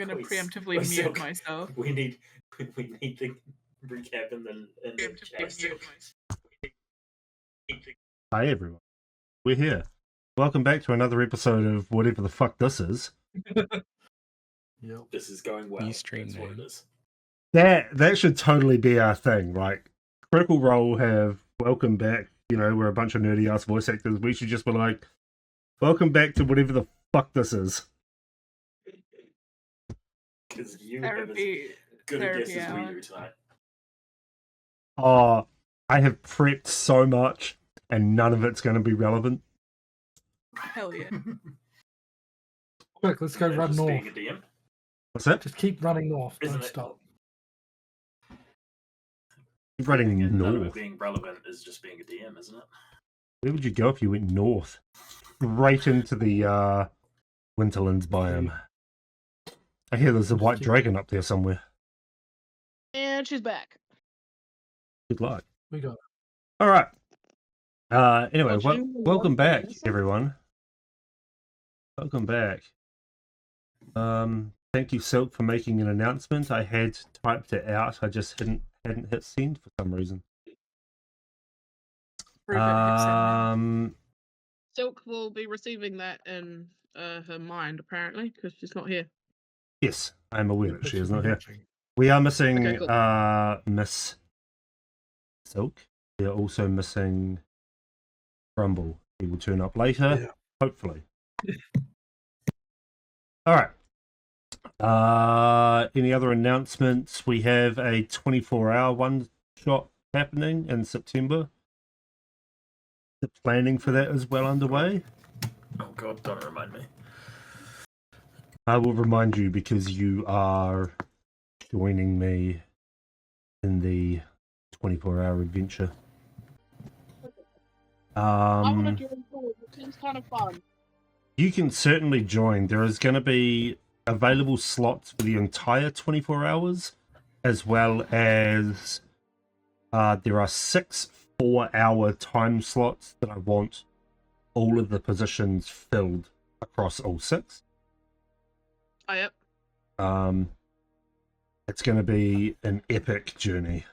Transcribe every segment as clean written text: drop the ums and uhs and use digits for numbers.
I'm gonna preemptively mute myself. We need to recap in the chat. Hi everyone, we're here. Welcome back to another episode of whatever the fuck this is. Yep. This is going well. New stream That's name. what it is. That should totally be our thing. Like, Critical Role have welcome back. You know, we're a bunch of nerdy ass voice actors. We should just be like, welcome back to whatever the fuck this is. Because you have as good a guess as we do tonight. Oh, I have prepped so much, and none of it's going to be relevant. Hell yeah. Quick, let's go run north. Being a DM? What's that? Just keep running north. Isn't Don't it? stop. Keep running None of it north. being relevant is just being a DM, isn't it? Where would you go if you went north? Right into the Winterlands biome. I hear there's a white dragon up there somewhere. And she's back. Good luck. We got it. All right. Anyway, Don't you welcome want back, this? everyone. Welcome back. Thank you, Silk, for making an announcement. I had typed it out. I just hadn't hit send for some reason. Silk will be receiving that in her mind, apparently, because she's not here. Yes, I'm aware that she is not here. We are missing Okay, cool. Miss Silk. We are also missing Grumble. He will turn up later, hopefully. All right. Any other announcements? We have a 24-hour one-shot happening in September. The planning for that is well underway. Oh god, don't remind me. I will remind you because you are joining me in the 24-hour adventure. I want to join forward. It seems kind of fun. You can certainly join. There is going to be available slots for the entire 24 hours, as well as there are 6 4-hour time slots that I want all of the positions filled across all 6. Oh, yep. It's going to be an epic journey.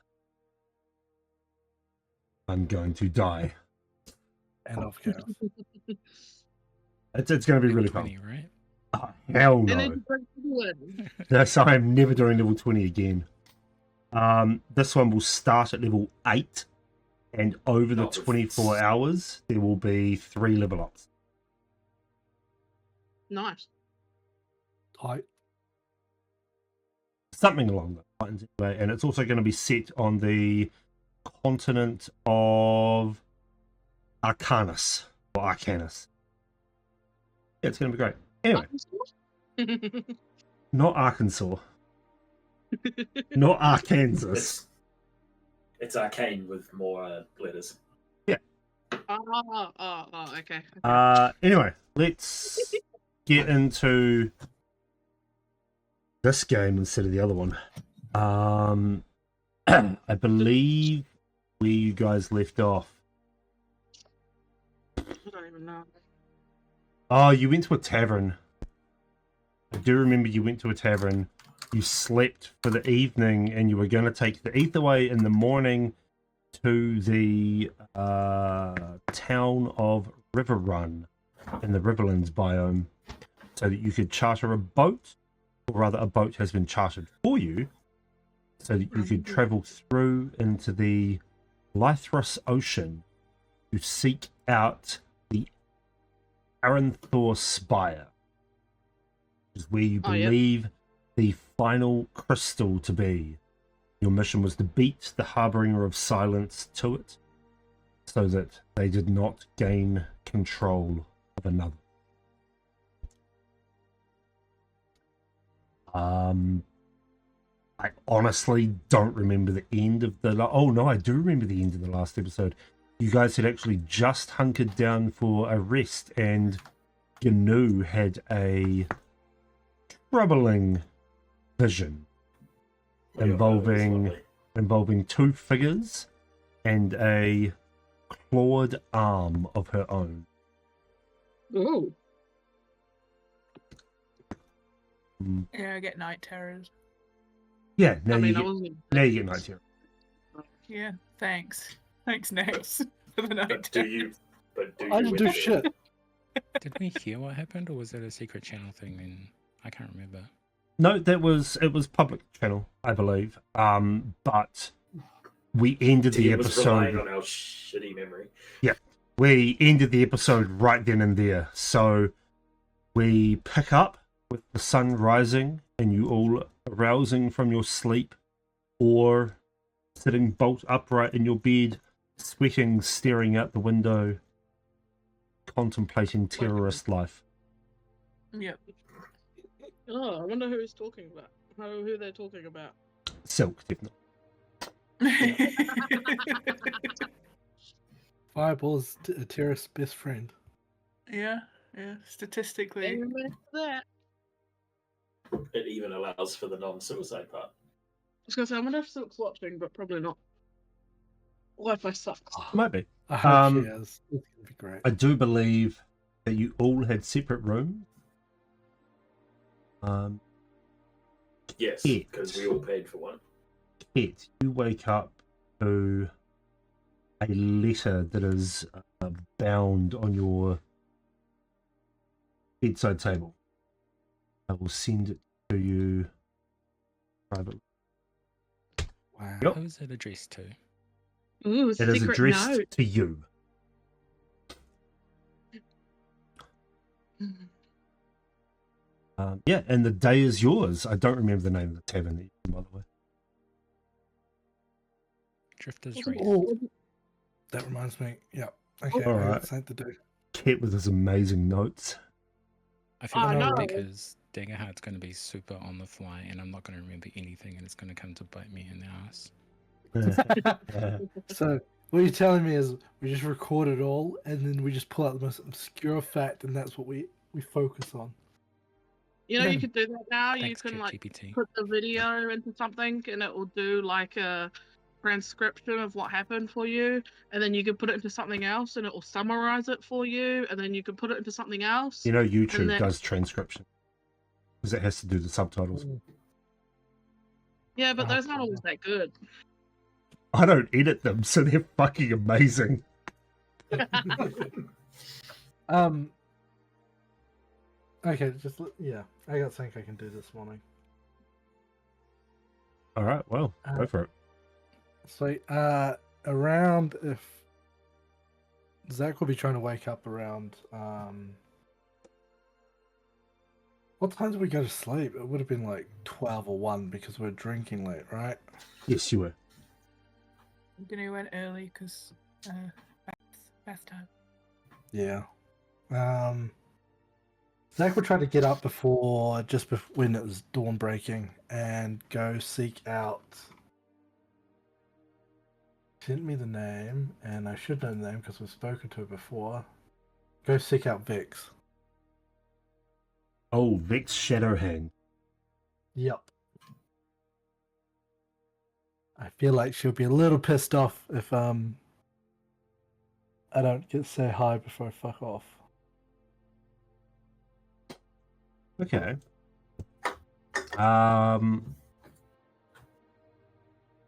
I'm going to die. And off count. It's going to be really fun. 20, right? Oh, hell And no. then win. Yes, I am never doing level 20 again. This one will start at level 8, and over the 24 hours, there will be 3 level ups. Nice. Tight. Something along those lines, anyway. And it's also going to be set on the continent of Arcanus, or Arcanus. Yeah, it's going to be great. Anyway, not Arkansas. Not Arkansas. It's arcane with more letters. Yeah. Oh, okay. Anyway, let's get into this game instead of the other one. I believe where you guys left off. I don't even know. Oh, you went to a tavern. I do remember you went to a tavern. You slept for the evening, and you were going to take the Etherway in the morning to the town of Riverrun in the Riverlands biome, so that you could charter a boat, or rather, a boat has been chartered for you, so that you could travel through into the Lythros Ocean to seek out the Aranthor Spire, which is where you believe the final crystal to be. Your mission was to beat the Harbinger of Silence to it, so that they did not gain control of another. I honestly don't remember the end of the... Oh no, I do remember the end of the last episode. You guys had actually just hunkered down for a rest, and Gnu had a troubling vision involving 2 figures and a clawed arm of her own. Ooh. Yeah, I get night terrors. Yeah, now I mean, you I get, wasn't. now you get night terror. Yeah, thanks. Thanks, Nex, for the night But do terror. you? But do I you? didn't do with it? shit. Did we hear what happened, or was it a secret channel thing? Then I can't remember. No, it was public channel, I believe. But we ended the Tim was relying episode. on our shitty memory. We ended the episode right then and there. So we pick up with the sun rising and you all arousing from your sleep or sitting bolt upright in your bed, sweating, staring out the window, contemplating terrorist life. Yep. Oh, I wonder who he's talking about. Who they're talking about. Silk, definitely. Fireball's a terrorist's best friend. yeah, statistically. Remember that. It even allows for the non-suicide part. I was gonna say, I wonder if Silk's watching, but probably not. Wi-Fi sucks. Might be. I hope Um, she is. It's gonna be great. I do believe that you all had separate rooms. Yes, Yeah. because we all paid for one. Kit, you wake up to a letter that is bound on your bedside table. I will send it to you privately. Wow. Yep. Who is it addressed to? Ooh, It is secret addressed note. to you. Yeah, and the day is yours. I don't remember the name of the tavern that you're in, by the way. Drifter's Wasn't Reef. Oh, that reminds me. Yeah. Okay. All I got right. something to do. Kit with his amazing notes. I feel Oh, like no. because Daggerheart's going to be super on the fly, and I'm not going to remember anything, and it's going to come to bite me in the ass. So what you're telling me is we just record it all, and then we just pull out the most obscure fact, and that's what we focus on. You know, Yeah. you could do that now. You Thanks, can like ChatGPT. put the video into something, and it will do like a transcription of what happened for you, and then you can put it into something else, and it will summarize it for you, and then you can put it into something else. You know, YouTube then- does transcription because it has to do the subtitles. Yeah, but Oh, those aren't always that good. I don't edit them, so they're fucking amazing. Okay, yeah. I got something I can do this morning. All right, well, go for it. So, around if Zach will be trying to wake up around what time did we go to sleep? It would have been like 12 or 1 because we're drinking late, right? Yes, you were. Dinner went early because bath time. Yeah. Zach would try to get up when it was dawn breaking and go seek out. She sent me the name, and I should know the name because we've spoken to her before. Go seek out Vix. Oh, Vic's Shadowhand. Yep. I feel like she'll be a little pissed off if I don't get to say hi before I fuck off. Okay.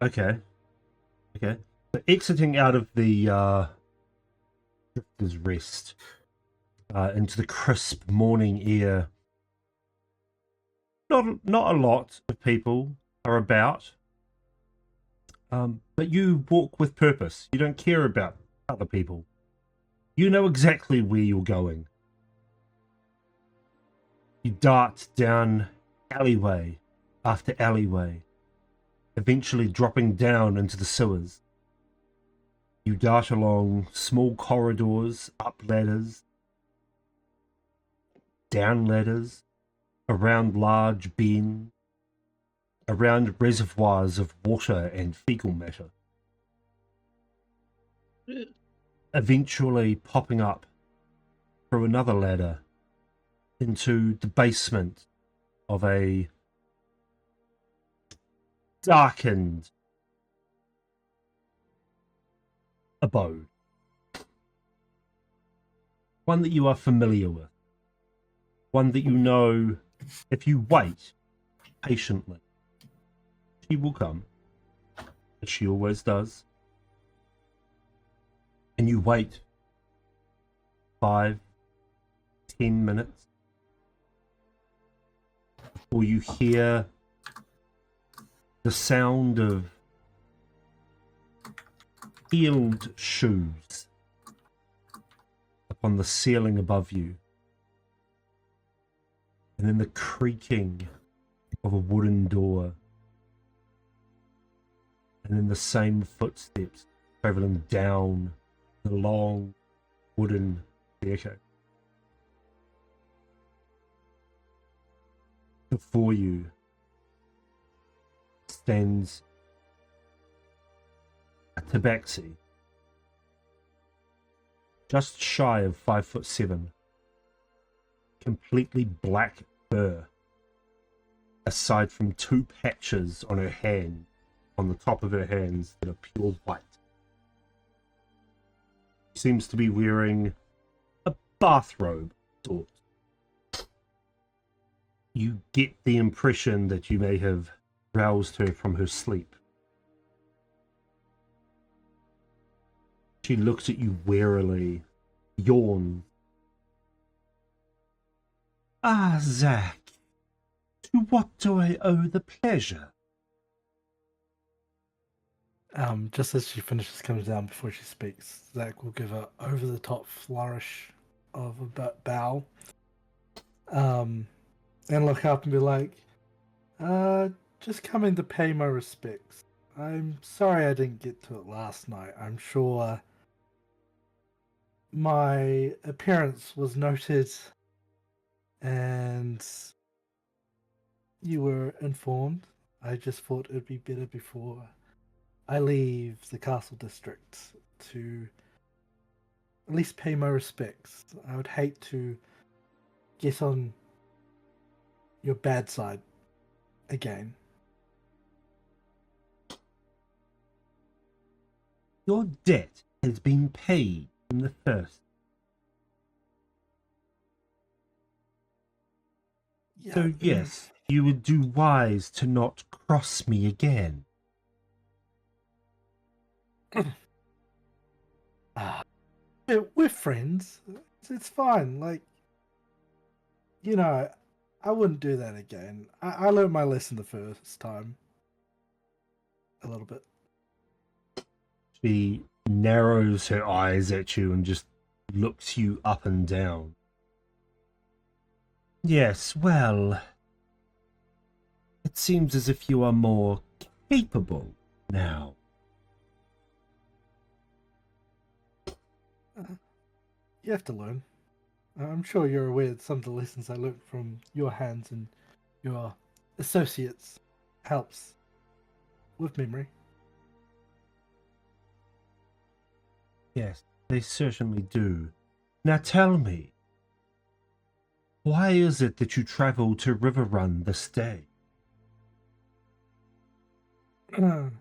Okay. So exiting out of the Drifter's Rest into the crisp morning air. Not a lot of people are about. But you walk with purpose. You don't care about other people. You know exactly where you're going. You dart down alleyway after alleyway, eventually dropping down into the sewers. You dart along small corridors, up ladders, down ladders, around large bends, around reservoirs of water and fecal matter. Eventually popping up through another ladder into the basement of a darkened abode. One that you are familiar with. One that you know If you wait patiently, she will come, as she always does. And you wait 5, 10 minutes before you hear the sound of heeled shoes upon the ceiling above you, and then the creaking of a wooden door, and then the same footsteps traveling down the long wooden staircase. Before you stands a tabaxi, just shy of 5'7", completely black fur, aside from 2 patches on her hand, on the top of her hands, that are pure white. She seems to be wearing a bathrobe sort. You get the impression that you may have roused her from her sleep. She looks at you warily, yawns. Ah, Zack, to what do I owe the pleasure? Just as she finishes, comes down before she speaks, Zack will give a over-the-top flourish of a bow, and look up and be like, just coming to pay my respects. I'm sorry I didn't get to it last night. I'm sure my appearance was noted and you were informed. I just thought it'd be better before I leave the castle district to at least pay my respects. I would hate to get on your bad side again. Your debt has been paid from the first. Yeah, So yes, you would do wise to not cross me again. we're friends. It's fine. Like, you know, I wouldn't do that again. I learned my lesson the first time. A little bit. She narrows her eyes at you and just looks you up and down. Yes, well, it seems as if you are more capable now. You have to learn. I'm sure you're aware that some of the lessons I learned from your hands and your associates helps with memory. Yes, they certainly do. Now tell me, why is it that you travel to Riverrun this day? Well,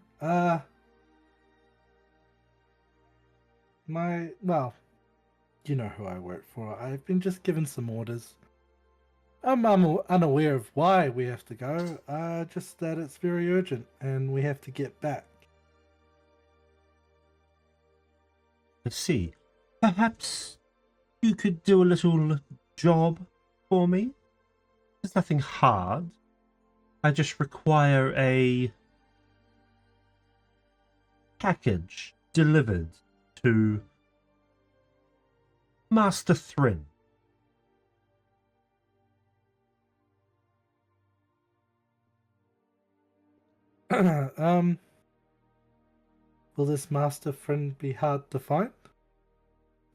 you know who I work for. I've been just given some orders. I'm unaware of why we have to go, just that it's very urgent and we have to get back. I see. Perhaps you could do a little job for me? There's nothing hard. I just require a package delivered to Master Thrin. Will this master friend be hard to find?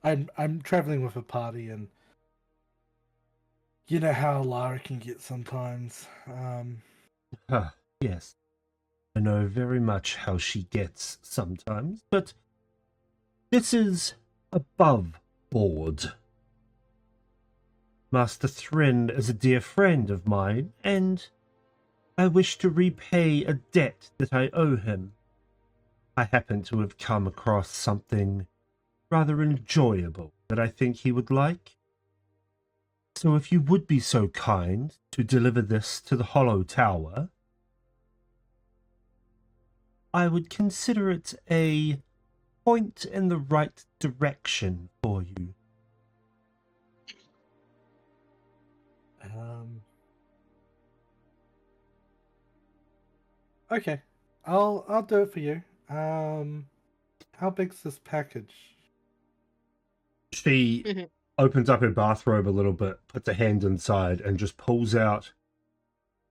I'm traveling with a party, and you know how Lara can get sometimes. Yes. I know very much how she gets sometimes, but this is above board. Master Thrin is a dear friend of mine, and I wish to repay a debt that I owe him. I happen to have come across something rather enjoyable that I think he would like. So if you would be so kind to deliver this to the Hollow Tower, I would consider it a point in the right direction for you. Okay, I'll do it for you. How big's this package? She opens up her bathrobe a little bit, puts a hand inside, and just pulls out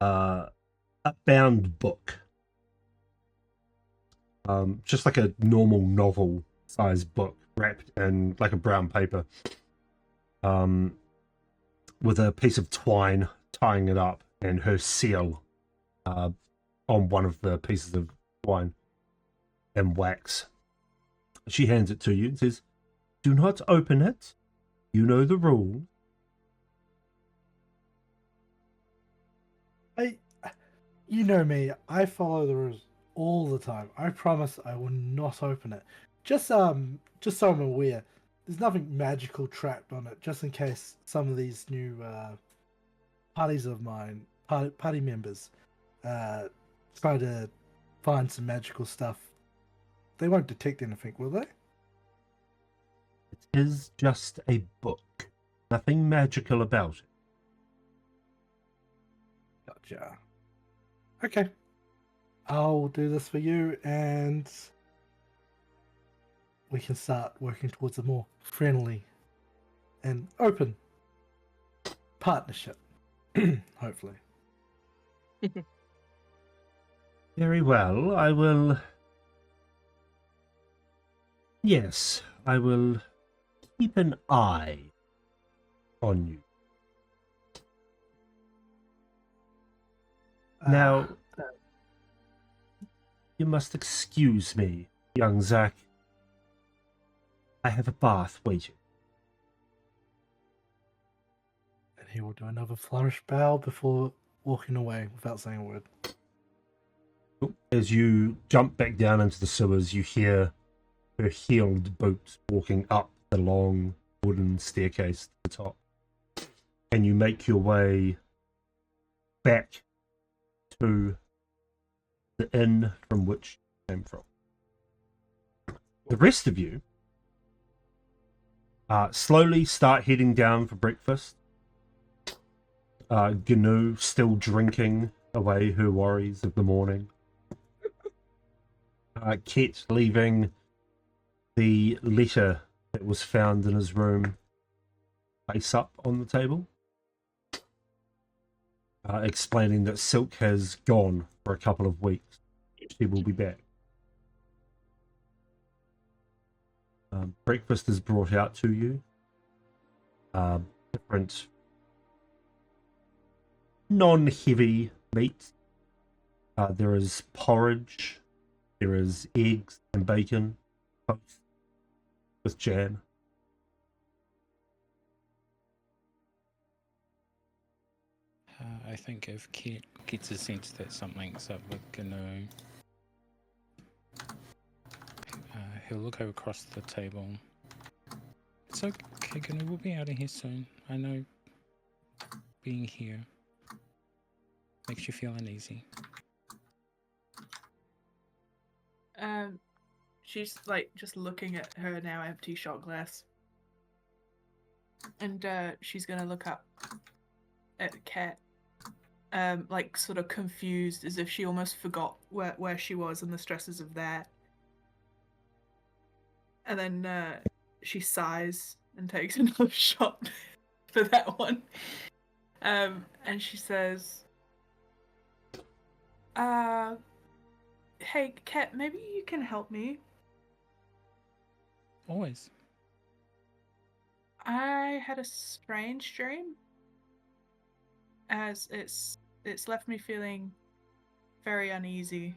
a bound book. Just like a normal novel size book wrapped in like a brown paper. With a piece of twine tying it up and her seal on one of the pieces of twine and wax. She hands it to you and says, "Do not open it. You know the rule." You know me. I follow the rules all the time. I promise I will not open it. Just so I'm aware, there's nothing magical trapped on it. Just in case some of these new parties of mine, party members, try to find some magical stuff. They won't detect anything, will they? It is just a book. Nothing magical about it. Gotcha. Okay. I'll do this for you, and we can start working towards a more friendly and open partnership. Hopefully. Very well. I will... Yes, I will keep an eye on you. Now, you must excuse me, young Zack. I have a bath waiting. And he will do another flourish bow before walking away without saying a word. As you jump back down into the sewers, you hear her heeled boots walking up the long wooden staircase to the top. And you make your way back to the inn from which you came from. The rest of you slowly start heading down for breakfast. Gnu still drinking away her worries of the morning. Ket leaving the letter that was found in his room face up on the table. Explaining that Silk has gone for a couple of weeks. She will be back. Breakfast is brought out to you. Different non-heavy meat. There is porridge. There is eggs and bacon. Toast with jam. I think if Ket gets a sense that something's up with Gnu, he'll look across the table. It's okay, Gnu, we'll be out of here soon. I know being here makes you feel uneasy. She's like just looking at her now empty shot glass. And she's gonna look up at Ket. Like sort of confused, as if she almost forgot where she was and the stresses of that. And then she sighs and takes another shot for that one. And she says, hey, Ket, maybe you can help me. Always. I had a strange dream. As it's left me feeling very uneasy.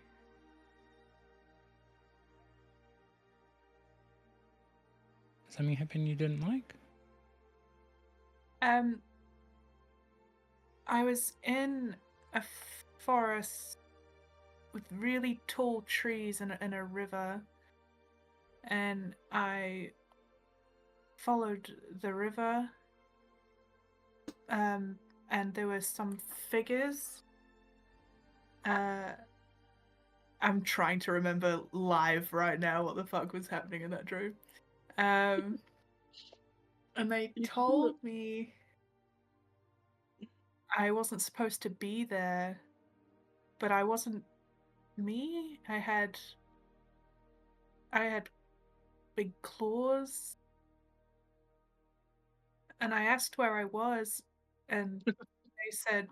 Something happened you didn't like? I was in a forest with really tall trees and a river, and I followed the river, and there were some figures. I'm trying to remember live right now what the fuck was happening in that dream. And they told me I wasn't supposed to be there, but I wasn't me. I had big claws, and I asked where I was, and they said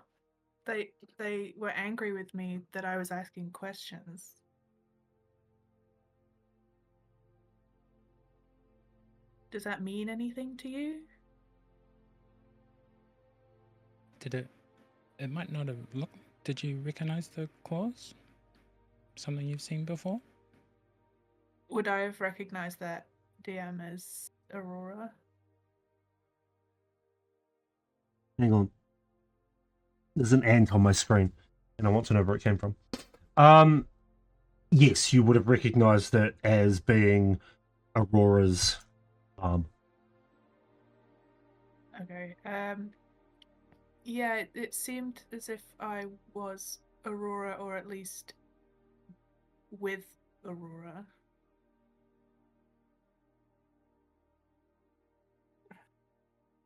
they were angry with me that I was asking questions. Does that mean anything to you? Did it? It might not have looked. Did you recognize the claws? Something you've seen before? Would I have recognized that DM as Aurora? Hang on. There's an ant on my screen, and I want to know where it came from. Yes, you would have recognized it as being Aurora's arm. Okay. Yeah, it seemed as if I was Aurora, or at least with Aurora.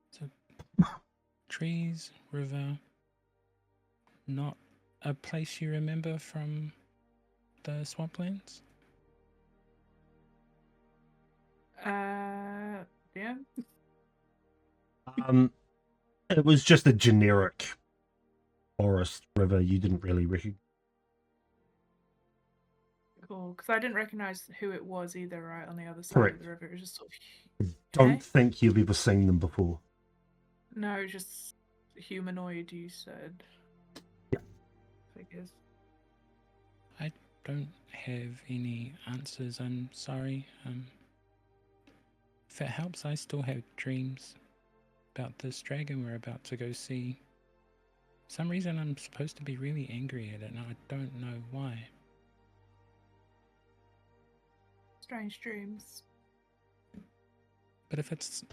So, trees, river, not a place you remember from the swamplands? Yeah. It was just a generic forest river. You didn't really recognize. Cool, because I didn't recognize who it was either, right, on the other side Correct. of the river. It was just sort of... Don't Okay. think you've ever seen them before. No, just humanoid, you said. Yeah. Figures. I don't have any answers, I'm sorry. If it helps, I still have dreams about this dragon we're about to go see. For some reason I'm supposed to be really angry at it, and I don't know why. Strange dreams. But if it's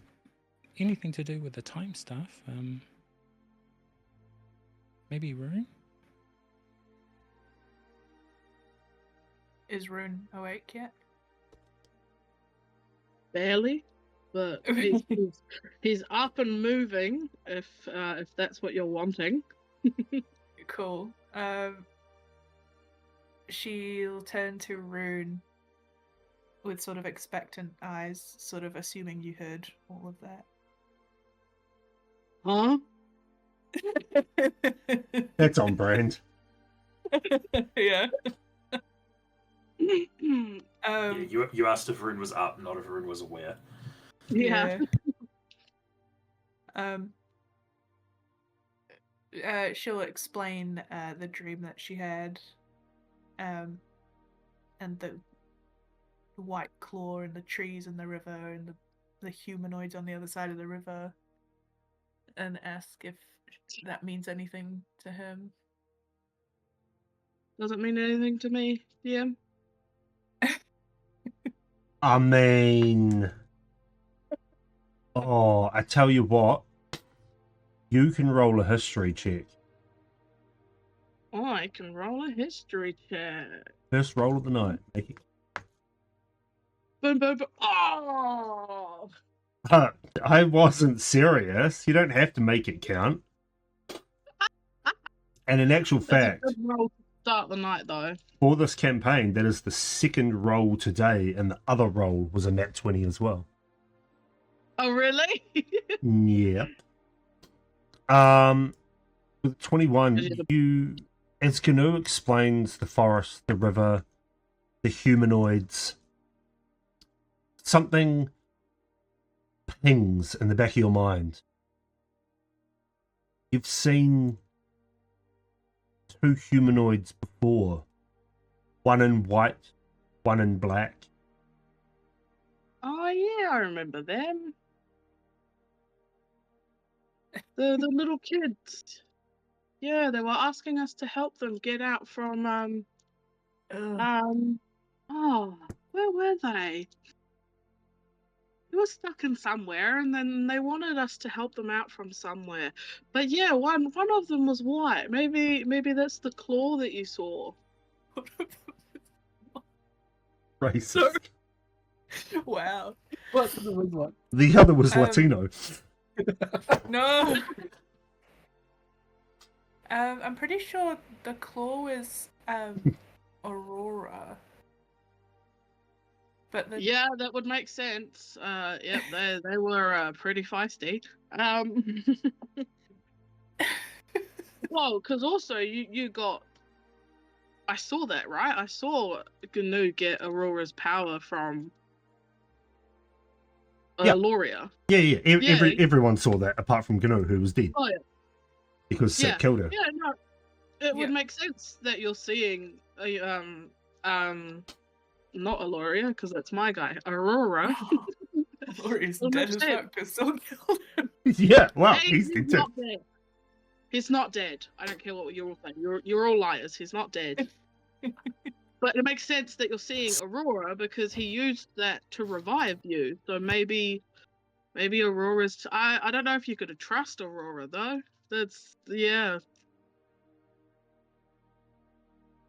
anything to do with the time stuff, maybe Rune? Is Rune awake yet? Barely, but he's up and moving. If that's what you're wanting. Cool. She'll turn to Rune with sort of expectant eyes, sort of assuming you heard all of that. Huh? That's on brand. Yeah. Yeah, you asked if Rune was up, not if Rune was aware. Yeah. She'll explain the dream that she had, and the white claw and the trees and the river and the humanoids on the other side of the river, and ask if that means anything to him. Doesn't mean anything to me, DM. I mean, I tell you what, you can roll a history check. I can roll a history check. First roll of the night. Make it. Boom, boom, boom. Oh! I wasn't serious. You don't have to make it count. And in actual fact, That's a good roll to start the night, though. for this campaign, that is the second roll today, and the other roll was a nat 20 as well. Oh, really? Yep. With 21, you, as Canoe explains the forest, the river, the humanoids, something pings in the back of your mind. You've seen two humanoids before. One in white, one in black. Oh, yeah, I remember them. The little kids. Yeah, they were asking us to help them get out from, where were they? stuck in somewhere, and then they wanted us to help them out from somewhere. But yeah, one of them was white. Maybe that's the claw that you saw. Racist. Wow. What's the one? The other was Latino. No. I'm pretty sure the claw is Aurora. But the Yeah, that would make sense. Yep, they were pretty feisty. Well, because also you got. I saw that, right? I saw GNU get Aurora's power from Yeah. Loria. Yeah. Yeah. Everyone saw that, apart from Gnu, who was dead. Oh yeah. Because Sick killed her. Yeah, no. It would make sense that you're seeing not Aloria, because that's my guy. Aurora. Auroria's Well, dead no as shit. fuck, but still killed him. Yeah, wow, Hey, he's dead too. not dead. He's not dead. I don't care what you're all saying. You're all liars. He's not dead. But it makes sense that you're seeing Aurora because he used that to revive you. So maybe Aurora's. I don't know if you could trust Aurora though. That's yeah.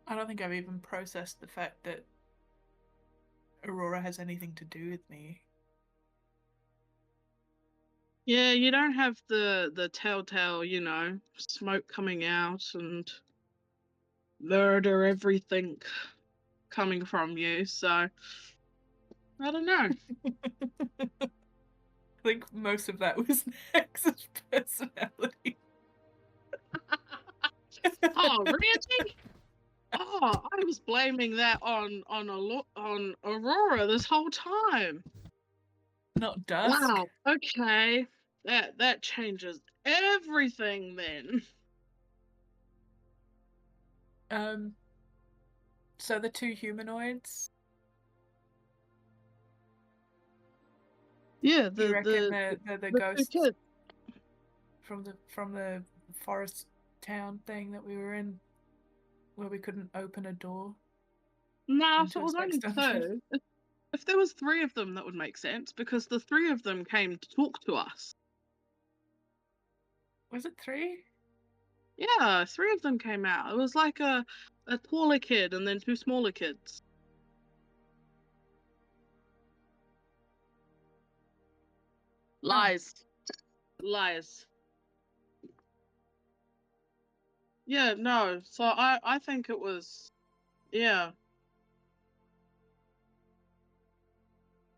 I don't think I've even processed the fact that Aurora has anything to do with me. Yeah, you don't have the telltale, smoke coming out and murder everything coming from you. So I don't know. I think most of that was Nex's personality. Oh, really? Oh, I was blaming that on Aurora this whole time. Not Dusk. Wow. Okay. That changes everything then. So the two humanoids. Yeah, You reckon they're the the ghosts two kids. from the forest town thing that we were in, where we couldn't open a door? No, if into it a was only sex dungeon? two. If there was three of them, that would make sense because the three of them came to talk to us. Was it 3? Yeah, 3 of them came out. It was like a taller kid and then 2 smaller kids. Lies. Lies. Yeah, no. So I think it was, yeah.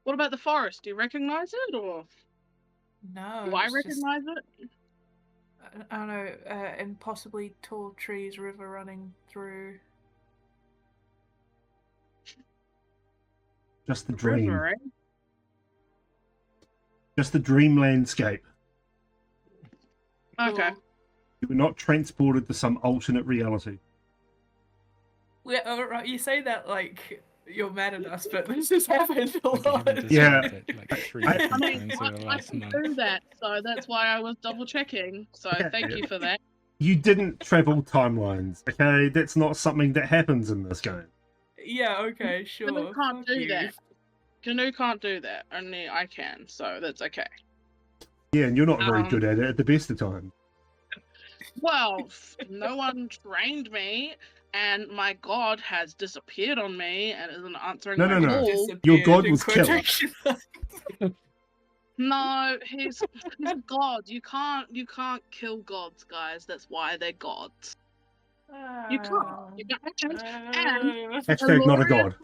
What about the forest? Do you recognize it, or No. do I it's just, recognize it? I don't know. Impossibly tall trees, river running through. Just the dream. River, eh? Just the dream landscape. Okay. Cool. You were not transported to some alternate reality. Yeah, alright, you say that like you're mad at us, but this has happened a Like, I lot. haven't Yeah. described it, like 3 I different mean, times over the I last can month. do that, so that's why I was double checking. So Yeah, thank you for that. You didn't travel timelines, okay? That's not something that happens in this game. Yeah, okay, sure. Canoe can't fuck do you. that. Canoe can't do that. Only I can, so that's okay. Yeah, and you're not very Um, good at it at the best of times. Well, no one trained me, and my god has disappeared on me and isn't answering No, my no, no. call. Your god in was killer. quotation marks. No, he's a god. You can't kill gods, guys. That's why they're gods. You can't. You can't. And Hashtag not a god.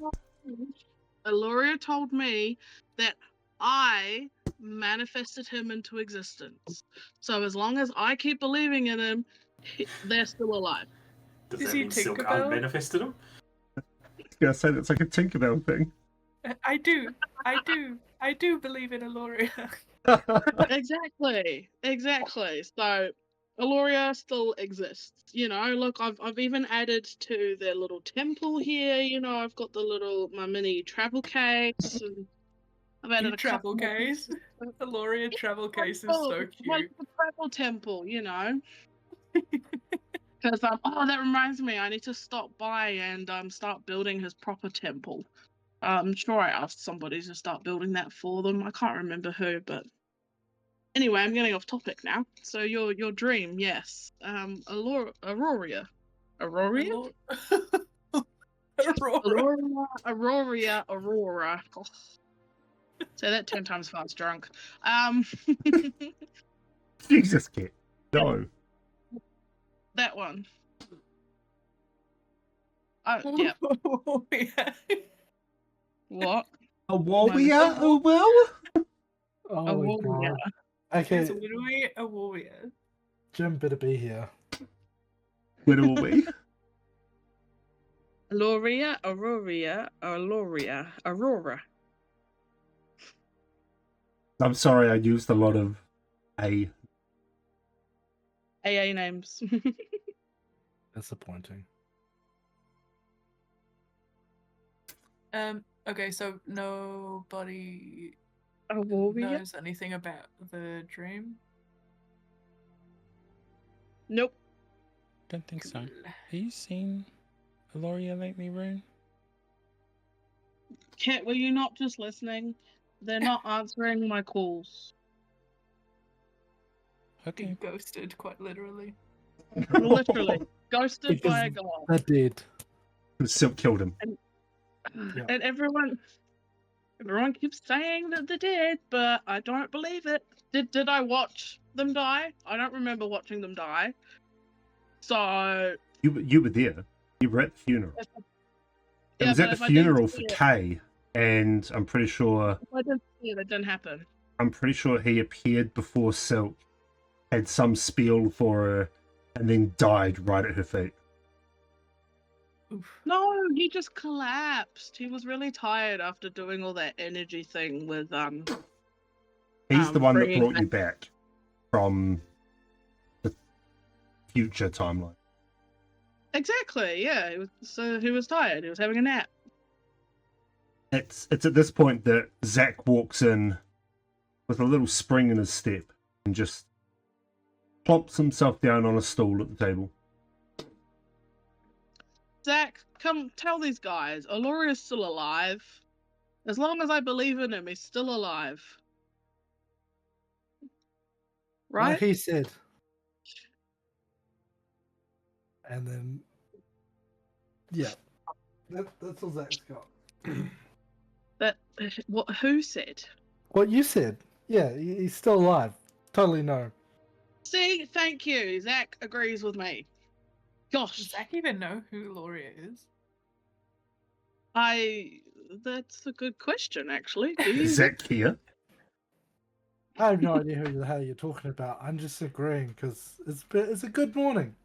Aloria told me that I manifested him into existence. So as long as I keep believing in him, they're still alive. Does Is that he mean Silk Tinkerbell? unmanifested him? Yeah, I say that's like a Tinkerbell thing. I do believe in Aloria. Exactly. So Aloria still exists. Look, I've even added to their little temple here. I've got my mini travel case, and I've added Your a travel couple more case. pieces. Aloria travel case is Oh, so my cute. little travel temple, Because that reminds me, I need to stop by and start building his proper temple. I'm sure I asked somebody to start building that for them. I can't remember who, but anyway, I'm getting off topic now. So your dream, yes. Auroria. Auroria? Aurora. Oh. Say that 10 times fast, drunk. Jesus, kid. No. That one. Yeah. What? A warrior? Oh, well? Oh my warrior. god. Okay, It's literally a warrior. Jim better be here. Where will we? Auroria. Aurora. I'm sorry, I used a lot of A. AA names. Disappointing. Okay, so nobody A warrior? knows anything about the dream? Nope. Don't think so. Have you seen Aloria lately, Rune? Kat, were you not just listening? They're not answering my calls. Okay. Being ghosted, quite literally. Literally. Ghosted Because by a god. They're dead. Silk killed him. Yeah. And everyone keeps saying that they're dead, but I don't believe it. Did I watch them die? I don't remember watching them die. So You were there. You were at the funeral. It was but at the if I didn't funeral see for it- Kay, and I'm pretty sure If I didn't see it, it didn't happen. he appeared before Silk, had some spiel for her, and then died right at her feet. Oof. No, he just collapsed. He was really tired after doing all that energy thing with He's the one that bringing brought you back from the future timeline. Exactly, yeah. He was tired. He was having a nap. It's at this point that Zach walks in with a little spring in his step and just plumps himself down on a stool at the table. Zach, come tell these guys. Aloria's still alive. As long as I believe in him, he's still alive. Right? Like he said. And then, yeah, that's all Zach's got. That what? Who said? What you said. Yeah, he's still alive. Totally no. See, thank you. Zach agrees with me. Gosh, Does Zach even know who Loria is? That's a good question, actually. Do you? Is Zach here? I have no idea who the hell you're talking about. I'm just agreeing because it's a good morning.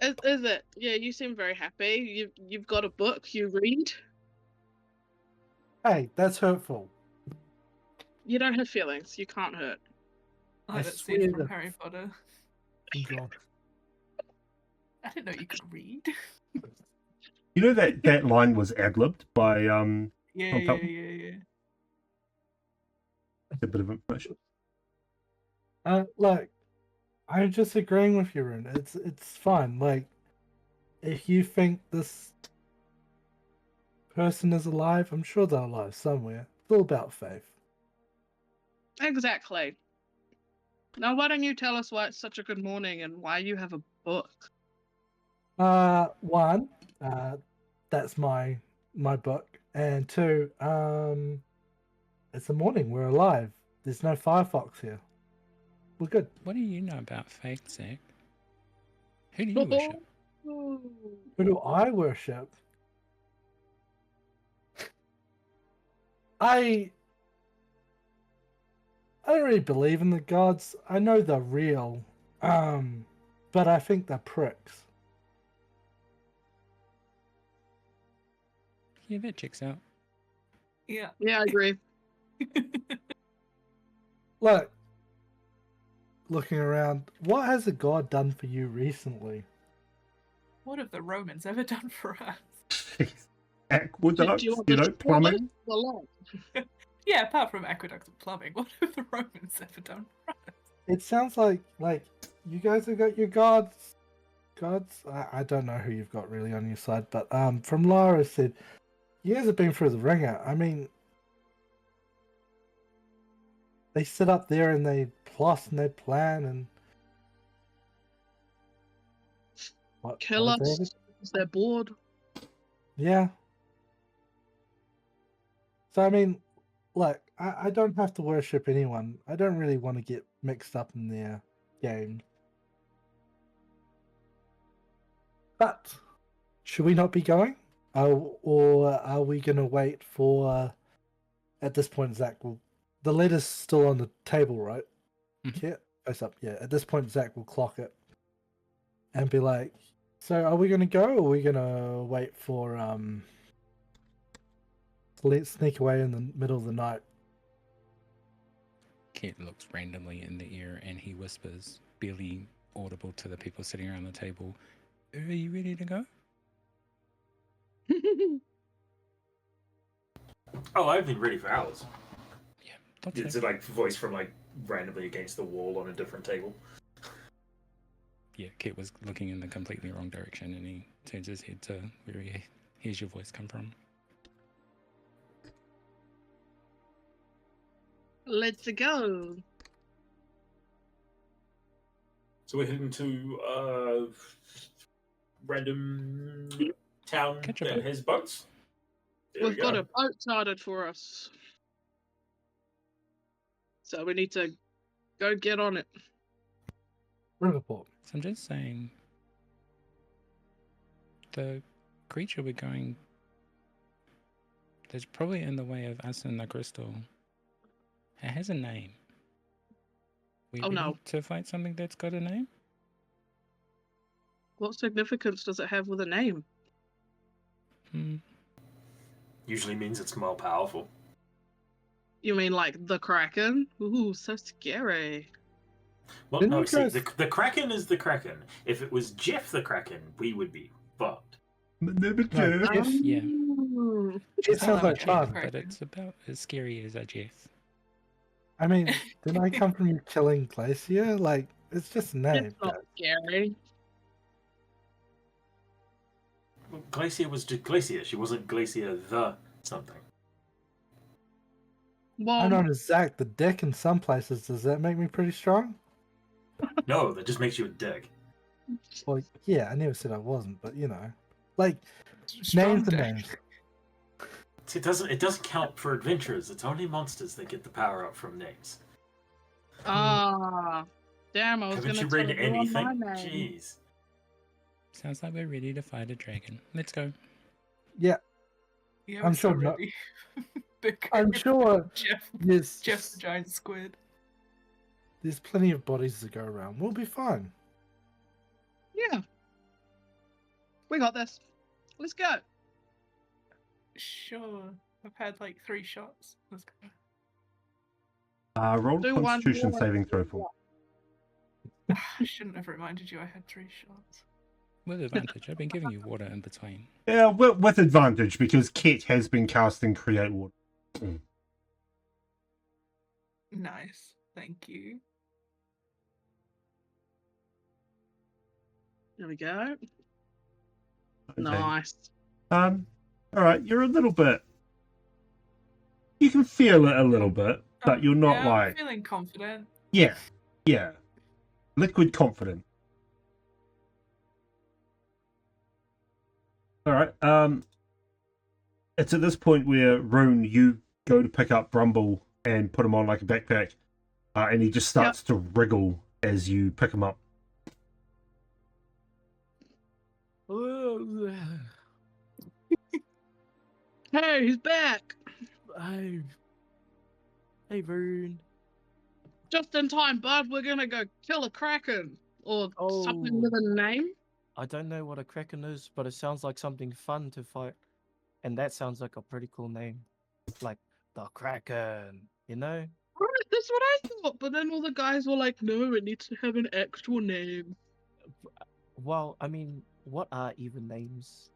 Is it? Yeah, you seem very happy. You've got a book you read. Hey, that's hurtful. You don't have feelings. You can't hurt. Oh, I that swear scene from to- Harry Potter. God. I didn't know you could read. You know that line was ad-libbed by Yeah, Tom yeah, Felton? yeah. That's a bit of information. Look, I'm just agreeing with you, Rune. It's fine. Like, if you think this person is alive, I'm sure they're alive somewhere. It's all about faith. Exactly. Now, why don't you tell us why it's such a good morning and why you have a book? One, that's my book, and two, it's the morning. We're alive. There's no Firefox here. We're good. What do you know about faith, Zach? Who do you worship? Ooh. Who do I worship? I don't really believe in the gods. I know they're real, but I think they're pricks. Yeah, that checks out. Yeah. Yeah, I agree. Look, looking around, what has a god done for you recently? What have the Romans ever done for us? Aqueducts, Do you want you the know, short plumbing. list or long? Yeah, apart from aqueducts and plumbing, what have the Romans ever done for us? It sounds like you guys have got your gods. I don't know who you've got really on your side, but from Lara said you guys have been through the ringer. I mean, they sit up there and they plot and they plan and Kill what us did because they're bored. Yeah. So I mean, look, I don't have to worship anyone. I don't really want to get mixed up in their game. But should we not be going? Or are we going to wait for? At this point, Zach will. The letter's still on the table, right? Mhm. Yeah, face up. Yeah. At this point, Zach will clock it and be like, "So, are we going to go, or are we going to wait for Let's sneak away in the middle of the night?" Kit looks randomly in the ear and he whispers, barely audible to the people sitting around the table, "Are you ready to go?" Oh, I've been ready for hours. Yeah, thought It's so. like voice from like randomly against the wall on a different table. Yeah, Kit was looking in the completely wrong direction and he turns his head to where he hears your voice come from. Let's go. So we're heading to random town Catch a that boat. has boats. There We've we got go. a boat chartered for us. So we need to go get on it. Riverport. So I'm just saying, the creature we're going, that's probably in the way of us and the crystal. It has a name. We Oh, no. ready to fight something that's got a name? What significance does it have with a name? Hmm. Usually means it's more powerful. You mean like the Kraken? Ooh, so scary. Well, Didn't no, you see, guys- the Kraken is the Kraken. If it was Jeff the Kraken, we would be fucked. Jeff. Yeah. Oh. It sounds like Jeff. fun. But it's about as scary as a Jeff. I mean, didn't I come from you killing Glacier? Like, it's just a name. It's not guys. scary. Well, Glacier was just Glacier. She wasn't Glacier the something. Well, I'm known as Zach the Dick in some places. Does that make me pretty strong? No, that just makes you a dick. Well, yeah, I never said I wasn't, but you know, like Strong names and dick. names. See, it doesn't count for adventurers. It's only monsters that get the power up from names. damn, I was Haven't going you to read tell everyone my anything? name. Jeez. Sounds like we're ready to fight a dragon. Let's go. Yeah, Yeah, I'm we're so sure not- ready. Big- I'm sure Jeff, there's Jeff's the giant squid. there's plenty of bodies to go around. We'll be fine. Yeah. We got this. Let's go. Sure. I've had like 3 shots. Let's go. Roll a Do one Constitution more. saving throw for. I shouldn't have reminded you I had 3 shots. With advantage. I've been giving you water in between. Yeah, with advantage because Kit has been casting Create Water. Nice. Thank you. There we go. Okay. Nice. All right, you're a little bit. You can feel it a little bit, but you're not Yeah, I'm like feeling confident. yeah, liquid confident. All right. It's at this point where Rune, you go to pick up Brumble and put him on like a backpack, and he just starts to wriggle as you pick him up. Hey, he's back. Hey, hey, Vern. Just in time, bud. We're going to go kill a Kraken. Or something with a name. I don't know what a kraken is, but it sounds like something fun to fight, and that sounds like a pretty cool name, like the Kraken. You know? Right, that's what I thought. But then all the guys were like, no, it needs to have an actual name. Well, I mean, what are even names?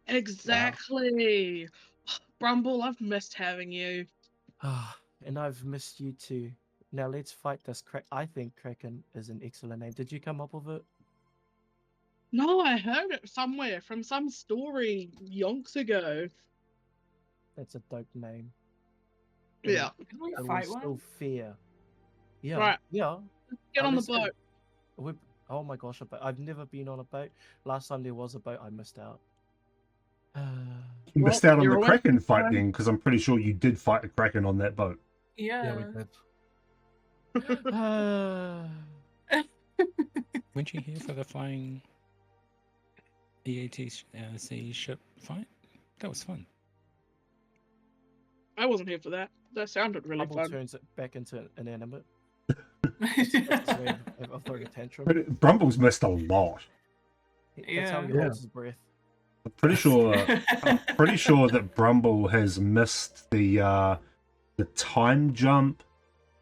Exactly. Brumble, I've missed having you. And I've missed you too. Now let's fight this I think Kraken is an excellent name. Did you come up with it? No, I heard it somewhere from some story yonks ago. That's a dope name. Yeah. Can we But we fight still one? fear. Yeah. Right. Yeah. Get on the let's go. boat. Oh my gosh, I've never been on a boat. Last time there was a boat, I missed out. You missed out on you're the away Kraken from fight home. then, because I'm pretty sure you did fight a Kraken on that boat. Yeah, we did. Weren't you here for the flying EATC ship fight? That was fun. I wasn't here for that. That sounded really Bumble fun. turns it back into an animate. I'm throwing a tantrum. But Brumble's missed a lot. That's how he Yeah. holds his breath. I'm pretty sure that Brumble has missed the time jump,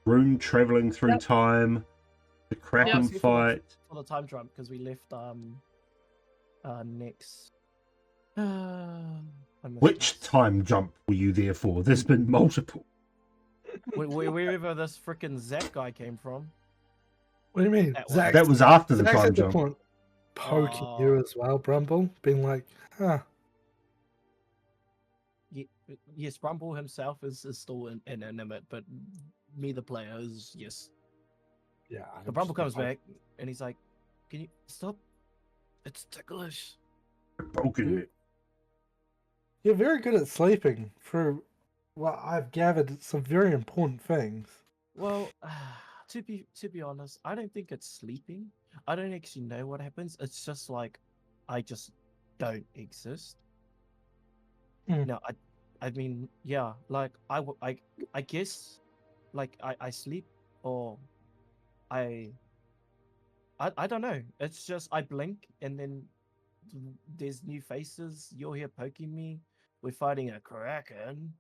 room traveling through time, the Kraken Yeah. fight. For the time jump, because we left next. I missed Which it. time jump were you there for? There's been multiple. Wherever this freaking Zach guy came from. What do you mean? That Zach, That was after the Zach's time at the jump. point poking you as well, Brumble, being like, huh. Yes, Rumble himself is still inanimate, but me, the player, is yes. Yeah. The Rumble comes back and he's like, "Can you stop? It's ticklish." Broken. You're very good at sleeping for what I've gathered some very important things. Well, to be honest, I don't think it's sleeping. I don't actually know what happens. It's just like I just don't exist. Hmm. No, I mean, yeah, like I guess, like I sleep or I don't know. It's just I blink and then there's new faces. You're here poking me. We're fighting a Kraken,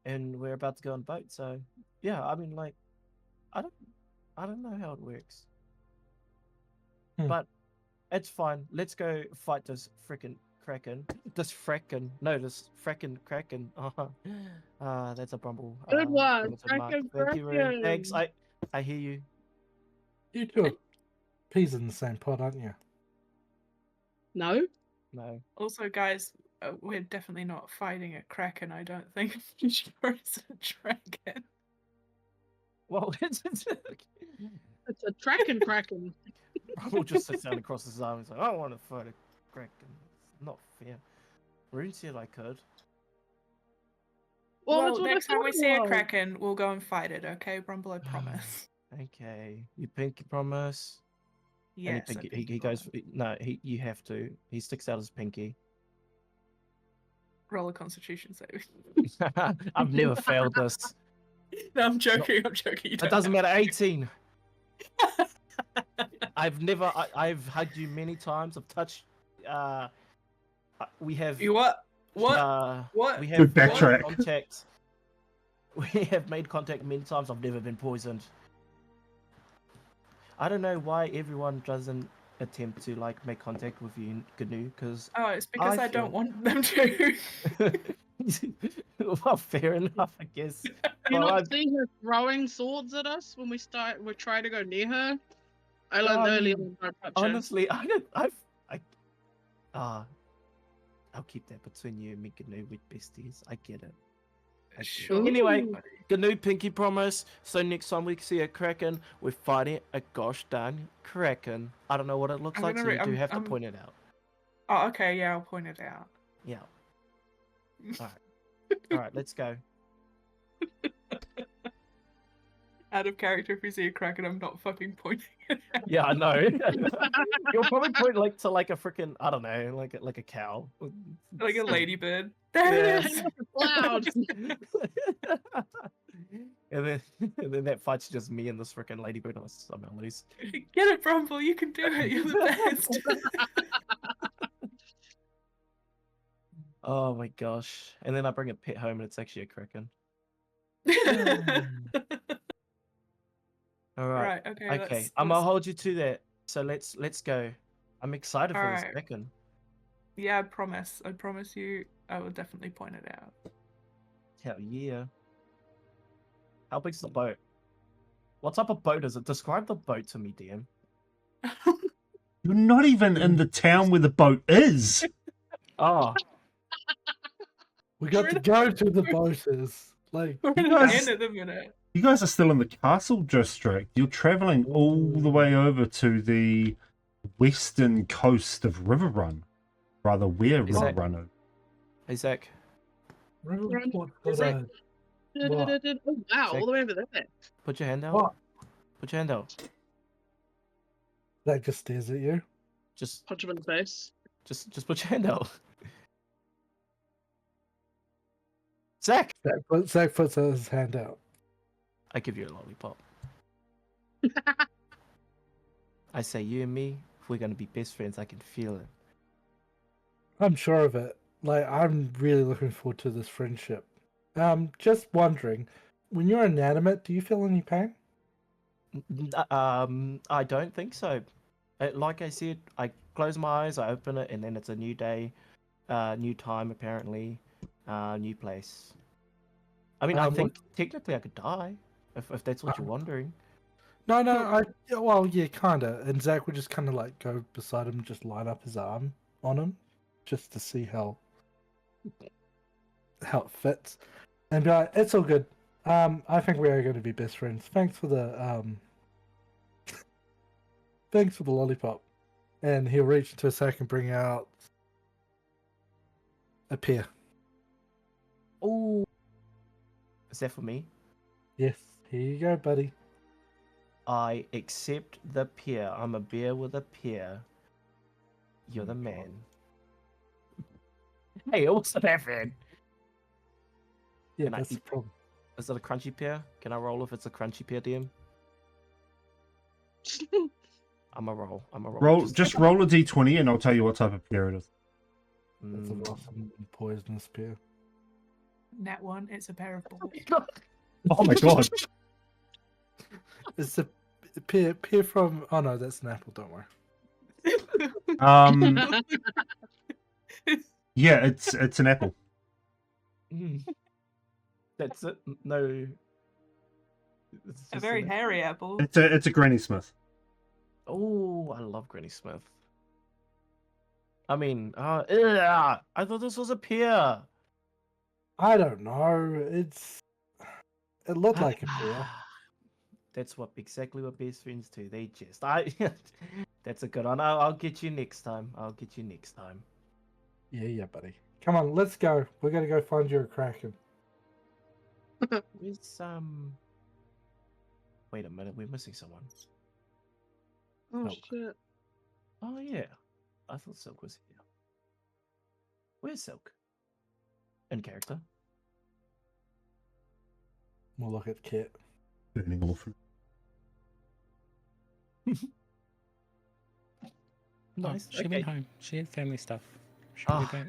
and we're about to go on boat. So yeah, I mean, like, I don't know how it works, but it's fine. Let's go fight this frickin' Kraken. This frickin' Kraken. That's a Brumble. Good one, limited mark. frickin' Thank you very- Thanks. Kraken. I hear you. You two are peas in the same pot, aren't you? No. No. Also, guys, we're definitely not fighting a Kraken, I don't think. I'm sure it's a dragon. Well, It's a Kraken. Brumble just sits down across his arm and says, "I don't want to fight a Kraken. It's not fair." Rune said I could. Well, Well, that's what I next time we thought see it a was. Kraken, we'll go and fight it, okay, Brumble? I promise. Okay, you pinky promise. And Yes. I he think goes. No, you have to. He sticks out his pinky. roll a Constitution save. I've never failed this. No, I'm joking. I'm joking. You It don't doesn't have matter. to. 18. I've hugged you many times. I've touched. We have. You what? What? What? We Good have made backtrack. contact. We have made contact many times. I've never been poisoned. I don't know why everyone doesn't attempt to like make contact with you, Gnu, because Oh, it's because I I don't feel- want them to. well, fair enough, I guess. Do you Well, not see her throwing swords at us when we try to go near her? I learned early on. Don't touch her. Honestly, I'll keep that between you and me, Gnu, with besties. I get it. I get it. Sure. Anyway, Ooh. Gnu, pinky promise. So next time we see a Kraken, we're fighting a gosh darn Kraken. I don't know what it looks I'm like, so gonna you re- do I'm- have to I'm- point it out. Oh, okay. Yeah, I'll point it out. Yeah. All right, let's go. Out of character, if we see a Kraken, I'm not fucking pointing it out. Yeah, I know. You'll probably point to like a freaking, I don't know, like a cow. Like a ladybird. There it is. Loud. and then that fight's just me and this freaking ladybird. I'm at least. Get it, Brumble. You can do it. You're the best. Oh my gosh! And then I bring a pet home, and it's actually a Kraken. All right. Right. Okay. Okay. I'm gonna hold you to that. So let's go. I'm excited for this Alright. Kraken. Yeah, I promise. I promise you. I will definitely point it out. Hell yeah. How big's the boat? What type of boat is it? Describe the boat to me, DM. You're not even in the town where the boat is. Oh. We got We're to in- go to the voters. Like, We're in You the guys- inn at the minute. You guys are still in the castle district. You're traveling all the way over to the western coast of Riverrun. Rather, where Is that- Riverrun is. Hey, Zach. Riverport Is got it- a What? Oh wow, all the way over there. Put your hand out. What? Put your hand out. that just stares at you. Just Punch him in the face. just put your hand out. Zach! Zach puts his hand out. I give you a lollipop. I say you and me, if we're gonna be best friends, I can feel it. I'm sure of it. Like, I'm really looking forward to this friendship. Just wondering, when you're inanimate, do you feel any pain? I don't think so. Like I said, I close my eyes, I open it, and then it's a new day, new time apparently, new place. I mean, I think technically I could die if that's what you're wondering. No, well, yeah, kinda. And Zach would just kind of like go beside him, and just line up his arm on him, just to see how it fits, and be like, "It's all good. I think we are going to be best friends. Thanks for the thanks for the lollipop." And he'll reach into a sack and bring out a pear. Oh, is that for me? Yes, here you go, buddy. I accept the pear. I'm a bear with a pear. You're the man. Hey, what's the bad friend? Yeah, Can I that's the eat- problem. Is it a crunchy pear? Can I roll if it's a crunchy pear, DM? I'm a roll. Just roll a d20 and I'll tell you what type of pear it is. That's a rotten poisonous pear. Nat 1, it's a pair of balls. Oh my god. It's a pear from. Oh no, that's an apple. Don't worry. Yeah, it's an apple. That's it. No. It's A just very an- hairy apple. It's a Granny Smith. Oh, I love Granny Smith. I mean, I thought this was a pear. I don't know. It looked like a pear. That's exactly what best friends do. They just That's a good one. I'll get you next time. Yeah, buddy. Come on, let's go. We're gonna go find you a kraken. Where's Wait a minute, we're missing someone. Oh Nope. shit. Oh yeah, I thought Silk was here. Where's Silk? In character. We'll look at Kit. Burning orphan. Nice. She went home. She had family stuff. She'll Ah. be back.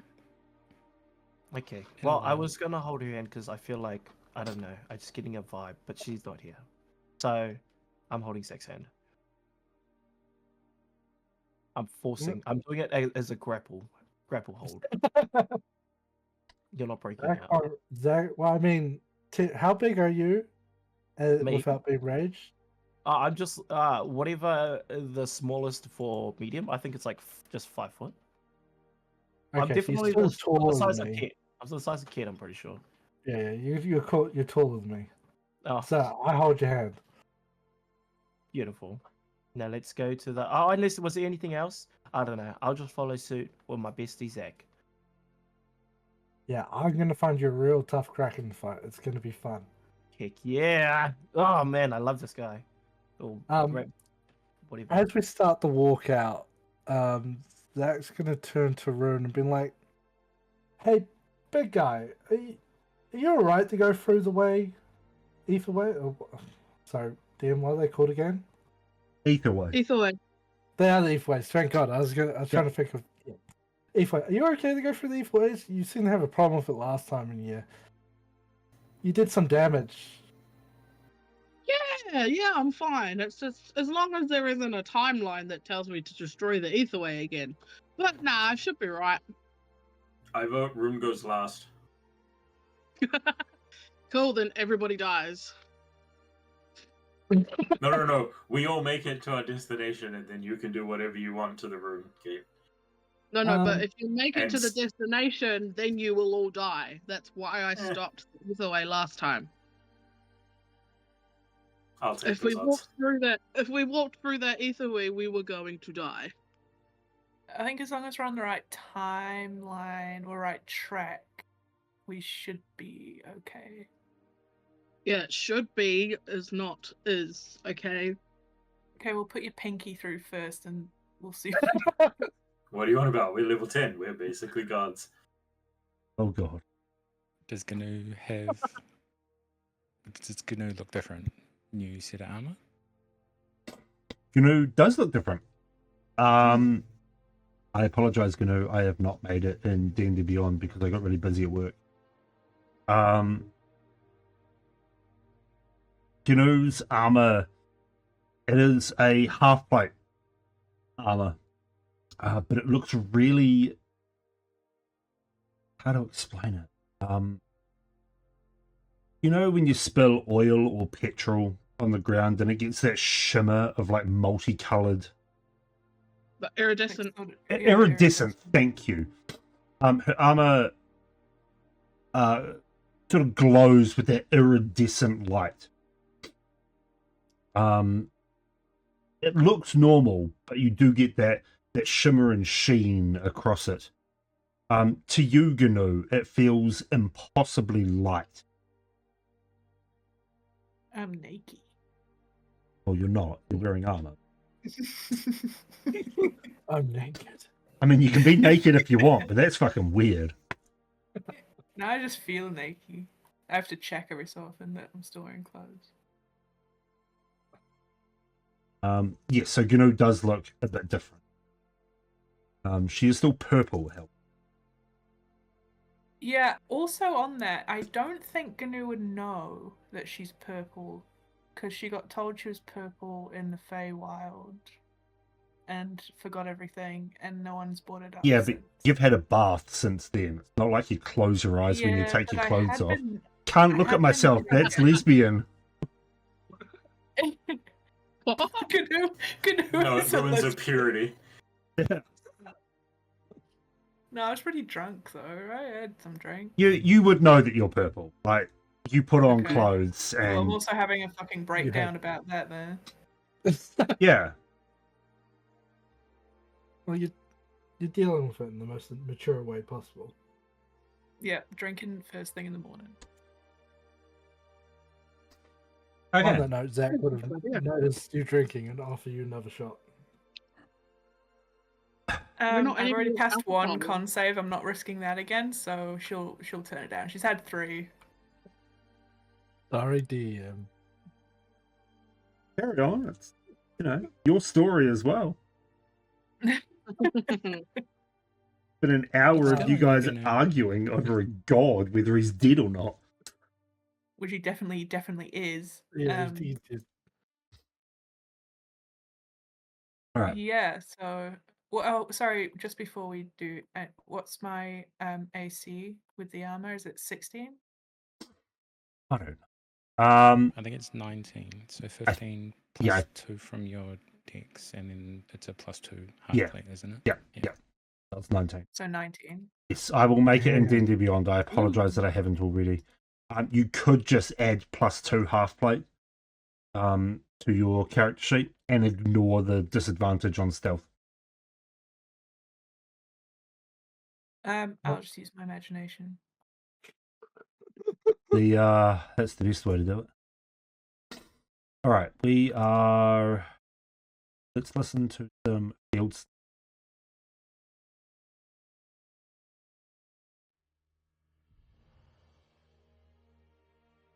Okay. In a Well, I while. was gonna hold her hand because I feel like I don't know. I'm just getting a vibe, but she's not here, so I'm holding Zach's hand. I'm forcing. I'm doing it as a grapple hold. You're not breaking out. Zach, well, I mean, how big are you Me? without being raged? I'm just whatever the smallest for medium. I think it's like just 5 foot. I'm Okay, so definitely you're the still taller size than of me. kid. I'm the size of kid. I'm pretty sure. Yeah, you're taller than me. Oh, So I hold your hand. beautiful. Now let's go to the. Oh, unless was there anything else? I don't know. I'll just follow suit with my bestie Zach. Yeah, I'm gonna find you a real tough kraken fight. It's gonna be fun. Heck yeah! Oh man, I love this guy. Oh, whatever. As we start the walk out, Zach's gonna turn to Rune and be like, "Hey, big guy, are you alright to go through the way, Ether way? Or, sorry, damn, what are they called again? Either way. Either way. They are the Ether ways. Thank God. I was trying to think of Ether way. Are you okay to go through the Ether ways? You seem to have a problem with it last time, and you did some damage. Yeah, I'm fine. It's just as long as there isn't a timeline that tells me to destroy the ether way again. But nah, I should be right. I vote Room goes last. Cool, then everybody dies. No. We all make it to our destination, and then you can do whatever you want to the room. Okay. No, but if you make it to the and- destination, then you will all die. That's why I stopped the way last time. I'll take If we those odds. walked through that etherway, we were going to die. I think as long as we're on the right timeline or right track, we should be okay. Yeah, it should be is not is okay. Okay, we'll put your pinky through first and we'll see. What are you on about? We're level 10. We're basically gods. Oh god. Does GNU have? Does GNU look different? New set of armor? GNU does look different. I apologize, GNU. I have not made it in D&D Beyond because I got really busy at work. GNU's armor, it is a half-plate armor. But it looks really... How to explain it? You know when you spill oil or petrol on the ground and it gets that shimmer of like multicolored... But iridescent. Iridescent, thank you. Her armor sort of glows with that iridescent light. It looks normal, but you do get that shimmer and sheen across it. To you, GNU, it feels impossibly light. I'm naked. Well, you're not. You're wearing armor. I'm naked. I mean, you can be naked if you want, but that's fucking weird. No, I just feel naked. I have to check every so often that I'm still wearing clothes. Yes, so GNU does look a bit different. She is still purple, hell. Yeah, also on that, I don't think GNU would know that she's purple, because she got told she was purple in the Feywild and forgot everything, and no one's brought it up. Yeah, since. but you've had a bath since then. It's not like you close your eyes when you Yeah, take your but I clothes had off. been- Can't I look had at been myself. around- That's lesbian. GNU No, is it a ruins her lesbian. purity. No, I was pretty drunk though, right? I had some drink. You would know that you're purple. Like, you put on Okay. clothes Well, I'm and... also having a fucking breakdown about that there. Yeah. Well, you're dealing with it in the most mature way possible. Yeah, drinking first thing in the morning. On Okay. that note, Zach would have noticed you drinking and offer you another shot. not I've already anybody passed one alcohol. con save. I'm not risking that again, so she'll turn it down. She's had 3. Sorry, DM. Carry on. It's, your story as well. Been an hour It's of you going, guys you know. arguing over a god, whether he's dead or not. Which he definitely is. Yeah, he did. All right. Yeah. So, well, oh, sorry. Just before we do, what's my AC with the armor? Is it 16? I don't know. I think it's 19, so 15 plus yeah. 2 from your dex, and then it's a plus 2 half Yeah. plate, isn't it? Yeah. That's 19. So 19. Yes, I will make it in Yeah. D&D Beyond. I apologize that I haven't already. You could just add plus 2 half plate to your character sheet and ignore the disadvantage on stealth. I'll just use my imagination. That's the best way to do it. All right, let's listen to some fields.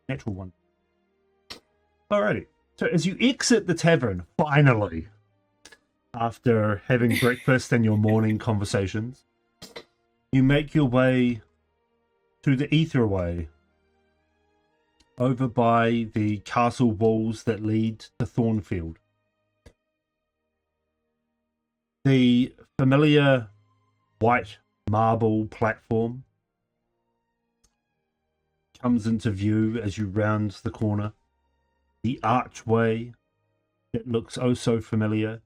Natural one. Alrighty. So as you exit the tavern, finally, after having breakfast and your morning conversations, you make your way to the Etherway, over by the castle walls that lead to Thornfield. The familiar white marble platform comes into view as you round the corner. The archway that looks oh so familiar,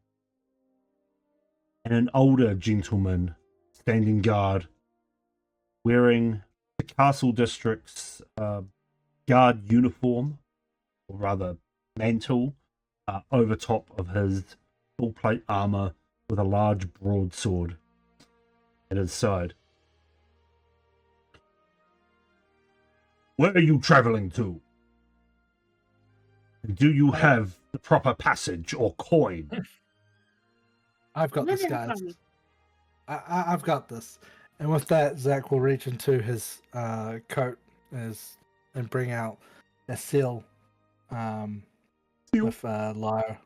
and an older gentleman standing guard, wearing the castle district's guard uniform, or rather mantle, over top of his full plate armor with a large broadsword at his side. Where are you traveling to? Do you have the proper passage or coin? I've got this, guys. I've got this. And with that, Zach will reach into his coat and bring out a seal with Lyra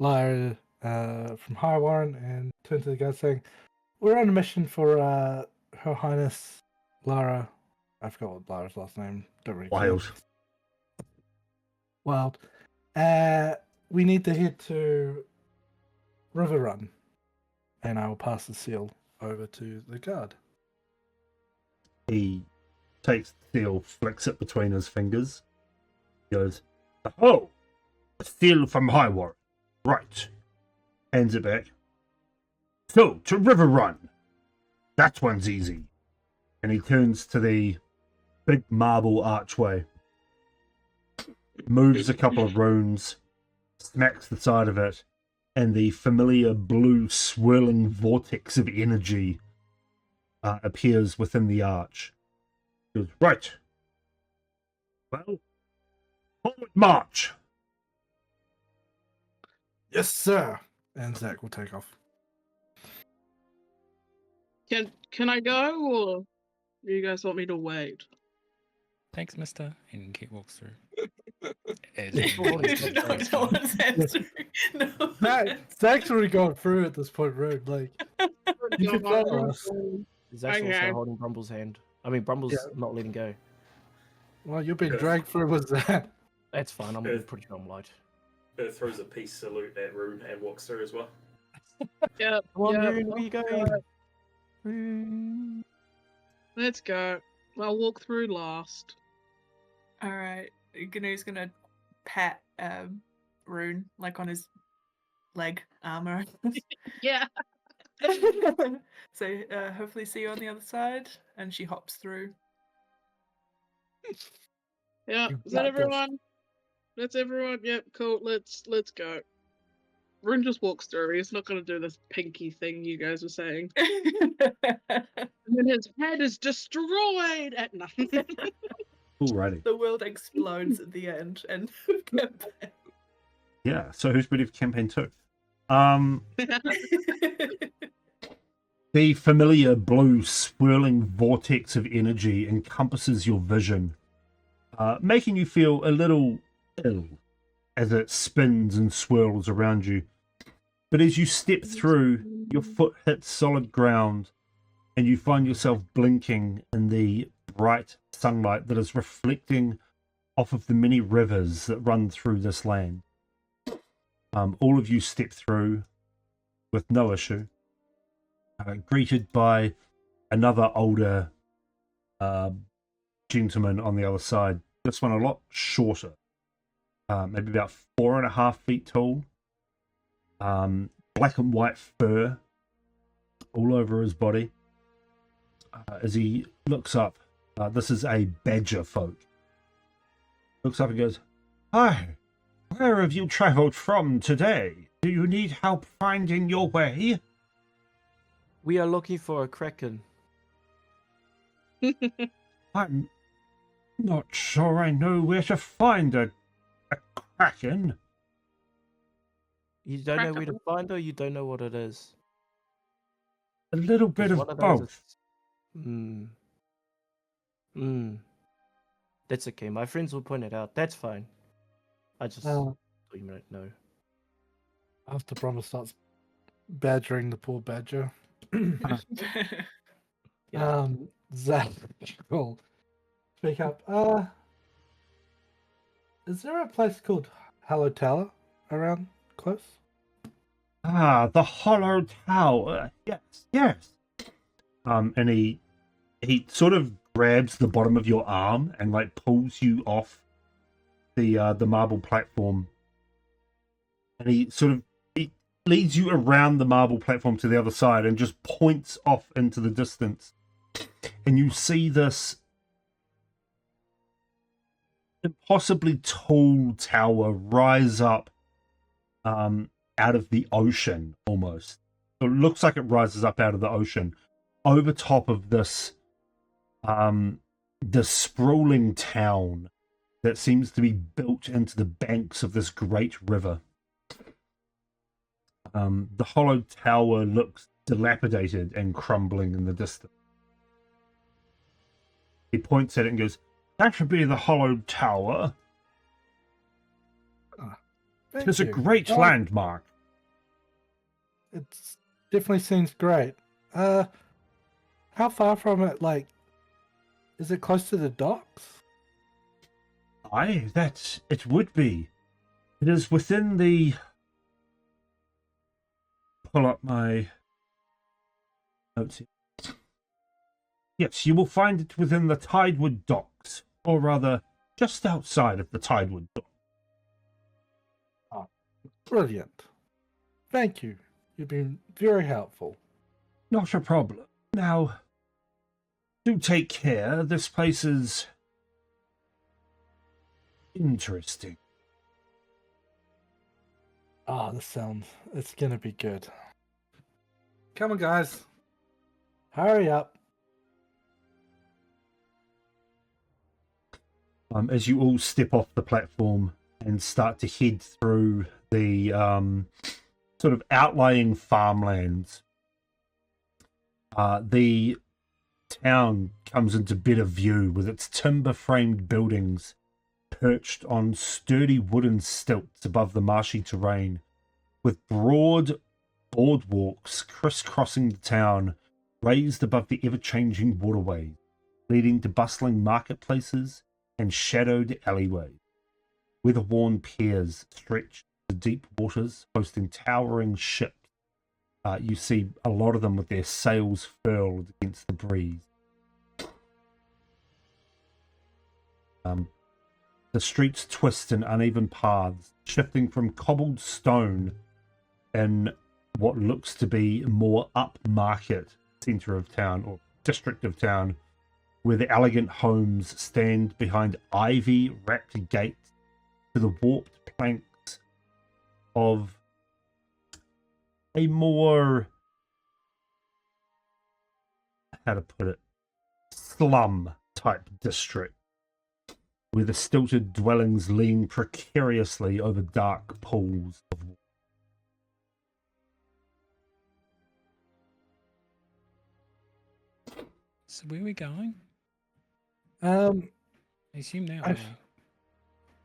from High Warren, and turn to the guy saying, "We're on a mission for Her Highness Lyra." I forgot what Lyra's last name. Don't really care. Wild. We need to head to Riverrun, and I will pass the seal over to the guard. He takes the seal, flicks it between his fingers. He goes, "Oh, a seal from High Warren. Right." Hands it back. "So, to Riverrun. That one's easy." And he turns to the big marble archway, moves a couple of runes, smacks the side of it, and the familiar blue swirling vortex of energy appears within the arch. He goes, "Right. Well, forward march." Yes, sir. And Zach will take off. Can I go, or do you guys want me to wait? Thanks, mister. And Kate walks through. No one's answering. No. Zach's already gone through at this point, Rude. Like, you can follow us. He's actually Okay. also holding Brumble's hand. I mean, Brumble's not letting go. Well, you've been dragged through with that. That's fine. I'm pretty sure I'm light. Throws a peace salute at Rune and walks through as well. Yep. Come on, yep. Rune, where you going? Rune. Let's go. I'll walk through last. All right, Gnu's gonna pat Rune like on his leg armor. Yeah. So hopefully see you on the other side, and she hops through. Yeah. You Is that got this. everyone? That's everyone. Yep. Cool. Let's go. Rune just walks through. He's not gonna do this pinky thing you guys were saying. And then his head is destroyed at nothing. Alrighty. The world explodes at the end, and Yeah, so who's ready for campaign 2? The familiar blue swirling vortex of energy encompasses your vision, making you feel a little ill as it spins and swirls around you. But as you step through, your foot hits solid ground and you find yourself blinking in the bright sunlight that is reflecting off of the many rivers that run through this land. All of you step through with no issue, greeted by another older gentleman on the other side. This one a lot shorter, maybe about 4.5 feet tall. Black and white fur all over his body. As he looks up, this is a badger folk. Looks up and goes, "Hi, where have you travelled from today? Do you need help finding your way?" We are looking for a kraken. "I'm not sure I know where to find a kraken." You don't know where to find her, or you don't know what it is? "A little bit Because of one of those both." That's okay. My friends will point it out. That's fine. I just thought you might know. After Brahma starts badgering the poor badger. Zach will speak up. Is there a place called Hollow Tower around close? "Ah, the Hollow Tower. Yes. And he sort of grabs the bottom of your arm and like pulls you off the marble platform. And he leads you around the marble platform to the other side and just points off into the distance. And you see this impossibly tall tower rise up out of the ocean almost. So it looks like it rises up out of the ocean over top of this the sprawling town that seems to be built into the banks of this great river. The hollowed tower looks dilapidated and crumbling in the distance. He points at it and goes, "That should be the hollowed tower. Thank It's a you. great Oh, landmark." It definitely seems great. How far from it, like, is it close to the docks? Aye, that it would be. It is within the... Pull up my notes here. Yes, you will find it within the Tidewood docks, or rather, just outside of the Tidewood docks. Brilliant. Thank you. You've been very helpful. Not a problem. Now, do take care. This place is interesting. Ah, it's gonna be good. Come on, guys. Hurry up. As you all step off the platform and start to head through the sort of outlying farmlands, the town comes into better view with its timber-framed buildings perched on sturdy wooden stilts above the marshy terrain, with broad boardwalks crisscrossing the town, raised above the ever-changing waterways, leading to bustling marketplaces and shadowed alleyways. Weather-worn piers stretch to deep waters, hosting towering ships. You see a lot of them with their sails furled against the breeze. The streets twist in uneven paths, shifting from cobbled stone in what looks to be more upmarket centre of town or district of town, where the elegant homes stand behind ivy-wrapped gates, to the warped planks of a more, how to put it, slum-type district, where the stilted dwellings lean precariously over dark pools of water. So where are we going? Um, I assume now. I've-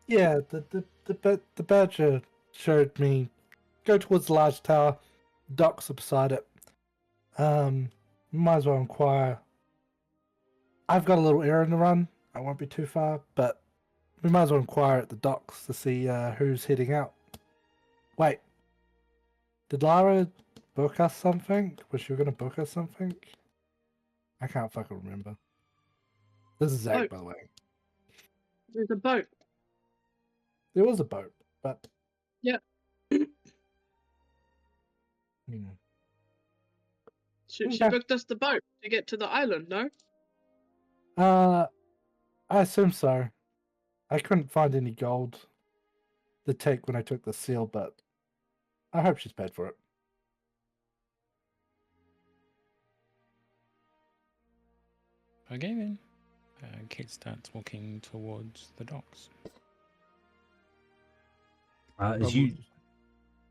yeah, the badger showed me go towards the large tower, docks are beside it. Might as well inquire. I've got a little errand to run. I won't be too far, but we might as well inquire at the docks to see who's heading out. Wait, did Lara book us something? Was she going to book us something? I can't fucking remember. This is Zach, Oh. by the way. There's a boat. There was a boat, but Yep. hmm. She Okay. booked us the boat to get to the island, no? I assume so. I couldn't find any gold to take when I took the seal, but I hope she's paid for it. Okay then. Kate starts walking towards the docks. As you...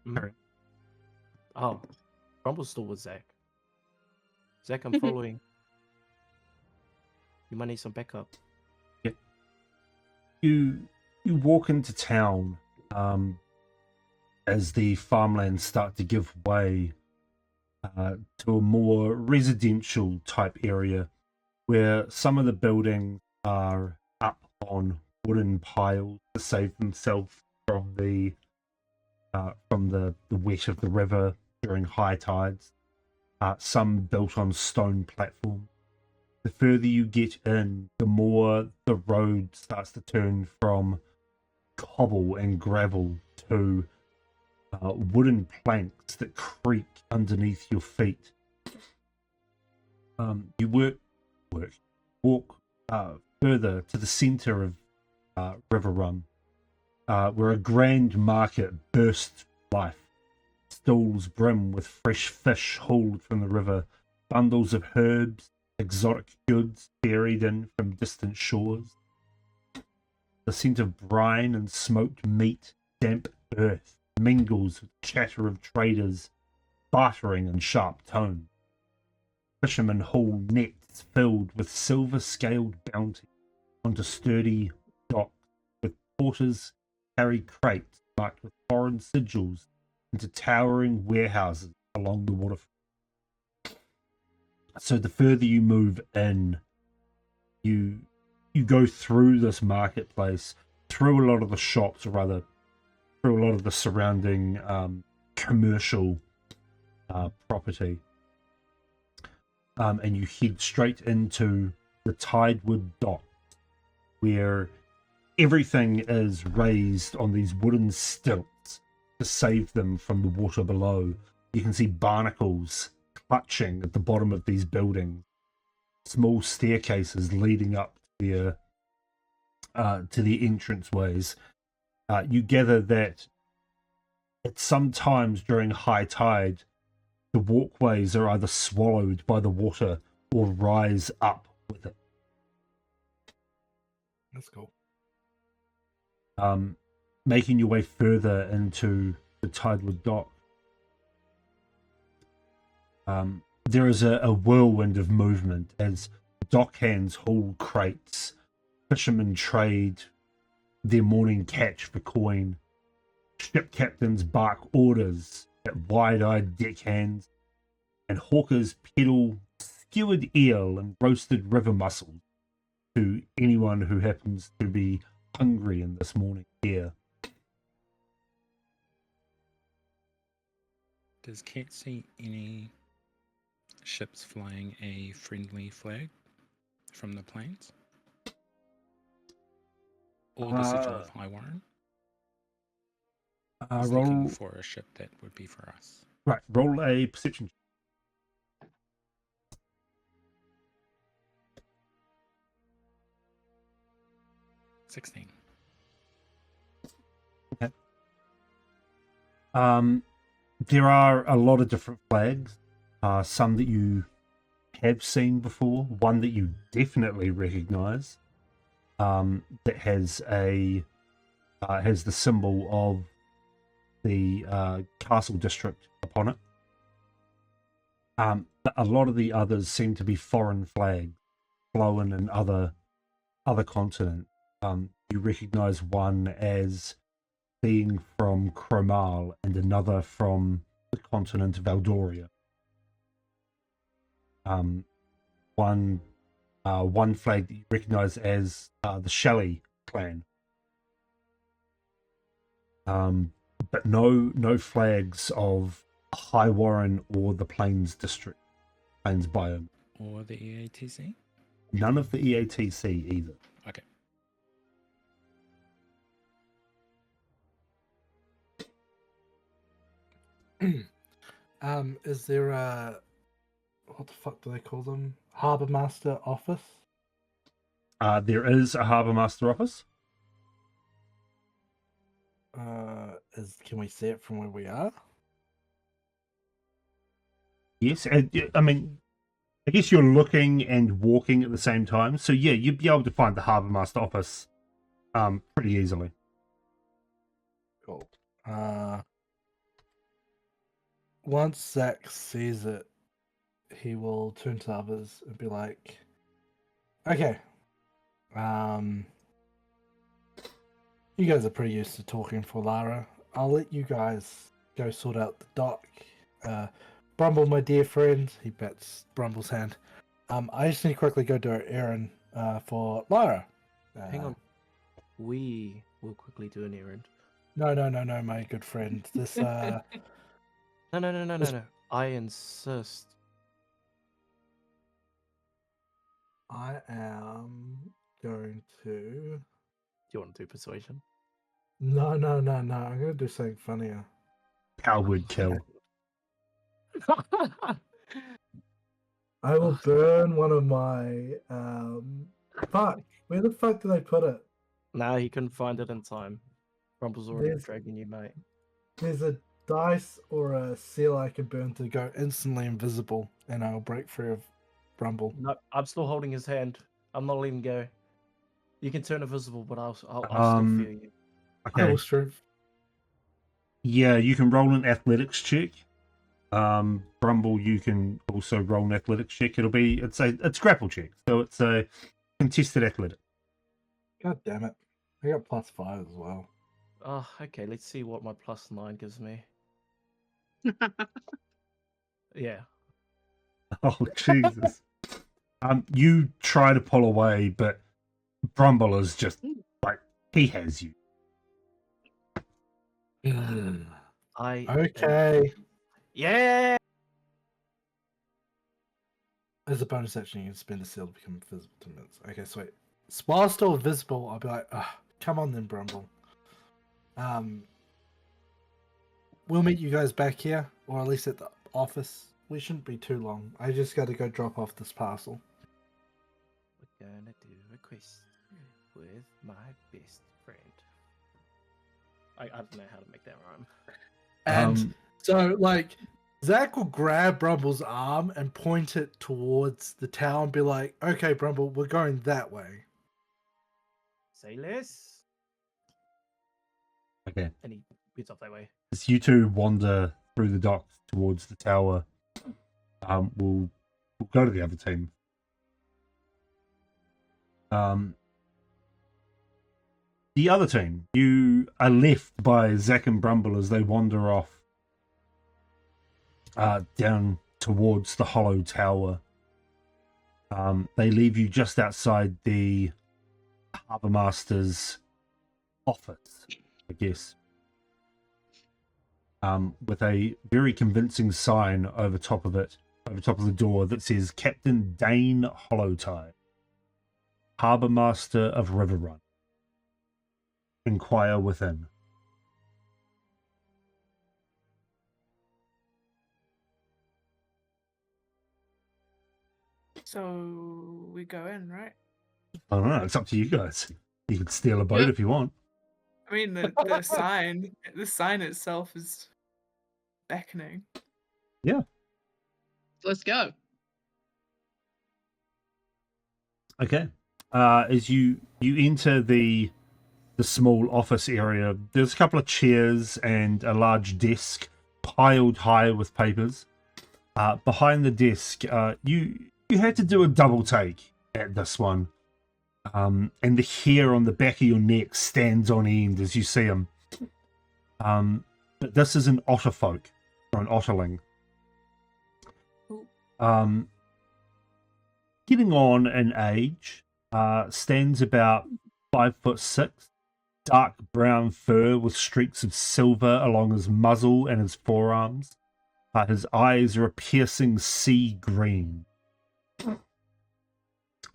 Mm. Oh, Rumble's still with Zach. Zach, I'm following. You might need some backup. You walk into town as the farmlands start to give way to a more residential type area where some of the buildings are up on wooden piles to save themselves from the wet of the river during high tides. Some built on stone platforms. The further you get in, the more the road starts to turn from cobble and gravel to wooden planks that creak underneath your feet. You walk further to the center of Riverrun, where a grand market bursts life. Stalls brim with fresh fish hauled from the river, bundles of herbs, exotic goods ferried in from distant shores. The scent of brine and smoked meat, damp earth, mingles with chatter of traders, bartering in sharp tones. Fishermen haul nets filled with silver-scaled bounty onto sturdy docks, with porters carry crates marked with foreign sigils into towering warehouses along the waterfront. So the further you move in, you go through this marketplace, through a lot of the shops, or rather, through a lot of the surrounding commercial property. And you head straight into the Tidewood dock, where everything is raised on these wooden stilts to save them from the water below. You can see barnacles clutching at the bottom of these buildings, small staircases leading up to the entranceways. You gather that at some times during high tide, the walkways are either swallowed by the water or rise up with it. That's cool. Making your way further into the Tidewood dock, there is a whirlwind of movement as dockhands haul crates, fishermen trade their morning catch for coin, ship captains bark orders at wide-eyed deckhands, and hawkers peddle skewered eel and roasted river mussels to anyone who happens to be hungry in this morning air. Does Kat see any ships flying a friendly flag from the planes? Or the sigil of High Warren? Looking Roll for a ship that would be for us. right. Roll a perception. 16. Okay. There are a lot of different flags. Some that you have seen before. One that you definitely recognize. That has the symbol of the castle district upon it. But a lot of the others seem to be foreign flags, flown in other continents. You recognize one as being from Cromal and another from the continent of Aldoria. One flag that you recognize as the Shelley clan. But no flags of High Warren or the Plains district, Plains biome. Or the EATC? None of the EATC either. Okay. Is there a, what the fuck do they call them? Harbour Master office? There is a Harbour Master office. Can we see it from where we are? Yes, I mean, I guess you're looking and walking at the same time. So yeah, you'd be able to find the Harbour Master office pretty easily. Cool. Once Zach sees it, he will turn to others and be like, okay, you guys are pretty used to talking for Lara. I'll let you guys go sort out the dock. Brumble, my dear friend, he pats Brumble's hand. I just need to quickly go do an errand for Lara. Hang on. We will quickly do an errand. No, my good friend. This No. I insist. I am going to. Do you want to do persuasion? No. I'm going to do something funnier. Coward kill. I will burn one of my fuck. Where the fuck did I put it? Nah, he couldn't find it in time. Rumble's already There's- dragging you, mate. There's a dice or a seal I can burn to go instantly invisible, and I'll break free of Rumble. No, I'm still holding his hand. I'm not letting go. You can turn invisible, but I'll still feel you. I Okay. will strength. Yeah, you can roll an athletics check. Brumble, you can also roll an athletics check. It's grapple check, so it's a contested athletic. God damn it! I got +5 as well. Oh, okay. Let's see what my +9 gives me. Yeah. Oh Jesus! You try to pull away, but Brumble is just like he has you. Okay. Yeah. As a bonus action, you can spend a seal to become invisible 2 minutes. Okay, sweet. While still visible, I'll be like, come on then, Brumble. We'll meet you guys back here, or at least at the office. We shouldn't be too long. I just got to go drop off this parcel. We're gonna do a quest with my best friend. I don't know how to make that rhyme. And so, like, Zach will grab Brumble's arm and point it towards the tower and be like, okay, Brumble, we're going that way. Say less. Okay. And he beats off that way. As you two wander through the docks towards the tower, we'll go to the other team. The other team, you are left by Zack and Brumble as they wander off down towards the hollow tower. They leave you just outside the Harbour Master's office, I guess. With a very convincing sign over top of it, over top of the door, that says Captain Dane Hollowtide, Harbour Master of Riverrun. Inquire within. So we go in, right? I don't know, it's up to you guys. You could steal a boat Yep. if you want. I mean, the sign itself is beckoning. Let's go. Okay. As you enter the small office area, there's a couple of chairs and a large desk piled high with papers. Behind the desk, you had to do a double take at this one. And the hair on the back of your neck stands on end as you see him. But this is an otterfolk, or an otterling. Getting on in age, stands about 5'6", dark brown fur with streaks of silver along his muzzle and his forearms. His eyes are a piercing sea green.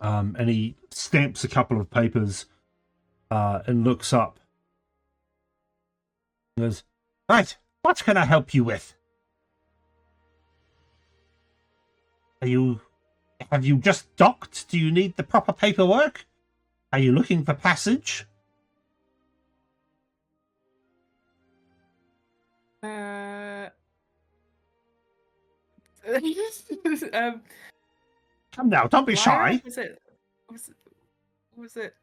And he stamps a couple of papers and looks up. He goes, "Right, what can I help you with? Have you just docked? Do you need the proper paperwork? Are you looking for passage?" Come now, don't be shy. Was it?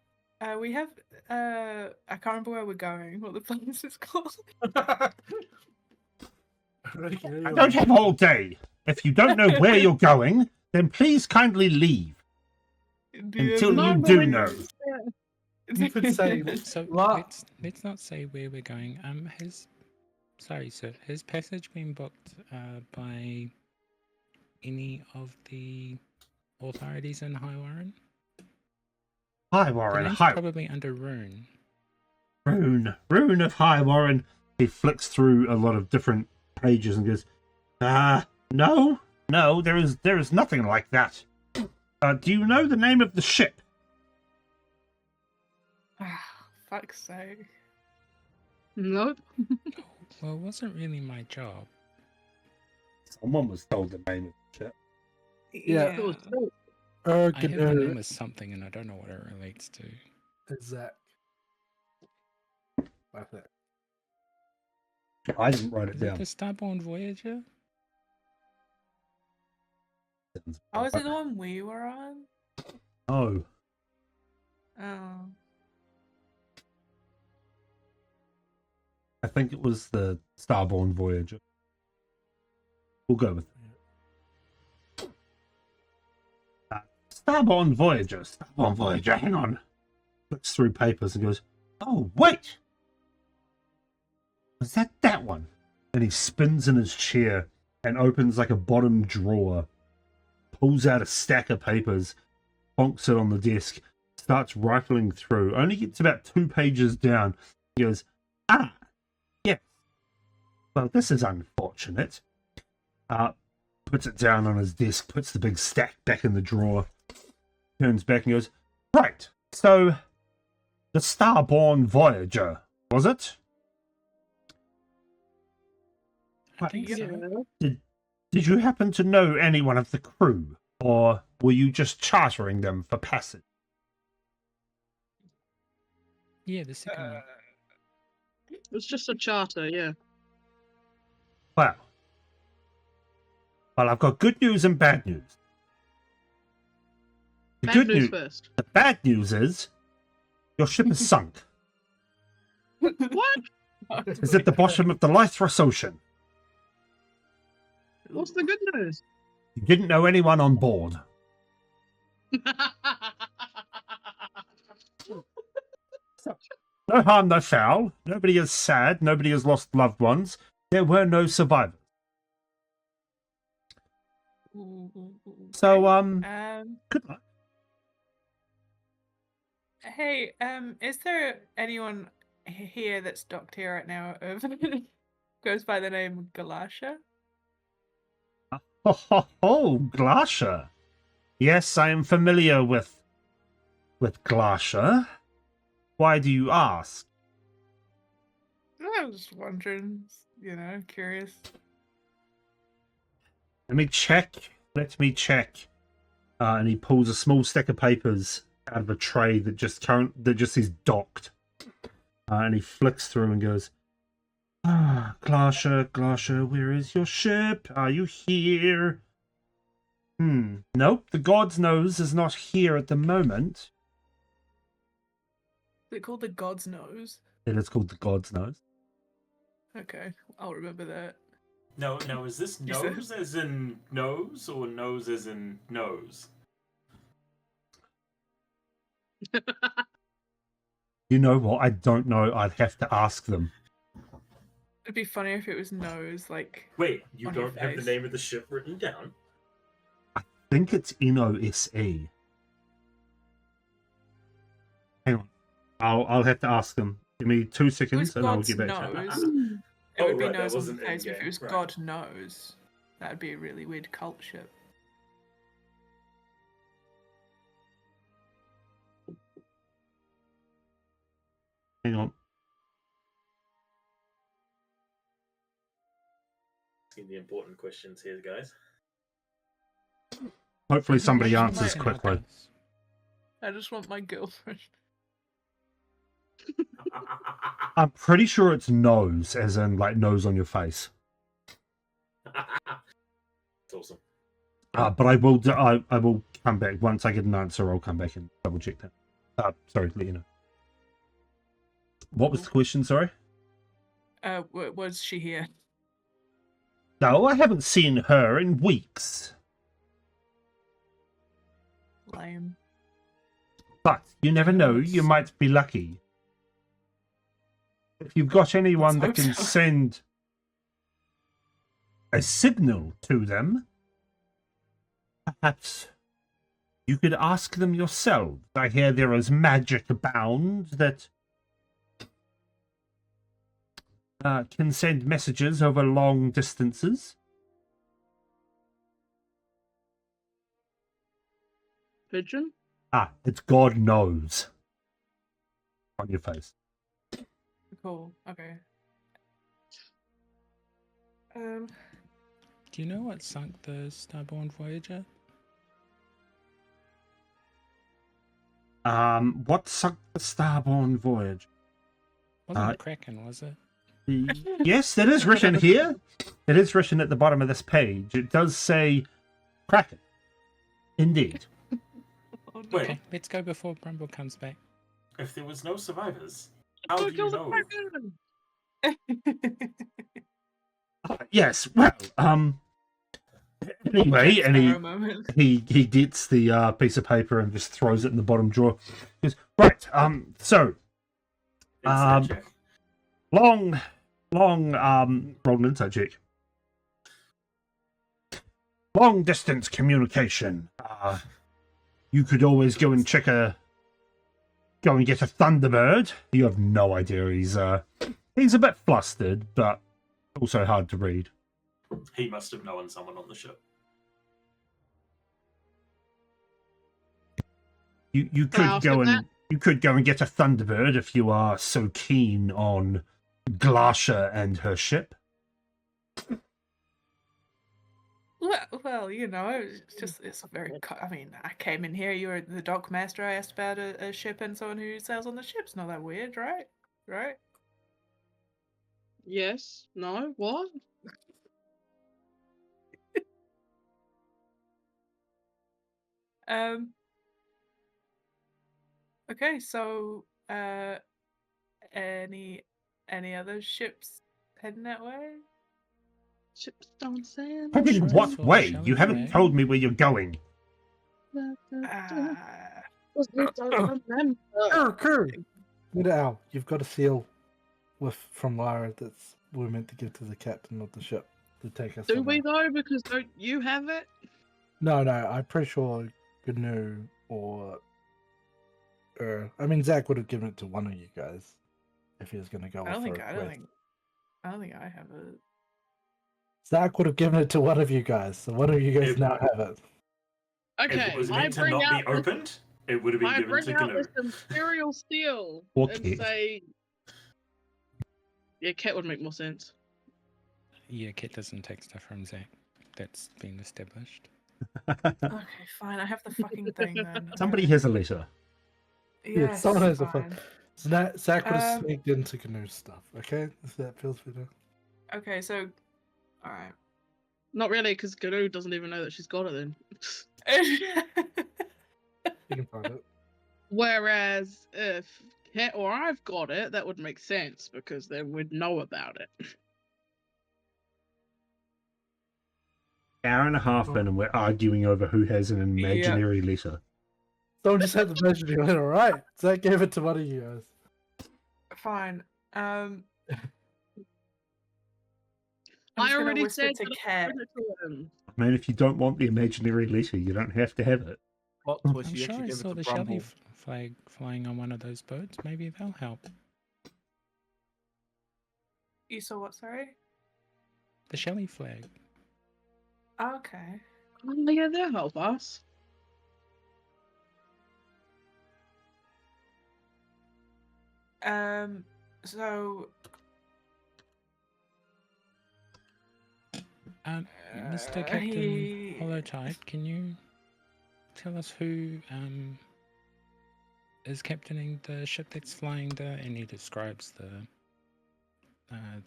We have. I can't remember where we're going. What the place is called? I don't have all day. If you don't know where you're going, then please kindly leave until you do know. You could say, So What? let's not say where we're going. Sorry, sir. Has passage been booked by any of the authorities in High Warren? Hi, The Warren. name's Hi, probably under Rune. Rune of High Warren. He flicks through a lot of different pages and goes, no, there is nothing like that. Do you know the name of the ship? Fuck's sake. Nope. Well, it wasn't really my job. Someone was told the name of the ship. Yeah. It was so- I have the Ergoner name of something and I don't know what it relates to. Zach. Like that. I didn't write it Is it down. the Starborn Voyager? Oh, is it the one we were on? Oh, Oh. I think it was the Starborn Voyager. We'll go with it. Starborn Voyager. Starborn Voyager. Hang on. Flicks through papers and goes, "Oh, wait! Was that one?" And he spins in his chair and opens like a bottom drawer, pulls out a stack of papers, bonks it on the desk, starts rifling through, only gets about 2 pages down. He goes, "Ah, yes. Well, this is unfortunate." Puts it down on his desk, puts the big stack back in the drawer, turns back and goes, "Right, so the Starborn Voyager, was it? I think Yeah. so. Did you happen to know anyone of the crew, or were you just chartering them for passage?" Yeah, the second one. It was just a charter, yeah. Well, I've got good news and bad news. The Bad good news news, first. the bad news is your ship is sunk. What? It's at the bottom of the Lythros Ocean. What's the good news? You didn't know anyone on board. No harm, no foul. Nobody is sad. Nobody has lost loved ones. There were no survivors. So, good luck. Hey, is there anyone here that's docked here right now of goes by the name Galasha? Oh, Glasha. Yes, I am familiar with Glasha. Why do you ask? I was just wondering, curious. Let me check. And he pulls a small stack of papers out of a tray that just says docked. And he flicks through and goes, Glasha, where is your ship? Are you here? Nope, the God's Nose is not here at the moment. Is it called the God's Nose? It is called the God's Nose. Okay, I'll remember that. No, is this You said- nose as in nose or nose as in nose? You know what? I don't know. I'd have to ask them. It'd be funny if it was nose, like. Wait, you On your don't have the face. name of the ship written down? I think it's NOSE. Hang on. I'll have to ask them. Give me 2 If it was seconds and I'll God's get back to you. Nose, it would be right, that nose on the wasn't in face. If game, it was right. God knows, that'd be a really weird cult ship. Hang on. Asking the important questions here, guys. Hopefully somebody Actually, answers might help quickly. us. I just want my girlfriend. I'm pretty sure it's nose, as in like nose on your face. It's awesome. But I will come back once I get an answer. I'll come back and double check that. Sorry, let you know. What was the question? Sorry. Was she here? No, I haven't seen her in weeks. Lame. But you never know. You might be lucky. If you've got anyone that Let's can hope so. send a signal to them, perhaps you could ask them yourselves. I hear there is magic abound that can send messages over long distances. Pigeon? It's God knows on your face. Cool. Okay. Do you know what sunk the Starborn Voyager? What sunk the Starborn Voyage? Wasn't Kraken, was it? Yes, it is written here. It is written at the bottom of this page. It does say Kraken. Indeed. Oh, no. Wait. Okay, let's go before Brumble comes back. If there was no survivors, how do you Kill the know? Kraken! Yes, well, anyway, and For a moment. he gets the piece of paper and just throws it in the bottom drawer. He goes, right, so, Insight check. long, roll an insight check. Long distance communication. You could always go and get a Thunderbird. You have no idea. He's a bit flustered, but also hard to read. He must have known someone on the ship. You could go and get a Thunderbird if you are so keen on Glasha and her ship. Well, you know, it's a very. I mean, I came in here. You were the dock master. I asked about a ship and someone who sails on the ship's not that weird, right? Right? Yes. No. What? Okay, so any other ships heading that way? Ships don't sail. In Sure, what for way? Shelley You haven't Flag. told me where you're going. Uh, Al, you've got a seal from Lyra that's we're meant to give to the captain of the ship to take us. Do we somewhere. though? Because don't you have it? No, I'm pretty sure GNU or I mean Zach would have given it to one of you guys if he was going to go. I don't think I I have it. Zach would have given it to one of you guys, so one of you guys now have it. If Okay, it was I meant to bring not out be opened, it would have been I given bring to out Gnu. this imperial seal Okay. and say, yeah, Cat would make more sense. Yeah, Kit doesn't take stuff from Zach. That's been established. Okay, fine. I have the fucking thing then. Somebody has a letter. Yes, someone has a fine. Zach would have Um, sneaked into GNU's stuff, okay? If that feels better. Okay, so, all right. Not really, because Guru doesn't even know that she's got it then. You can find it. Whereas if Cat or I've got it, that would make sense because then we'd know about it. Hour and a half in, and we're arguing over who has an imaginary letter. Someone just had the imaginary letter, right? Zach gave it to one of you guys. Fine. I'm I just gonna already whisper said to that I Cat. sent it to him. I mean, if you don't want the imaginary letter, you don't have to have it. Plot twist, I'm you sure actually I give it saw to the Brumble. Shelley flag flying on one of those boats. Maybe they'll help. You saw what? Sorry. The Shelley flag. Okay. Oh, yeah, they'll help us. So. Mr. Captain Holotide, can you tell us who is captaining the ship that's flying there? And he describes the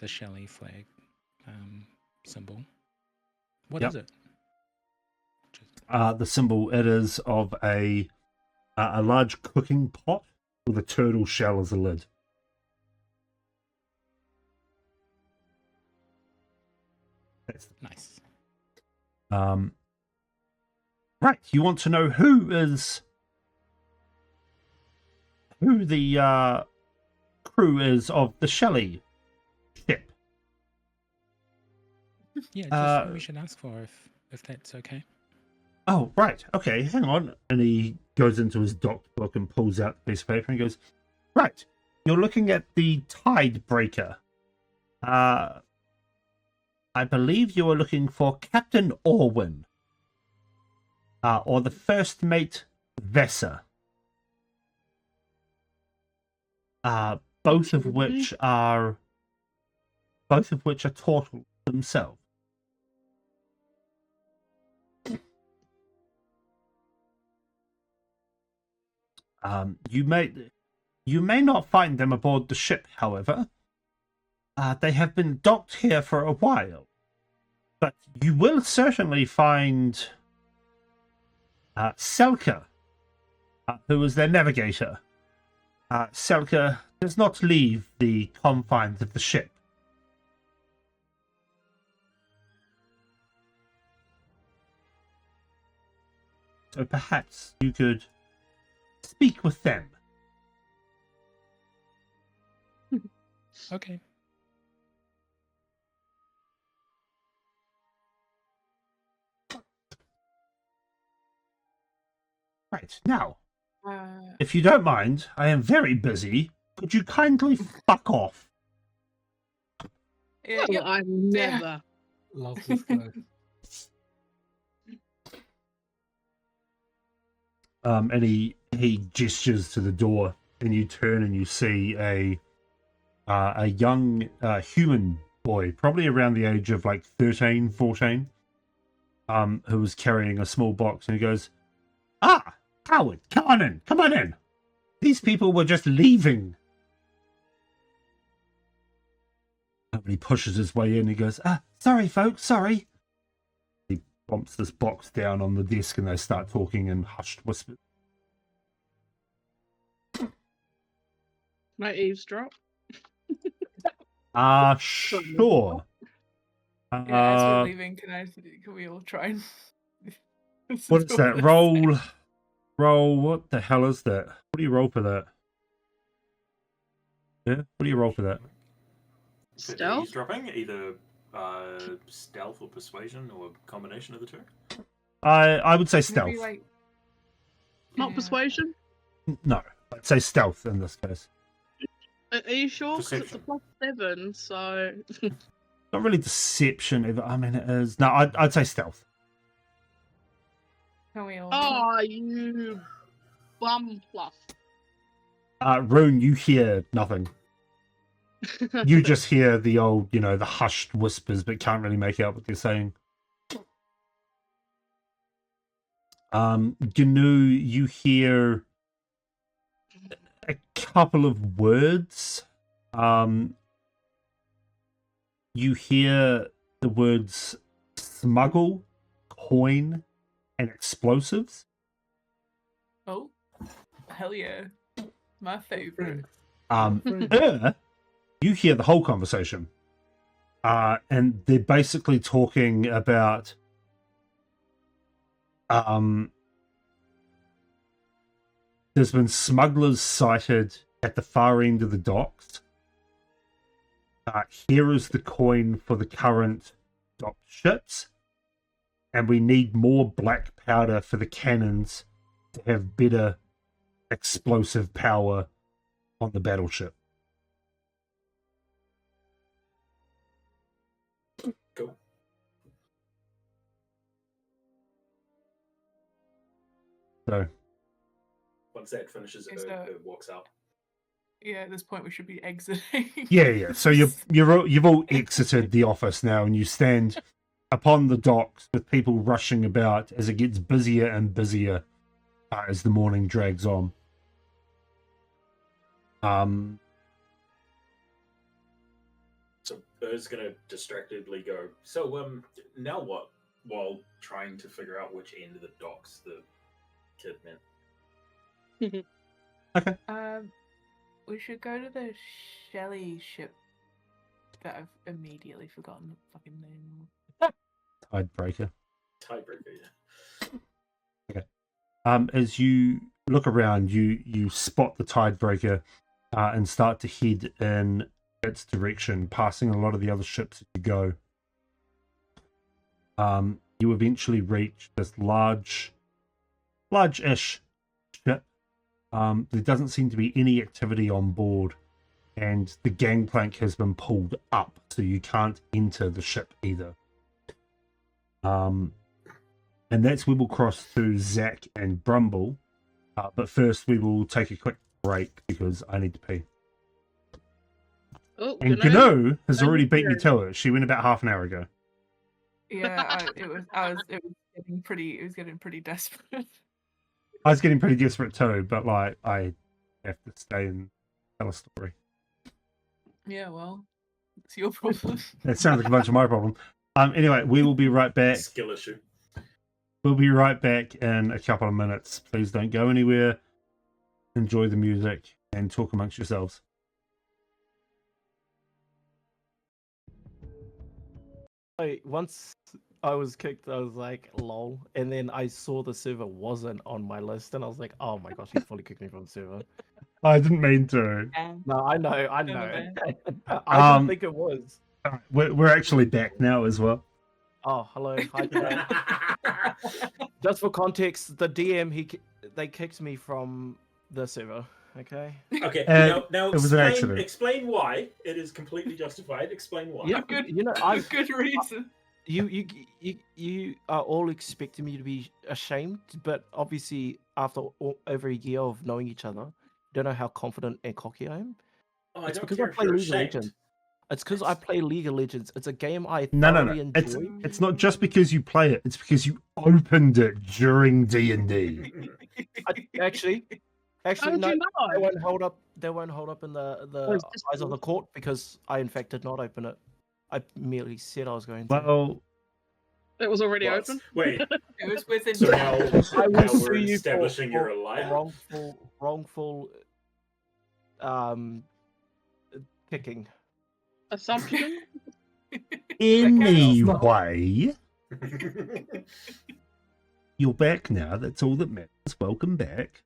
Shelley flag symbol. What Yep. is it? The symbol, it is of a large cooking pot with a turtle shell as a lid. That's Nice. right. You want to know who the crew is of the Shelley ship? Yeah, just what we should ask for if that's okay. Oh, right. Okay, hang on. And he goes into his doc book and pulls out the piece of paper and goes, right. You're looking at the Tidebreaker. I believe you are looking for Captain Orwin. Or the first mate, Vessa. Both of which are themselves. You may not find them aboard the ship, however. They have been docked here for a while, but you will certainly find Selka, who is their navigator. Selka does not leave the confines of the ship. So perhaps you could speak with them. Okay. Right, now, Uh, if you don't mind, I am very busy. Could you kindly fuck off? yeah, Oh, yep. I've never. Love this guy. And he gestures to the door, and you turn and you see a young human boy, probably around the age of like 13, 14, who was carrying a small box, and he goes, "Ah, Howard, come on in. These people were just leaving." And he pushes his way in. He goes, "Sorry, folks, sorry." He bumps this box down on the desk, and they start talking in hushed whispers. My eavesdrop. Sure. Yeah, as we're leaving, can we all try and... What is that? Roll. What the hell is that? What do you roll for that? Yeah, what do you roll for that? Stealth? Eavesdropping, either stealth or persuasion, or a combination of the two. I would say stealth. Maybe, like... Not Yeah. persuasion? No, I'd say stealth in this case. Are you sure? 'Cause it's a Perception. +7, so. Not really deception. I mean, it is. No, I'd say stealth. Can we all... Oh, you bum plus. Rune, you hear nothing. You just hear the old, the hushed whispers, but can't really make out what they're saying. GNU, you hear a couple of words. You hear the words smuggle, coin, and explosives. Oh, hell yeah. My favorite. You hear the whole conversation. And they're basically talking about there's been smugglers sighted at the far end of the docks. Here is the coin for the current docked ships, and we need more black powder for the cannons to have better explosive power on the battleship. Cool. So Once that finishes, Is that- it walks out. Yeah, at this point we should be exiting. yeah. So you've all exited the office now, and you stand upon the docks with people rushing about as it gets busier and busier as the morning drags on. So Bird's gonna distractedly go, "So, now what?" While trying to figure out which end of the docks the kid meant. We should go to the Shelly ship that I've immediately forgotten the fucking name. Tidebreaker. Tiebreaker, yeah. As you look around, you spot the Tidebreaker and start to head in its direction, passing a lot of the other ships as you go. You eventually reach this large-ish ship. There doesn't seem to be any activity on board, and the gangplank has been pulled up, so you can't enter the ship either. And that's where we'll cross through Zach and Brumble. But first, we will take a quick break because I need to pee. Oh, And Gnu. Gnu has Gnu already beat me here. to it. She went about half an hour ago. Yeah, it was getting pretty desperate. I was getting pretty desperate too, but like I have to stay and tell a story. Yeah, well, it's your problem. That sounds like a bunch of my problem. Anyway, we will be right back. Skill issue. We'll be right back in a couple of minutes. Please don't go anywhere. Enjoy the music and talk amongst yourselves. Once I was kicked, I was like, lol. And then I saw the server wasn't on my list, and I was like, oh my gosh, he fully kicked me from the server. I didn't mean to. No, I know. Never I didn't think it was. We're actually back now as well. Oh, hello. Hi, Dad. Just for context, the DM, they kicked me from the server, okay? Okay, now it was an accident. explain why. It is completely justified. Explain why. Yeah, good, you know, good reason. You are all expecting me to be ashamed, but obviously after over a year of knowing each other, you don't know how confident and cocky I am. Oh, It's I don't because care I if play you're League of ashamed. Legends. It's because I play League of Legends. It's a game I No. thoroughly enjoy. It's not just because you play it. It's because you opened it during D&D. Actually, How did no. you They know? won't hold up. They won't hold up in the it's just eyes of the court because I in fact did not open it. I merely said I was going to. Well, It was already What? open. Wait, It was within. so now, I now will we're sue you establishing for you're a liar? wrongful kicking. Assumption. anyway, you're back now. That's all that matters. Welcome back.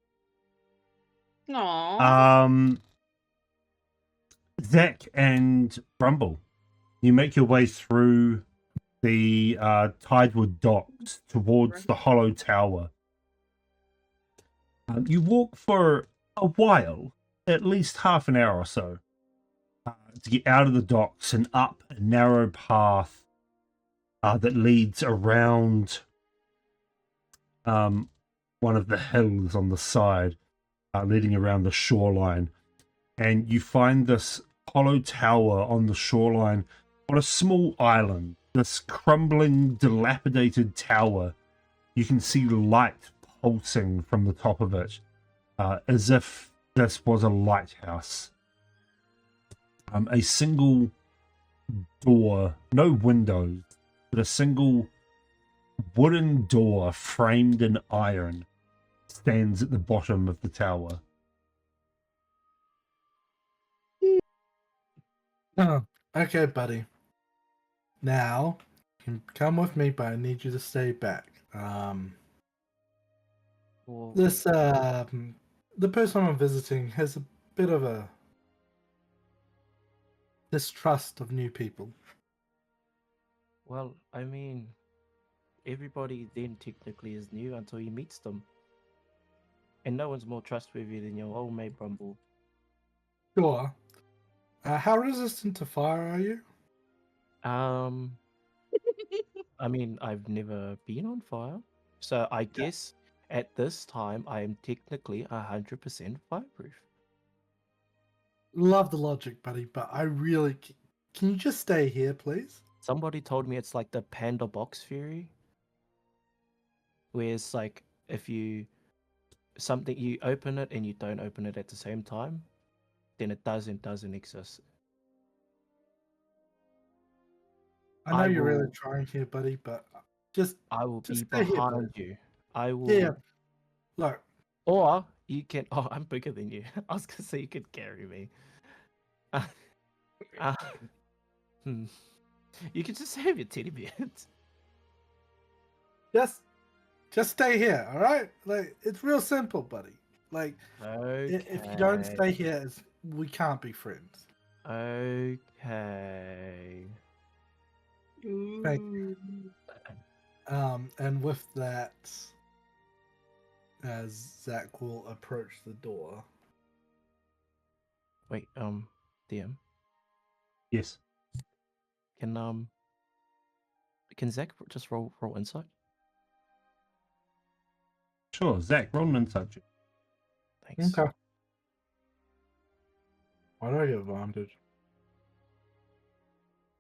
Aww. Zach and Brumble, you make your way through the Tidewood docks towards the Hollow Tower. You walk for a while, at least half an hour or so, to get out of the docks and up a narrow path that leads around one of the hills on the side, leading around the shoreline. And you find this hollow tower on the shoreline on a small island. This crumbling, dilapidated tower. You can see light pulsing from the top of it, as if this was a lighthouse. A single door, no windows, but a single wooden door framed in iron stands at the bottom of the tower. Oh, okay, buddy. Now, you can come with me, but I need you to stay back. Well, The person I'm visiting has a bit of a distrust of new people. well, I mean, everybody then technically is new until you meet them, and no one's more trustworthy than your old mate Brumble. Sure. How resistant to fire are you? I mean, I've never been on fire, so I guess at this time I am technically 100% fireproof. Love the logic, buddy, but I really... Can you just stay here, please? Somebody told me it's like the panda box theory, where it's like if you open it and you don't open it at the same time, then it doesn't exist. I know I you're really will- trying here, buddy, but just... I will be Just stay here, behind bud. you. I will. Yeah. Look, Or you can. Oh, I'm bigger than you. I was gonna say you could carry me. You could just have your teddy bears. just stay here, all right? Like, it's real simple, buddy. Like, Okay. if you don't stay here, we can't be friends. Okay. Thank you. And with that, as Zach will approach the door. Wait. DM. Yes. Can Zach just roll insight? Sure, Zach, roll an insight check. Thanks. Okay. Why do I get advantage?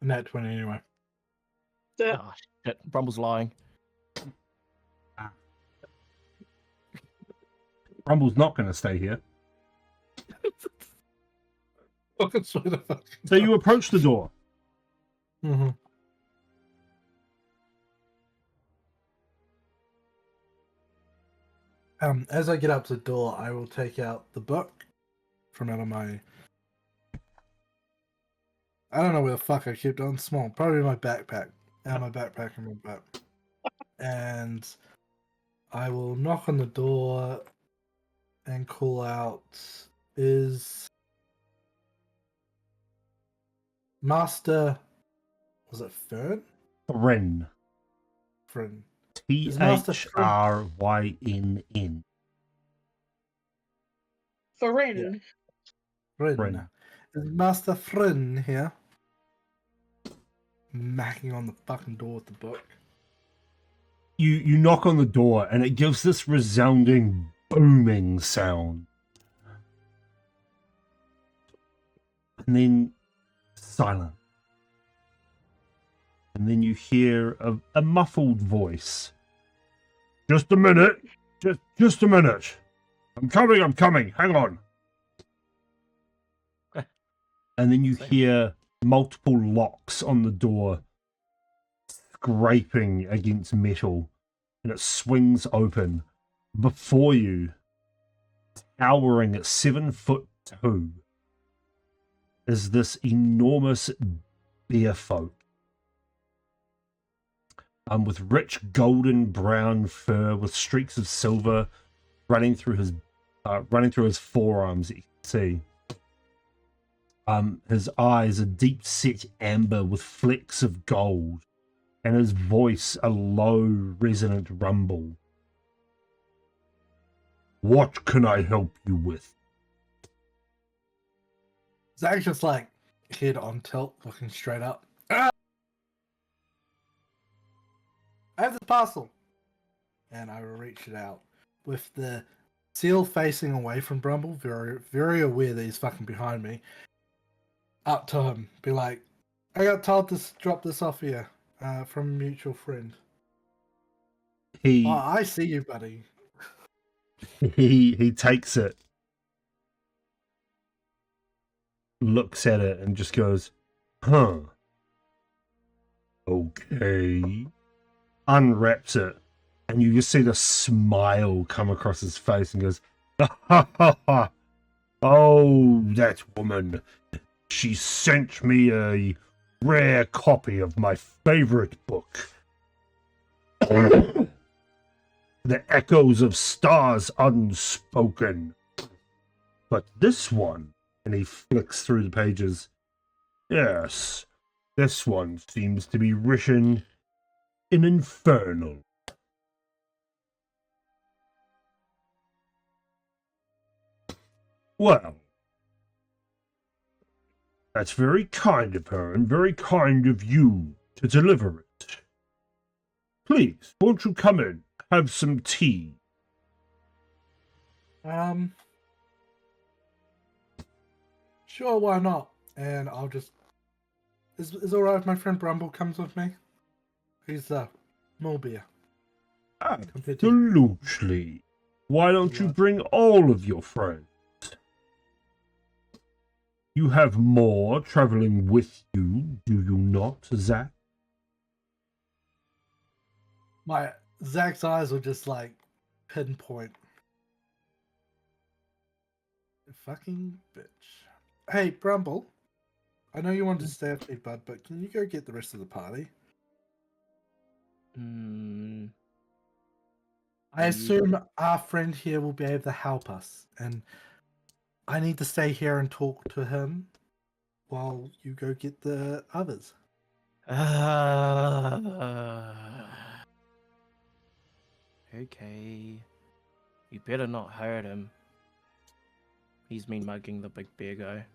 Nat 20 anyway. Oh, shit. Brumble's lying. Rumble's not going to stay here. Fucking swear to fucking So you approach the door. Mm-hmm. As I get up to the door, I will take out the book from out of my... I don't know where the fuck I kept it on. Small. Probably my backpack. Out of my backpack and my back. And I will knock on the door and call out, is Master... Was it Fern? Thryn. Fern. Thrynn. Farin. Frin. Is Master Frin here? Macking on the fucking door with the book. You knock on the door and it gives this resounding booming sound. And then silence. And then you hear a muffled voice. Just a minute. Just a minute. I'm coming. Hang on. And then you hear multiple locks on the door scraping against metal. And it swings open. Before you, towering at 7'2", is this enormous bear folk. With rich golden brown fur with streaks of silver running through his forearms, that you can see. His eyes are deep set amber with flecks of gold, and his voice a low resonant rumble. What can I help you with? Zach's just like head on tilt, looking straight up. I have the parcel. And I will reach it out with the seal facing away from Brumble, very, very aware that he's fucking behind me. Up to him, be like, I got told to drop this off here from a mutual friend. I see you, buddy. He takes it, looks at it, and just goes, huh. Okay. Unwraps it, and you just see the smile come across his face and goes, ha ha ha. Oh, that woman. She sent me a rare copy of my favorite book. The Echoes of Stars Unspoken. But this one, and he flicks through the pages, yes, this one seems to be written in Infernal. Well, that's very kind of her and very kind of you to deliver it. Please, won't you come in, have some tea? Sure, why not? And I'll just... Is it alright if my friend Brumble comes with me? He's more beer. Absolutely. Why don't you bring all of your friends? You have more traveling with you, do you not, Zach? Zach's eyes will just like pinpoint. Fucking bitch. Hey, Brumble. I know you wanted to stay with me, bud, but can you go get the rest of the party? I assume our friend here will be able to help us, and I need to stay here and talk to him while you go get the others. Okay. You better not hurt him. He's mean mugging the big bear guy.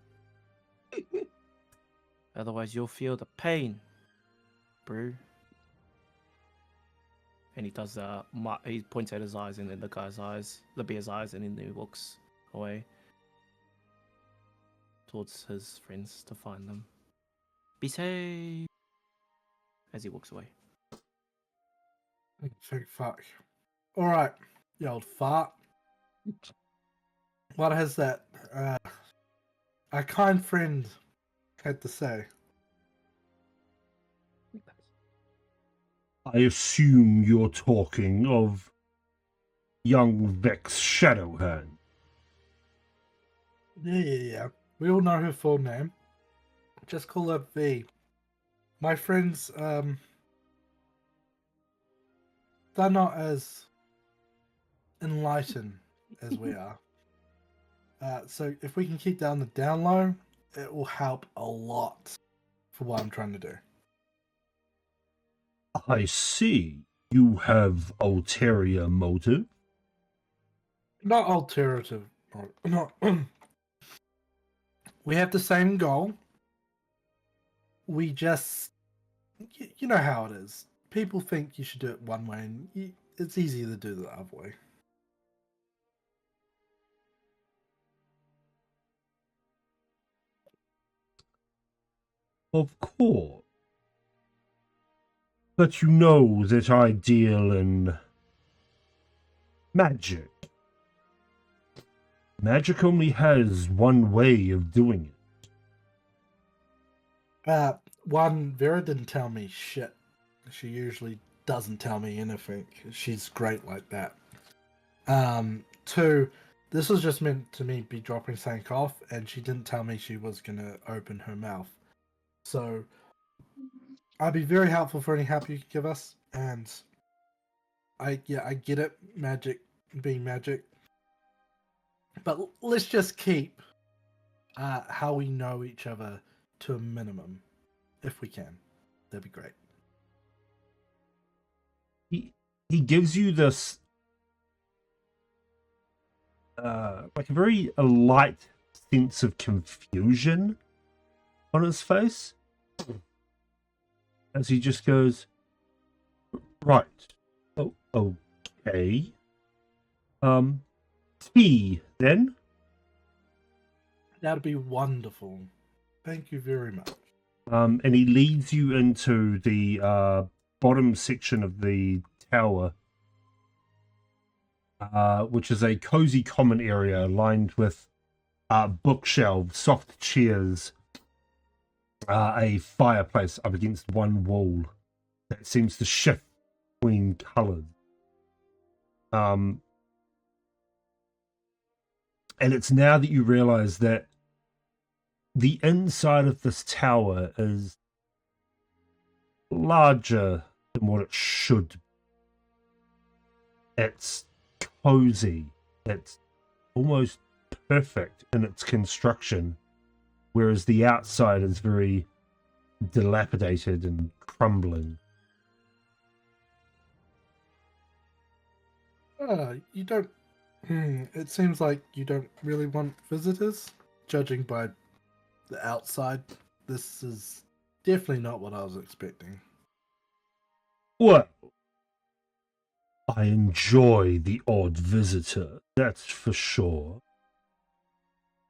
Otherwise you'll feel the pain, bro. And he does he points at his eyes and then the guy's eyes, the bear's eyes, and then he walks away towards his friends to find them. Be safe. As he walks away. Think fuck. Alright, you old fart. What has that our kind friend had to say? I assume you're talking of young Vex Shadowhand. Yeah. We all know her full name. Just call her V. My friends, they're not as enlightened as we are. So if we can keep down the down low, it will help a lot for what I'm trying to do. I see. You have ulterior motive. Not alternative. Not. We have the same goal. We just, you know how it is. People think you should do it one way, and it's easier to do the other way. Of course. But you know that I deal in magic. Magic only has one way of doing it. One, Vera didn't tell me shit. She usually doesn't tell me anything. She's great like that. Two, this was just meant to me be dropping something off, and she didn't tell me she was gonna open her mouth. So I'd be very helpful for any help you could give us. And I get it, magic being magic. But let's just keep how we know each other to a minimum, if we can. That'd be great. He gives you this like a very light sense of confusion on his face as he just goes, right, oh, okay, tea then. That'd be wonderful. Thank you very much. And he leads you into the bottom section of the tower, which is a cozy common area lined with bookshelves, soft chairs, a fireplace up against one wall that seems to shift between colours. And it's now that you realise that the inside of this tower is larger than what it should be. It's cozy. It's almost perfect in its construction, whereas the outside is very dilapidated and crumbling. You don't... it seems like you don't really want visitors, judging by the outside. This is definitely not what I was expecting. Well, I enjoy the odd visitor, that's for sure.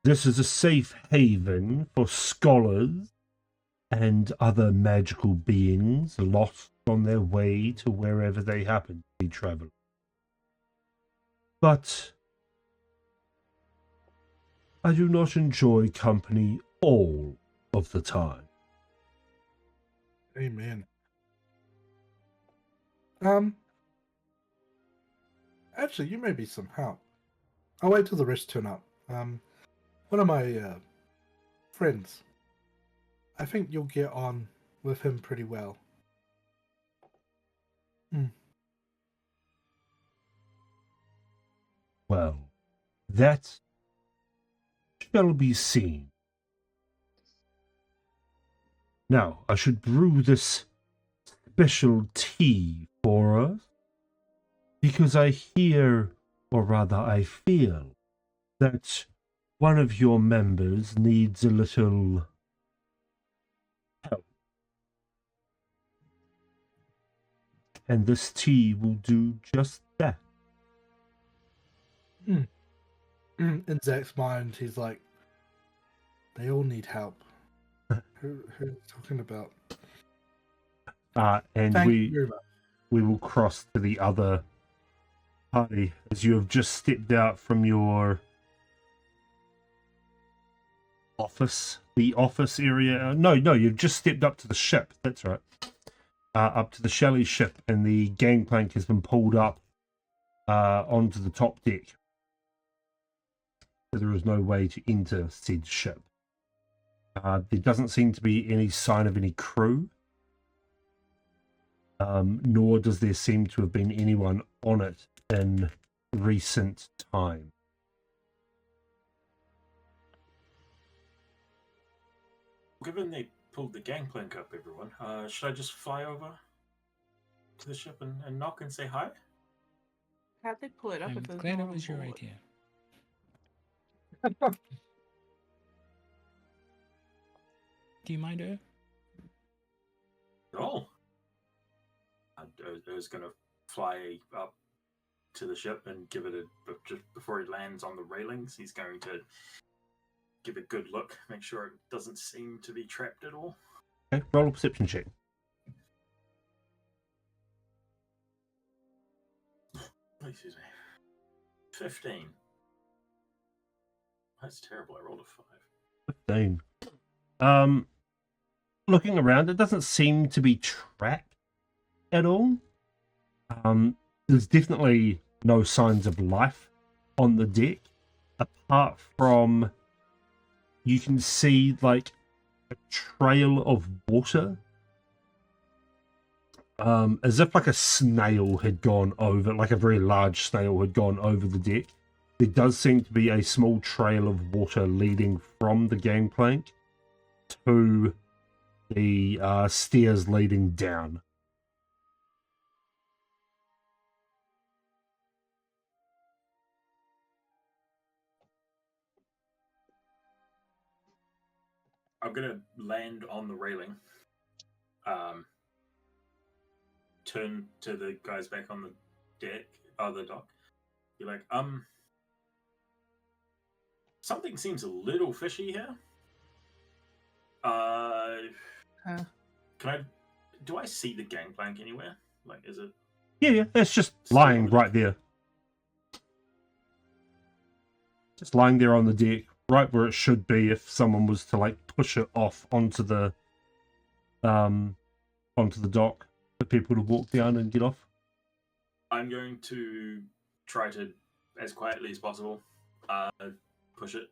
This is a safe haven for scholars and other magical beings lost on their way to wherever they happen to be traveling. But I do not enjoy company all of the time. Amen. Actually, you may be some help. I'll wait till the rest turn up. One of my friends. I think you'll get on with him pretty well. Well, that shall be seen. Now, I should brew this special tea for us, because I hear, or rather I feel, that one of your members needs a little help. And this tea will do just that. In Zach's mind, he's like, they all need help. Who's talking about? And Thank we you very much. we will cross to the other party as you have just stepped out from your office, the office area. No, you've just stepped up to the ship. That's right. Up to the Shelley ship, and the gangplank has been pulled up onto the top deck. So there is no way to enter said ship. There doesn't seem to be any sign of any crew, nor does there seem to have been anyone on it in recent time. Given they pulled the gangplank up, everyone, should I just fly over to the ship and knock and say hi? How'd they pull it up I'm if there's glad no it one was your aboard? idea. Do you mind, her? Oh. I was going to fly up to the ship and give it just before he lands on the railings, he's going to give a good look, make sure it doesn't seem to be trapped at all. Okay, roll a perception check. Excuse me. 15. That's terrible. I rolled a 5. 15. Looking around, it doesn't seem to be trapped at all. There's definitely no signs of life on the deck, apart from you can see like a trail of water, as if like a snail had gone over, like a very large snail had gone over the deck. There does seem to be a small trail of water leading from the gangplank to the stairs leading down. I'm gonna land on the railing. Turn to the guys back on the deck, the dock. Be like, something seems a little fishy here. Do I see the gangplank anywhere? Like, is it? Yeah, it's just lying right there. Just lying there on the deck, right where it should be if someone was to like push it off onto the dock for people to walk down and get off. I'm going to try to, as quietly as possible, push it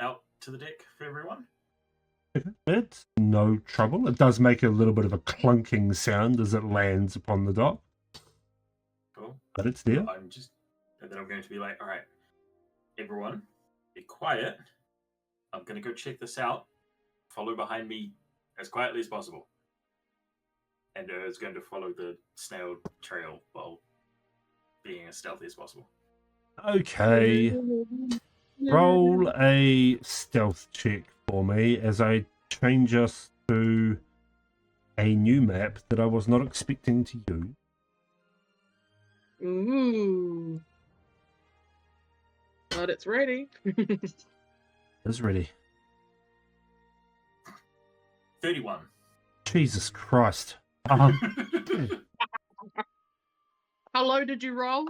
out to the deck for everyone. It's no trouble. It does make a little bit of a clunking sound as it lands upon the dock. Cool. But it's there. And then I'm going to be like, all right, everyone, be quiet. I'm going to go check this out. Follow behind me as quietly as possible. And is going to follow the snail trail while being as stealthy as possible. Okay. Roll a stealth check for me as I change us to a new map that I was not expecting to use. Ooh. But it's ready. It's ready. 31. Jesus Christ. How low did you roll?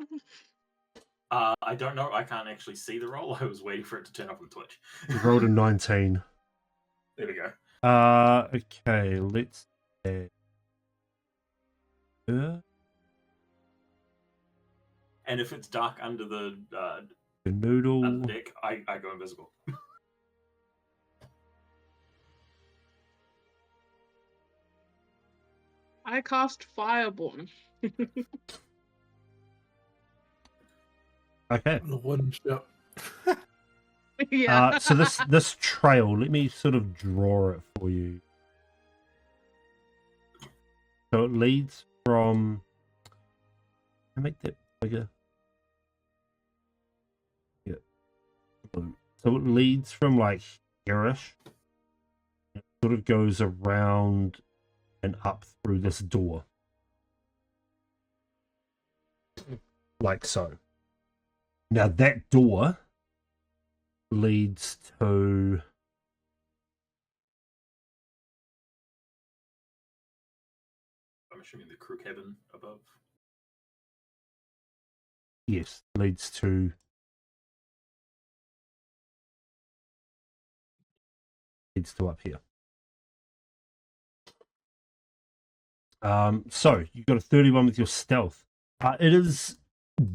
I don't know. I can't actually see the roll. I was waiting for it to turn up on Twitch. You rolled a 19. There we go. Okay, let's add. And if it's dark under the Noodle. deck, I go invisible. I cast Fireborn. Okay. The wooden ship. Yeah. So this trail, let me sort of draw it for you. So it leads from. Can I make that bigger? Yeah. So it leads from like here-ish. It sort of goes around and up through this door. Like so. Now that door leads to assuming the crew cabin above. Yes, leads to up here. So you got a 31 with your stealth. It is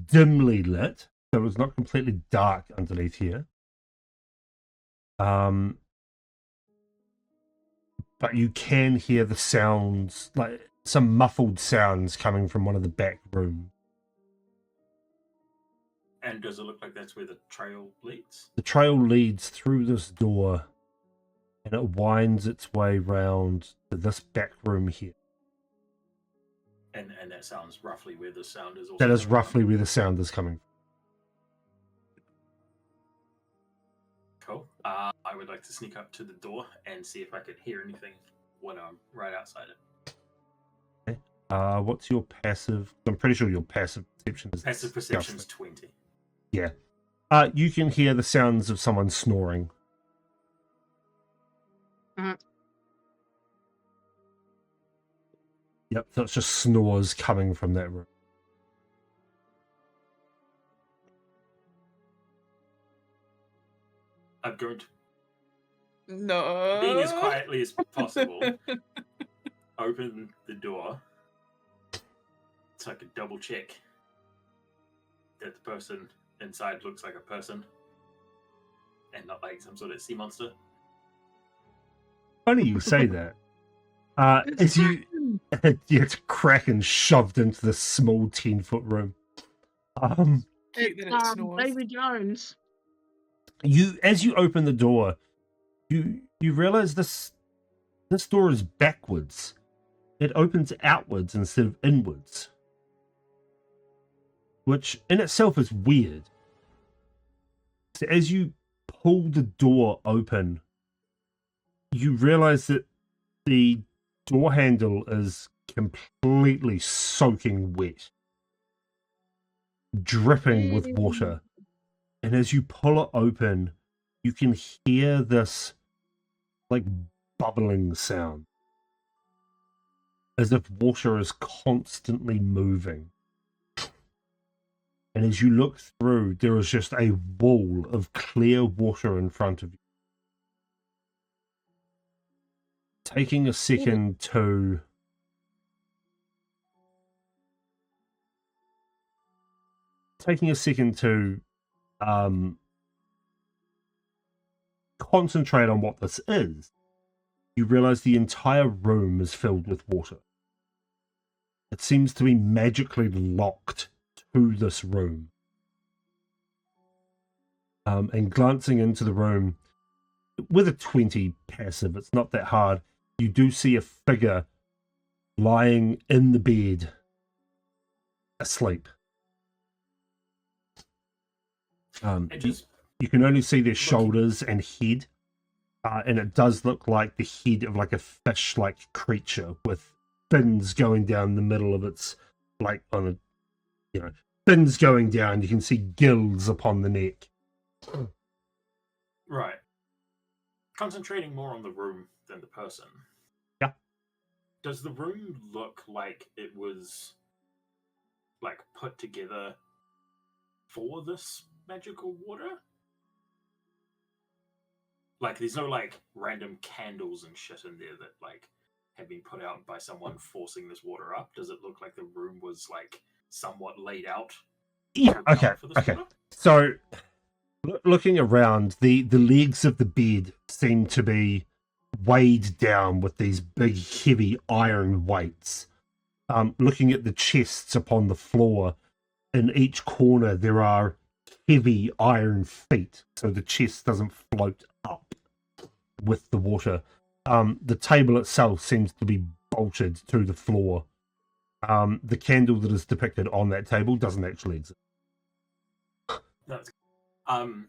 dimly lit, so it's not completely dark underneath here. But you can hear the sounds, like some muffled sounds coming from one of the back rooms. And does it look like that's where the trail leads? The trail leads through this door, and it winds its way round to this back room here. And that sounds roughly where the sound is also. That is coming roughly from? where the sound is coming from. Cool. I would like to sneak up to the door and see if I could hear anything when I'm right outside it. Okay. What's your passive? I'm pretty sure your passive perception is Passive perception's 20. Yeah. You can hear the sounds of someone snoring. Yep, so it's just snores coming from that room. I'm going to, No. being as quietly as possible, open the door so I could double check that the person inside looks like a person and not like some sort of sea monster. Funny you say that. As you it's Kraken shoved into this small 10-foot room. Cute that it snores. Davy Jones. As you open the door, you realize this door is backwards. It opens outwards instead of inwards, which in itself is weird. So as you pull the door open, you realize that the door handle is completely soaking wet, dripping with water. And as you pull it open, you can hear this like bubbling sound, as if water is constantly moving. And as you look through, there is just a wall of clear water in front of you. Taking a second to concentrate on what this is, you realize the entire room is filled with water. It seems to be magically locked to this room. And glancing into the room, with a 20 passive, it's not that hard. You do see a figure lying in the bed, asleep. You can only see their shoulders and head, and it does look like the head of like a fish-like creature with fins going down the middle of its, like on a, fins going down. You can see gills upon the neck. Right. Concentrating more on the room than the person. Yeah. Does the room look like it was like put together for this magical water? Like there's no like random candles and shit in there that like have been put out by someone forcing this water up? Does it look like the room was like somewhat laid out? Yeah, okay. Water? So looking around, the legs of the bed seem to be weighed down with these big, heavy iron weights. Looking at the chests upon the floor, in each corner there are heavy iron feet, so the chest doesn't float up with the water. The table itself seems to be bolted to the floor. The candle that is depicted on that table doesn't actually exist. That's I'm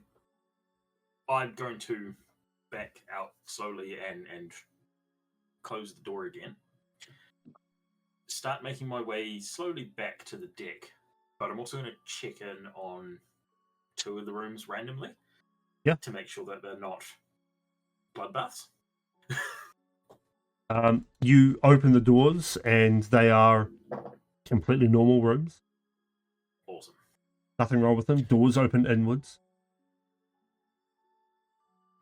going to back out slowly and close the door again. Start making my way slowly back to the deck, but I'm also going to check in on 2 of the rooms randomly. Yeah. To make sure that they're not bloodbaths. You open the doors, and they are completely normal rooms. Awesome. Nothing wrong with them. Doors open inwards.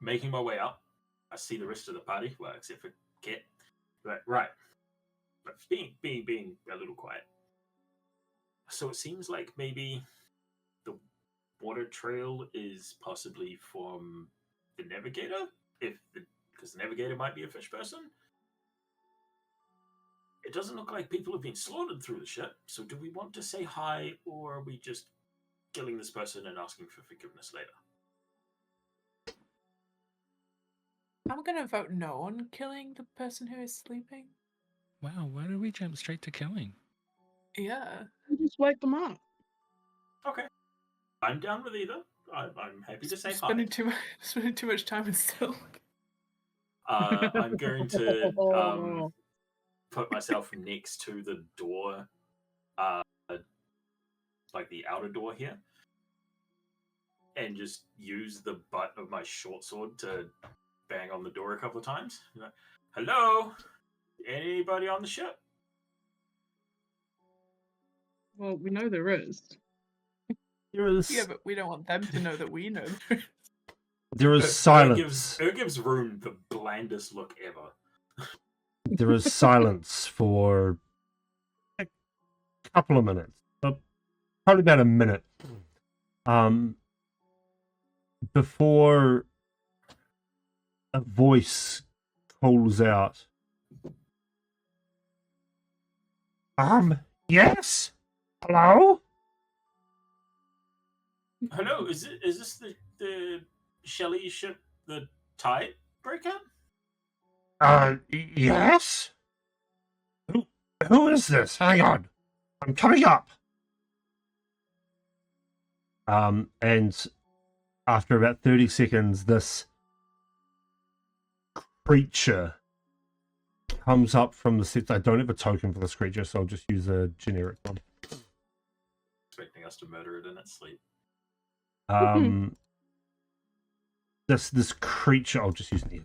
Making my way up, I see the rest of the party, well, except for Kit. Right. But being a little quiet. So it seems like maybe the water trail is possibly from the navigator, because the navigator might be a fish person. It doesn't look like people have been slaughtered through the ship, so do we want to say hi, or are we just killing this person and asking for forgiveness later? I'm gonna vote no on killing the person who is sleeping. Wow, why did we jump straight to killing? Yeah. Just wake them up. Okay. I'm down with either. I'm happy to say hi. Spending too much time in still. I'm going to put myself next to the door, like the outer door here, and just use the butt of my short sword to bang on the door a couple of times. Like, hello? Anybody on the ship? Well, we know there is. There is, Yeah, but we don't want them to know that we know. there is silence. It gives Rune the blandest look ever. There is silence for a couple of minutes. Probably about a minute. Before a voice calls out. Yes? Hello? Hello, is this the Shelley ship, the Tide Breaker? Yes? Who is this? Hang on. I'm coming up. And after about 30 seconds, this creature comes up from the set. I don't have a token for this creature, so I'll just use a generic one. Expecting us to murder it in its sleep. This creature, I'll just use it.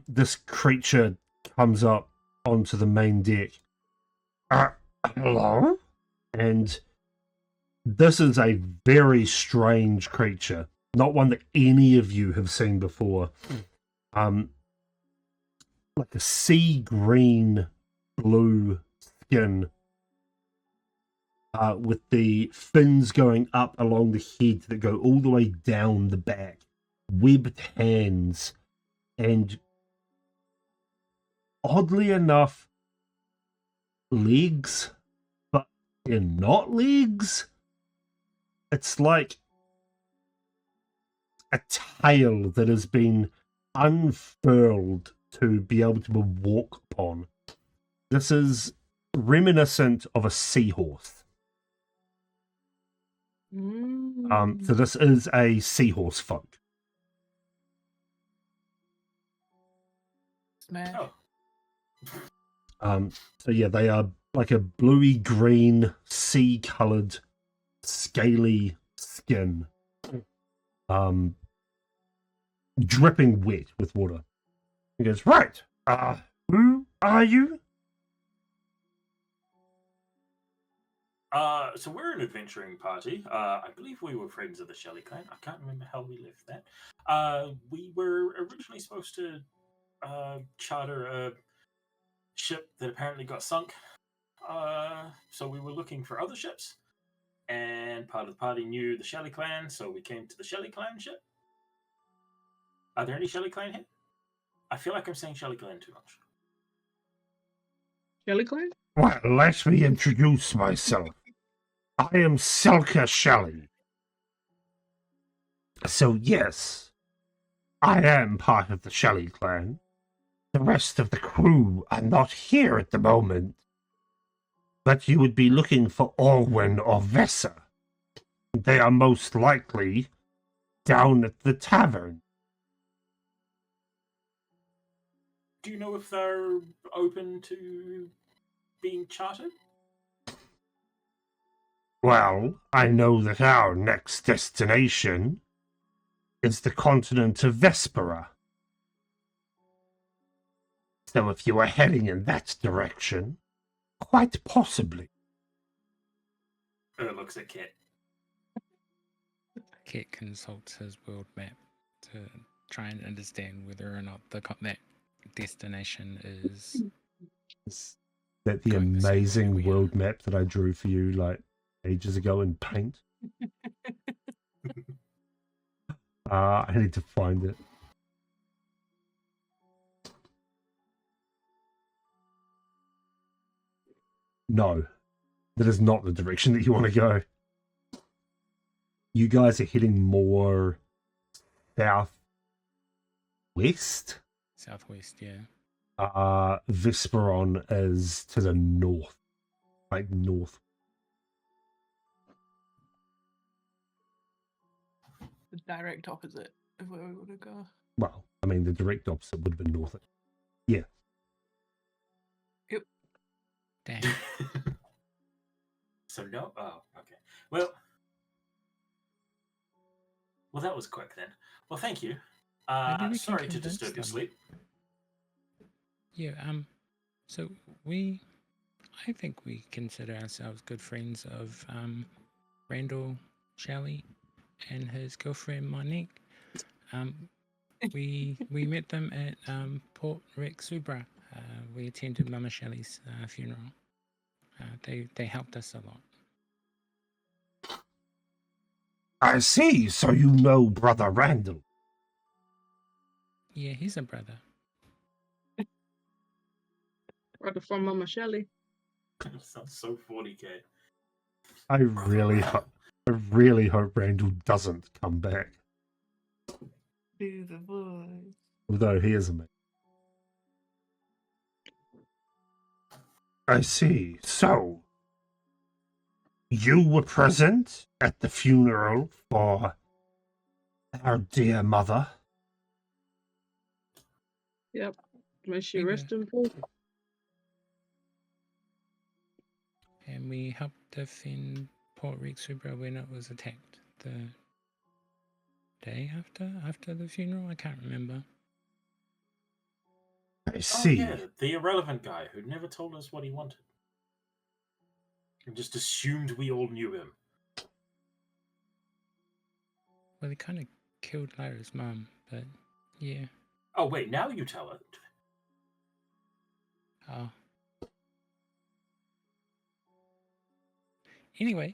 This creature comes up onto the main deck. Hello? And this is a very strange creature, not one that any of you have seen before. Like a sea green blue skin. With the fins going up along the head that go all the way down the back, webbed hands, and oddly enough, legs, but they're not legs. It's like a tail that has been unfurled to be able to walk upon. This is reminiscent of a seahorse. So this is a seahorse folk. Smash. Oh. So yeah, they are like a bluey green, sea-coloured, scaly skin. Dripping wet with water. He goes, right, who are you? So we're an adventuring party. I believe we were friends of the Shelley clan. I can't remember how we left that. We were originally supposed to charter a ship that apparently got sunk. So we were looking for other ships, and part of the party knew the Shelley clan, so we came to the Shelley clan ship. Are there any Shelley clan here? I feel like I'm saying Shelley clan too much. Shelley clan? Well, let me introduce myself. I am Selka Shelley. So yes, I am part of the Shelley clan. The rest of the crew are not here at the moment. But you would be looking for Orwin or Vessa. They are most likely down at the tavern. Do you know if they're open to being chartered? Well, I know that our next destination is the continent of Vespera. So if you are heading in that direction, quite possibly. Looks at Kit. Kit consults his world map to try and understand whether or not that destination is. Is that the Going the same way amazing we world are. map that I drew for you like ages ago in paint? I need to find it. No, that is not the direction that you want to go. You guys are heading more southwest. Southwest, yeah. Vesperon is to the north, like north. The direct opposite of where we want to go. Well, I mean, the direct opposite would have been north. Yeah. Damn. So no. Oh, okay. Well, that was quick then. Well, thank you. Maybe we can Sorry to convince disturb your them. sleep. Yeah, so I think we consider ourselves good friends of Randall Shelley and his girlfriend Monique. We met them at Port Rex Subra. We attended Mama Shelley's funeral. They helped us a lot. I see. So you know Brother Randall. Yeah, he's a brother. Brother from Mama Shelley. Sounds so 40k. I really hope Randall doesn't come back. Do the voice. Although he is amazing. I see. So, you were present at the funeral for our dear mother. Yep. May she Yeah. rest in peace. And we helped defend Port Rex Subra when it was attacked. The day after the funeral? I can't remember. I see. Oh, yeah, the irrelevant guy who never told us what he wanted. And just assumed we all knew him. Well, they kind of killed Lyra's mum, but yeah. Oh, wait, now you tell it. Oh. Anyway,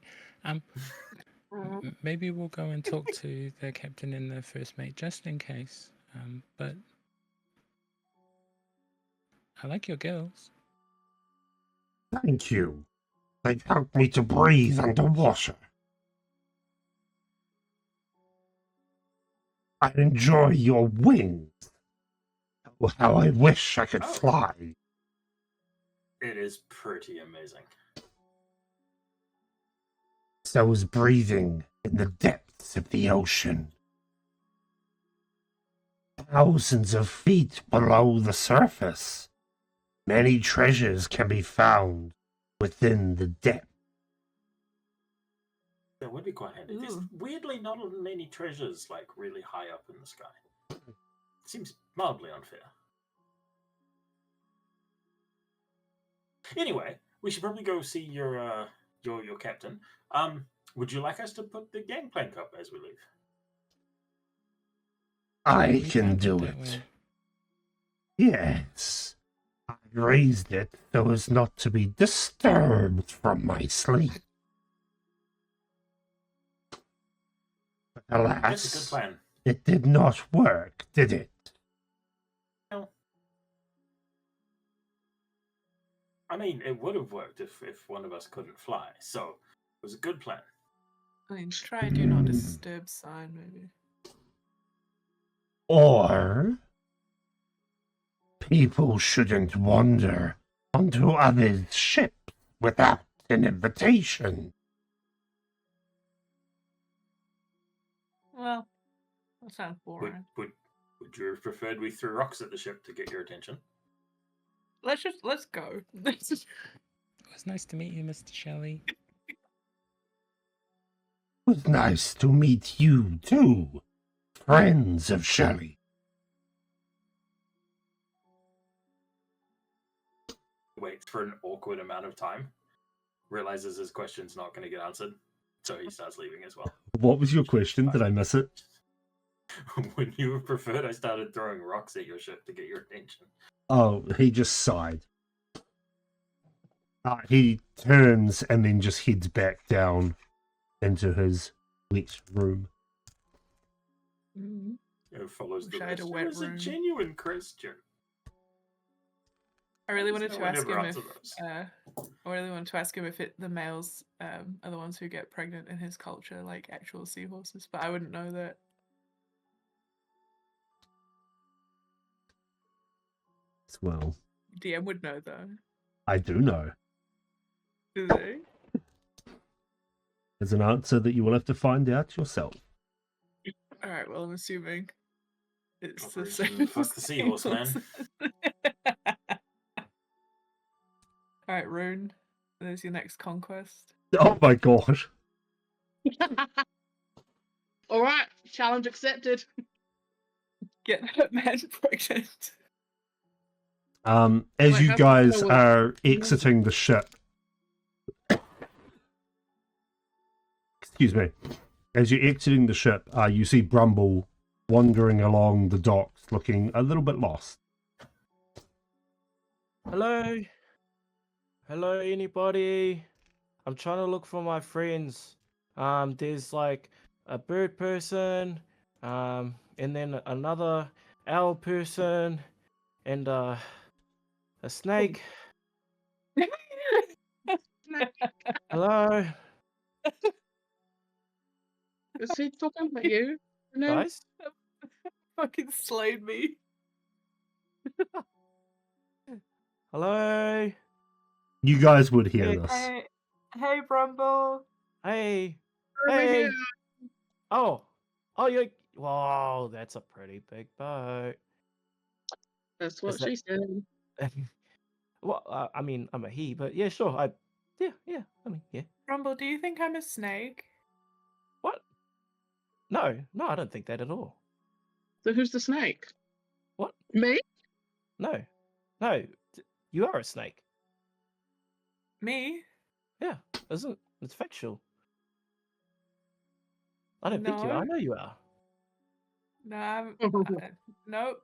maybe we'll go and talk to the captain and the first mate just in case. But I like your girls. Thank you. They've helped me to breathe underwater. I enjoy your wings. Oh, how I wish I could Oh. fly. It is pretty amazing. So is breathing in the depths of the ocean. Thousands of feet below the surface, many treasures can be found within the depth. That would be quite handy. There's weirdly not many treasures, like, really high up in the sky. Seems mildly unfair. Anyway, we should probably go see your captain. Would you like us to put the gangplank up as we leave? I We can can't do that it. way. Yes. I raised it so as not to be disturbed from my sleep. But That's a good alas, plan. it did not work, did it? No. I mean, it would have worked if one of us couldn't fly, so it was a good plan. I mean, try do not disturb sign, maybe. Or people shouldn't wander onto others' ships without an invitation. Well, that sounds boring. Would you have preferred we threw rocks at the ship to get your attention? Let's go. It was nice to meet you, Mr. Shelley. It was nice to meet you too, friends of Shelley. waits for an awkward amount of time, realizes his question's not going to get answered, so he starts leaving as well. What was your question? Did I miss it? When you were preferred, I started throwing rocks at your ship to get your attention. Oh, he just sighed. He turns and then just heads back down into his wet room. It follows the Wish I had rest. a It wet was a room. genuine question. I really There's wanted no to one ask ever him if answer those. I really wanted to ask him if the males are the ones who get pregnant in his culture, like actual seahorses, but I wouldn't know that. Well, DM would know though. I do know. Do they? There's an answer that you will have to find out yourself. All right. Well, I'm assuming it's the Operation same. Fuck the Seahorse, man. All right, Rune. There's your next conquest. Oh my gosh. All right, challenge accepted. Get that man pregnant. As Like, you that's guys what I are exiting the ship, excuse me, as you're exiting the ship, you see Brumble wandering along the docks, looking a little bit lost. Hello? Hello, anybody? I'm trying to look for my friends. There's like a bird person, and then another owl person, and a snake. Hello, Is he talking about you? No. guys? Fucking slayed me. Hello? You guys would hear Hey, this. Hey, Brumble. Hey. Over Hey. here. Oh. Oh, you. Whoa, that's a pretty big boat. That's what Is that- she said. Well, I mean, I'm a he, but yeah, sure. Yeah. I mean, yeah. Brumble, do you think I'm a snake? What? No, I don't think that at all. So who's the snake? What? Me? No, you are a snake. Me? Yeah, isn't it's factual. I don't think you are. I No. know you are. No, nope.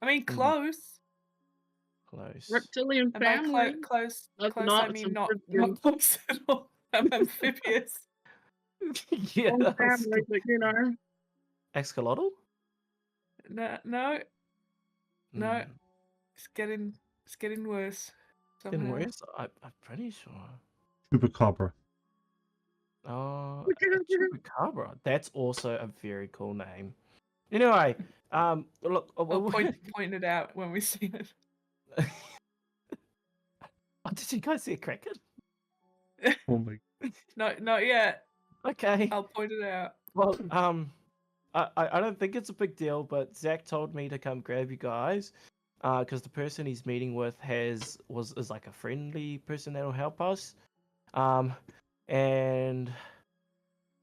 I mean, Mhm. close. Close. Reptilian And by family. close, That's I not mean some not freaking- close at all. I'm amphibious. Yeah. Own family, but you know. Axolotl? No. Hmm, It's getting worse. Getting Somehow. worse. I'm pretty sure. Chupacabra. Oh, Chupacabra. That's also a very cool name. Anyway, look. I'll point it out when we see it. Oh, did you guys see a kraken? Oh my. No, not yet. Okay. I'll point it out. Well, I don't think it's a big deal, but Zach told me to come grab you guys, because the person he's meeting with is like a friendly person that'll help us, and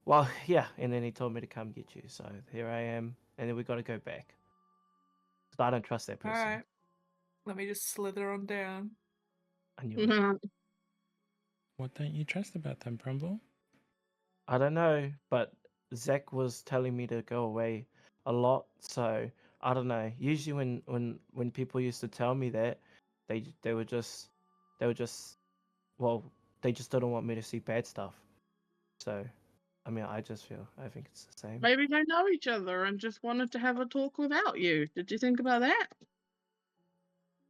well, yeah, and then he told me to come get you, so here I am, and then we got to go back. 'Cause I don't trust that All person. right. Let me just slither on down. I knew it. What don't you trust about them, Brumble? I don't know, but Zach was telling me to go away a lot, so I don't know. Usually when people used to tell me that, they were just well, they just didn't want me to see bad stuff. So, I mean, I think it's the same. Maybe they know each other and just wanted to have a talk without you. Did you think about that?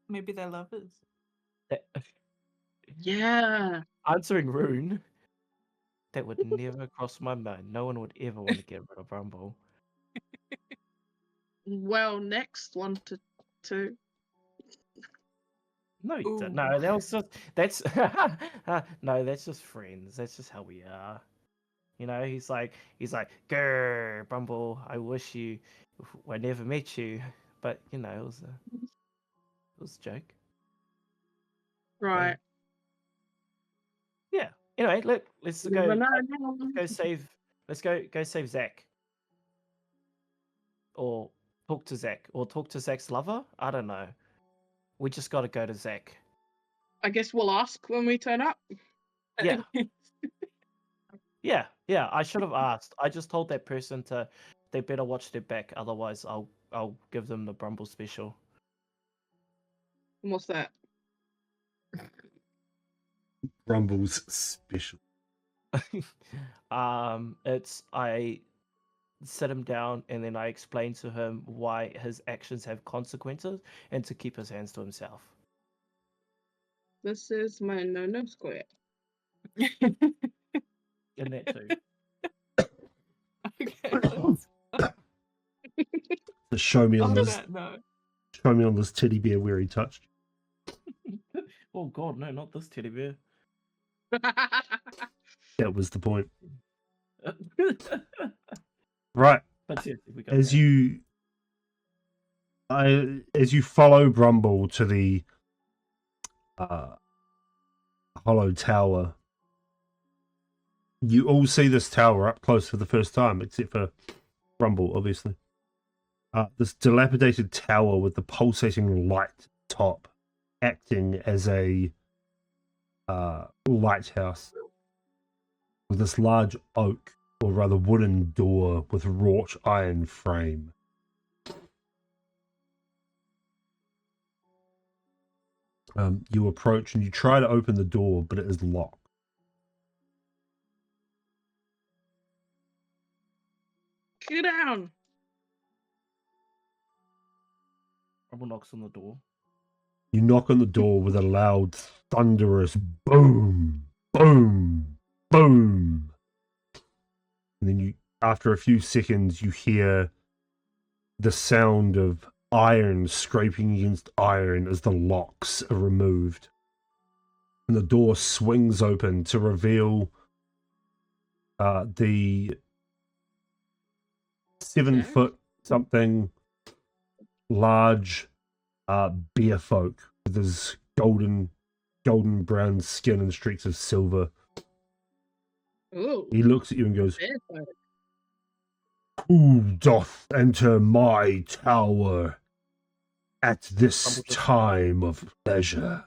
Maybe they're lovers. That- Yeah. Answering Rune, that would never cross my mind. No one would ever want to get rid of Rumble. Well, next one to No, you Ooh. don't. No, that was just that's no, that's just friends. That's just how we are. You know, he's like, grr, Bumble. I wish I never met you, but you know, it was a joke. right. Yeah. Anyway, let's Never go. know. Let's go save Zach, or talk to Zach, or talk to Zach's lover. I don't know. We just got to go to Zach. I guess we'll ask when we turn up. Yeah. Yeah. I should have asked. I just told that person they better watch their back, otherwise I'll give them the Brumble special. And what's that? Rumble's special. It's I sit him down and then I explain to him why his actions have consequences and to keep his hands to himself. This is my no square. And that too. Okay. So show me on After this. that, no. Show me on this teddy bear where he touched. Oh god, no, not this teddy bear. That was the point. Right. But seriously, we go As back. you follow Brumble to the hollow tower, you all see this tower up close for the first time, except for Brumble, obviously. This dilapidated tower with the pulsating light top acting as a lighthouse with this large oak, or rather wooden door with wrought iron frame. You approach and you try to open the door, but it is locked. Get down. Brumble knocks on the door. You knock on the door with a loud, thunderous boom, boom, boom. And then after a few seconds, you hear the sound of iron scraping against iron as the locks are removed. And the door swings open to reveal the 7-foot something large bear folk with his golden brown skin and streaks of silver. Ooh. He looks at you and goes, Barefoot. "Who doth enter my tower at this time of pleasure?"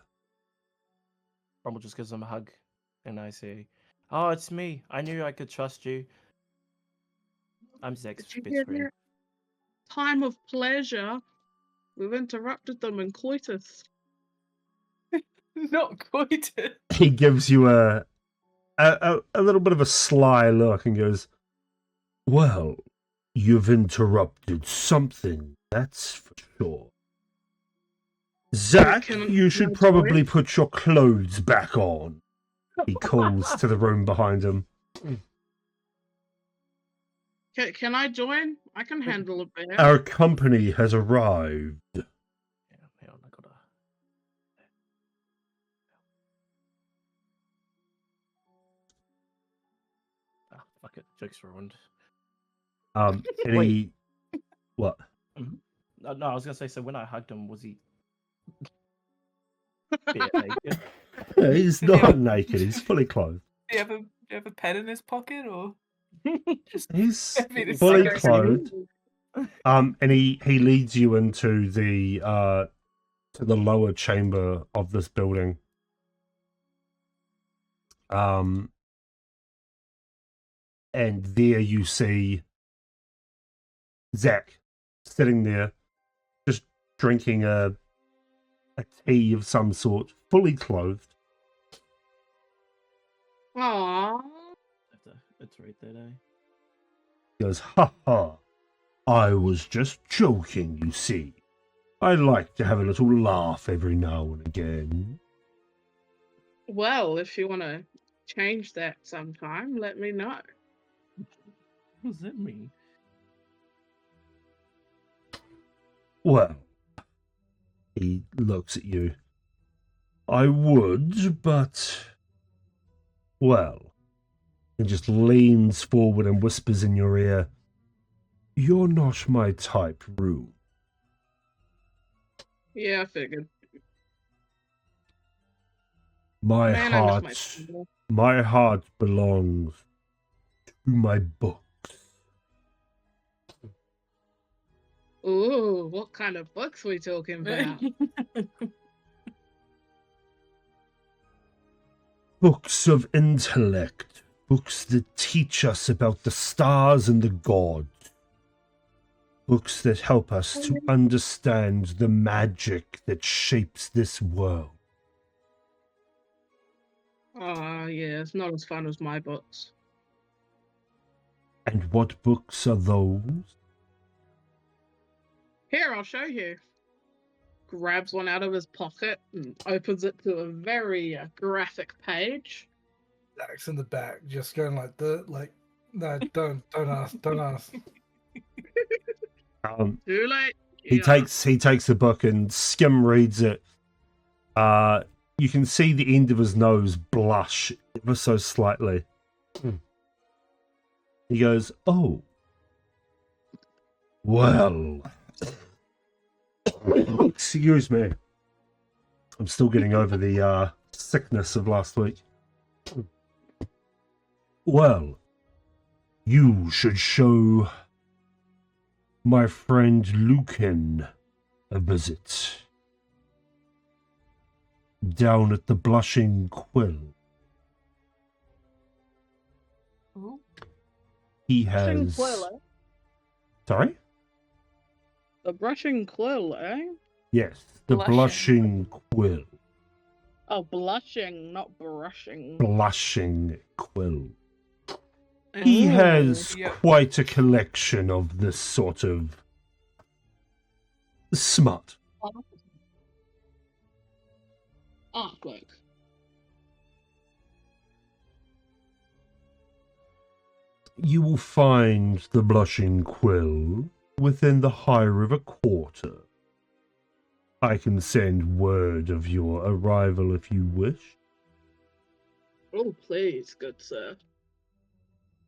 Brumble just gives him a hug, and I say, "Oh, it's me. I knew I could trust you. I'm Zach's Did you best hear friend." that? Time of pleasure. We've interrupted them in coitus. Not quite it. He gives you a little bit of a sly look and goes, "Well, you've interrupted something, that's for sure. Zach, you should probably put your clothes back on," he calls to the room behind him. Can I join? I can handle a bear. "Our company has arrived." Yeah, hang on, I gotta. Ah, fuck it. Joke's ruined. And Wait. he... What? No, I was gonna say. So when I hugged him, was he bare naked? He's not naked, he's fully clothed. Do you have a pen in his pocket, or He's I mean, it's fully like a- clothed. And he leads you into the to the lower chamber of this building. And there you see Zach sitting there, just drinking a tea of some sort, fully clothed. Aww. It's right there, eh? He goes, "Ha ha, I was just joking, you see. I like to have a little laugh every now and again." Well, if you want to change that sometime, let me know. What does that mean? "Well," he looks at you, "I would, but... well," he just leans forward and whispers in your ear, "You're not my type, Rue." Yeah, I figured. My Man, I heart, miss my people. my heart belongs to my books." Ooh, what kind of books we talking about? Books of intellect. Books that teach us about the stars and the gods. Books that help us to understand the magic that shapes this world. Oh, yeah, it's not as fun as my books. And what books are those? Here, I'll show you. Grabs one out of his pocket and opens it to a very graphic page. Zach's in the back, just going like no, don't ask. Too late. He takes the book and skim reads it. You can see the end of his nose blush ever so slightly. He goes, "Oh, well." Excuse me. I'm still getting over the sickness of last week. Well, you should show my friend Lucan a visit. Down at the Blushing Quill. Ooh. He Brushing has... quill, eh? Sorry? The brushing quill, eh? Yes, the Blushing Quill. Oh, blushing, not brushing. Blushing Quill. He has quite a collection of this sort of smut. Artwork. You will find the Blushing Quill within the High River Quarter. I can send word of your arrival if you wish. Oh, please, good sir.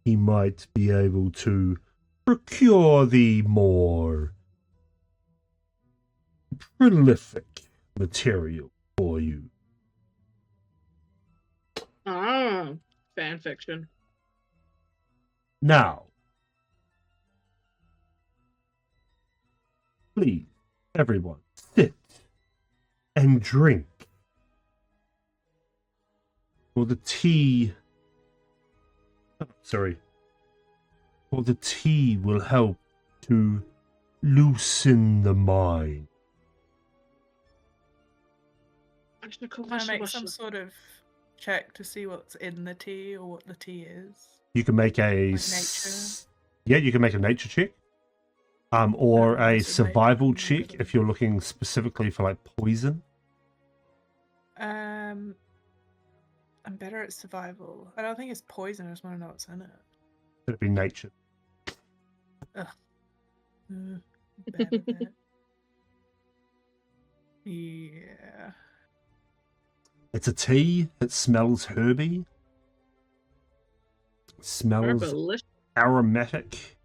He might be able to procure the more prolific material for you. Ah, fan fiction. Now, please, everyone, sit and drink. For the tea... For the tea will help to loosen the mind. Can I make some sort of check to see what's in the tea or what the tea is? You can make a... nature? Yeah, you can make a nature check. Or a Nature survival check. check if you're looking specifically for, like, poison. I'm better at survival. I don't think it's poison, I just want to know what's in it. It'd be nature. Bad at that. Yeah. It's a tea. It smells herby. It smells Herbalicious. aromatic.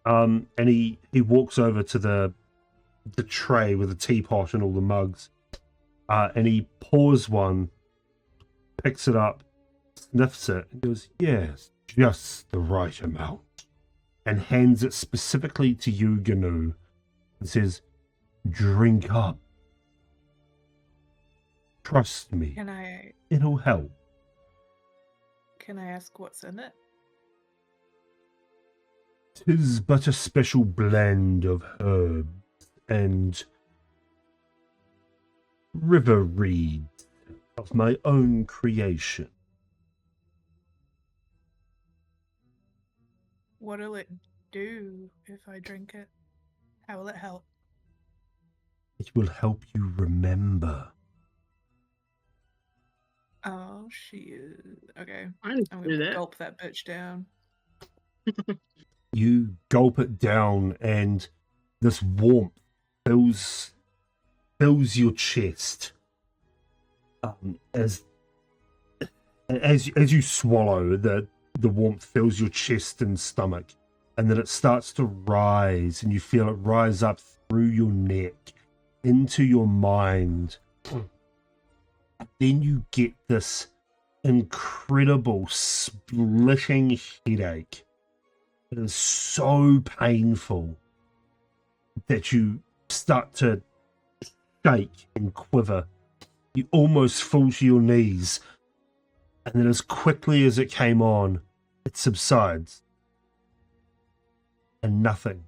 And he walks over to the tray with the teapot and all the mugs. And he pours one, picks it up, sniffs it, and goes, "Yes, just the right amount." And hands it specifically to you, Gnu, and says, "Drink up. Trust me, it'll help." Can I ask what's in it? 'Tis but a special blend of herbs and river reeds of my own creation. What'll it do if I drink it? How will it help? It will help you remember. Oh, she is. Okay. I didn't I'm do gonna that. gulp that bitch down. You gulp it down, and this warmth fills your chest. As you swallow, the warmth fills your chest and stomach, and then it starts to rise, and you feel it rise up through your neck into your mind. Then you get this incredible splitting headache. It is so painful that you start to shake and quiver. You almost fall to your knees, and then as quickly as it came on, it subsides. And nothing.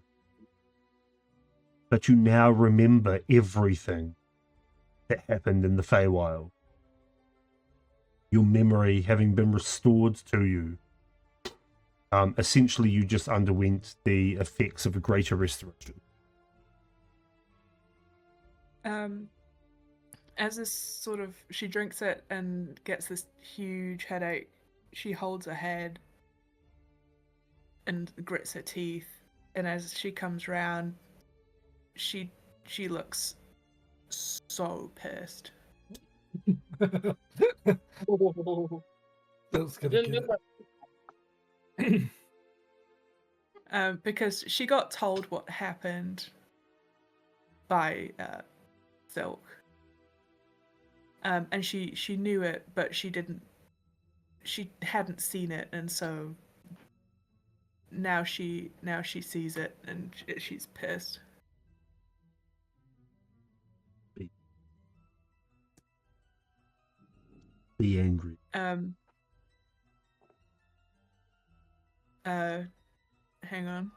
But you now remember everything that happened in the Feywild. Your memory having been restored to you. Essentially, you just underwent the effects of a greater restoration. As this sort of, she drinks it and gets this huge headache. She holds her head and grits her teeth. And as she comes round, she looks so pissed. That's gonna get it. Because she got told what happened by Silk. And she knew it, but she hadn't seen it, and so now she sees it, and she's pissed. Be angry. Hang on.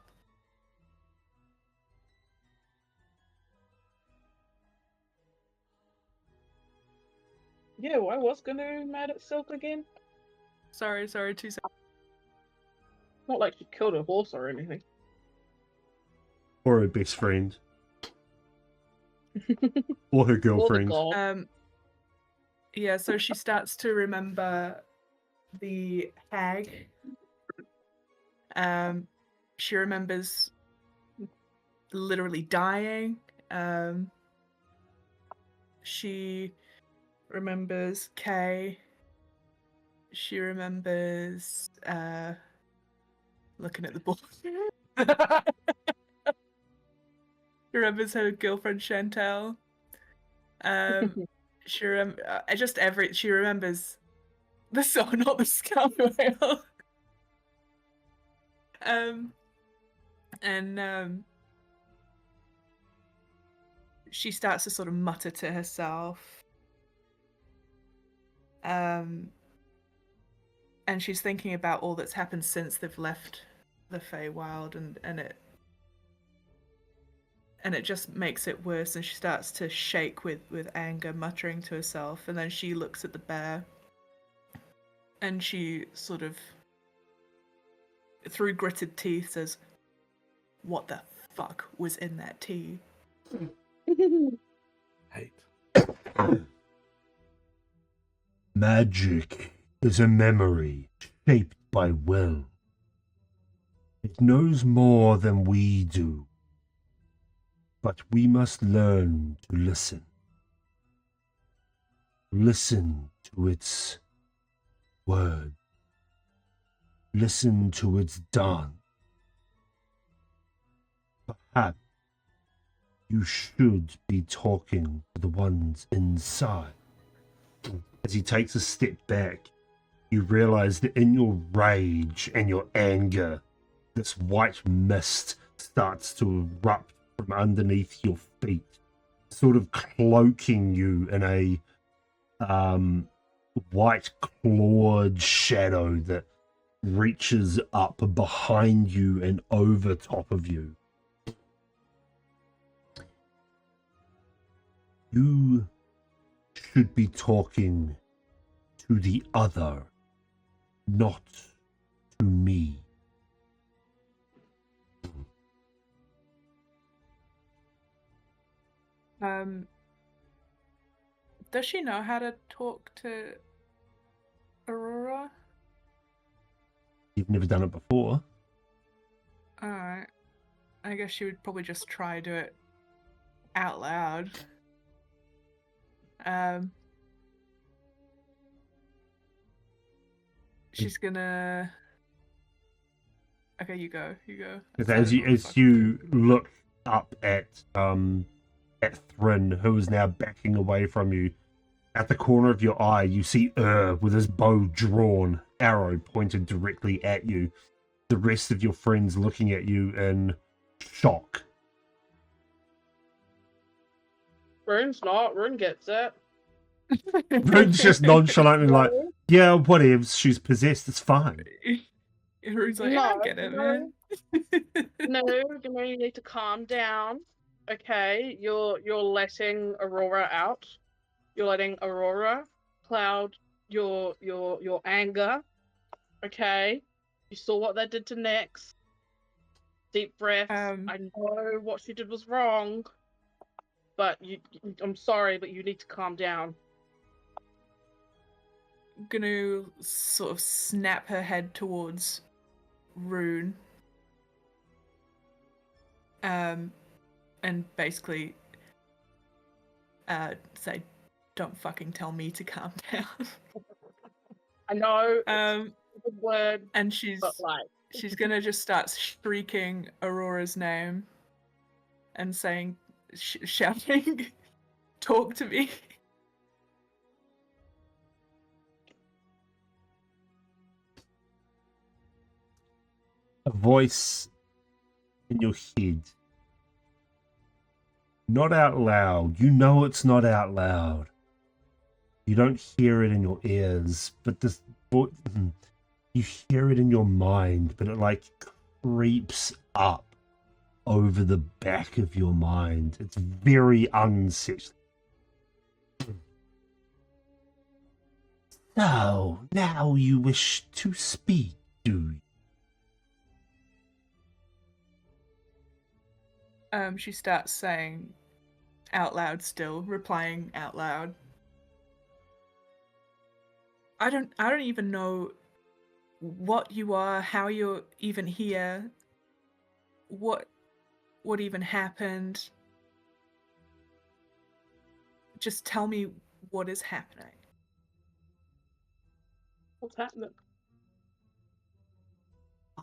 Yeah, well, I was gonna be mad at Silk again. Sorry, 2 seconds. Not like she killed a horse or anything. Or her best friend. Or her girlfriend. Or the god. Yeah, so she starts to remember the hag. She remembers literally dying. She remembers Kay. She remembers looking at the board. She remembers her girlfriend Chantel. She remembers the song, not the scum whale. She starts to sort of mutter to herself. And she's thinking about all that's happened since they've left the Feywild, and it just makes it worse, and she starts to shake with anger, muttering to herself, and then she looks at the bear, and she sort of, through gritted teeth, says, "What the fuck was in that tea?" Hate. Magic is a memory shaped by will. It knows more than we do. But we must learn to listen. Listen to its word. Listen to its dance. Perhaps you should be talking to the ones inside. As he takes a step back, you realize that in your rage and your anger, this white mist starts to erupt from underneath your feet, sort of cloaking you in a white clawed shadow that reaches up behind you and over top of you. You should be talking to the other, not to me. Does she know how to talk to Aurora? You've never done it before. Alright. I guess she would probably just try to do it out loud. She's gonna... Okay, you go. As you look up at Thryn, who is now backing away from you, at the corner of your eye, you see with his bow drawn, arrow pointed directly at you. The rest of your friends looking at you in shock. Rune's not. Rune gets it. Rune's just nonchalantly like, yeah, whatever. She's possessed. It's fine. Rune's like, I get it, man. No, you need to calm down. Okay, you're letting Aurora out. You're letting Aurora cloud your anger. Okay, you saw what they did to Nyx. Deep breaths. I know what she did was wrong, but I'm sorry, but you need to calm down. Gonna sort of snap her head towards Rune. And basically say, don't fucking tell me to calm down. I know it's a good word, and she's gonna just start shrieking Aurora's name and saying, shouting, talk to me. A voice in your head. Not out loud. You know it's not out loud. You don't hear it in your ears, but this voice, you hear it in your mind, but it like creeps up over the back of your mind. It's very unsettling. So, now you wish to speak, do you? She starts saying out loud still, replying out loud. I don't even know what you are, how you're even here, what even happened. Just tell me what is happening. What's happening?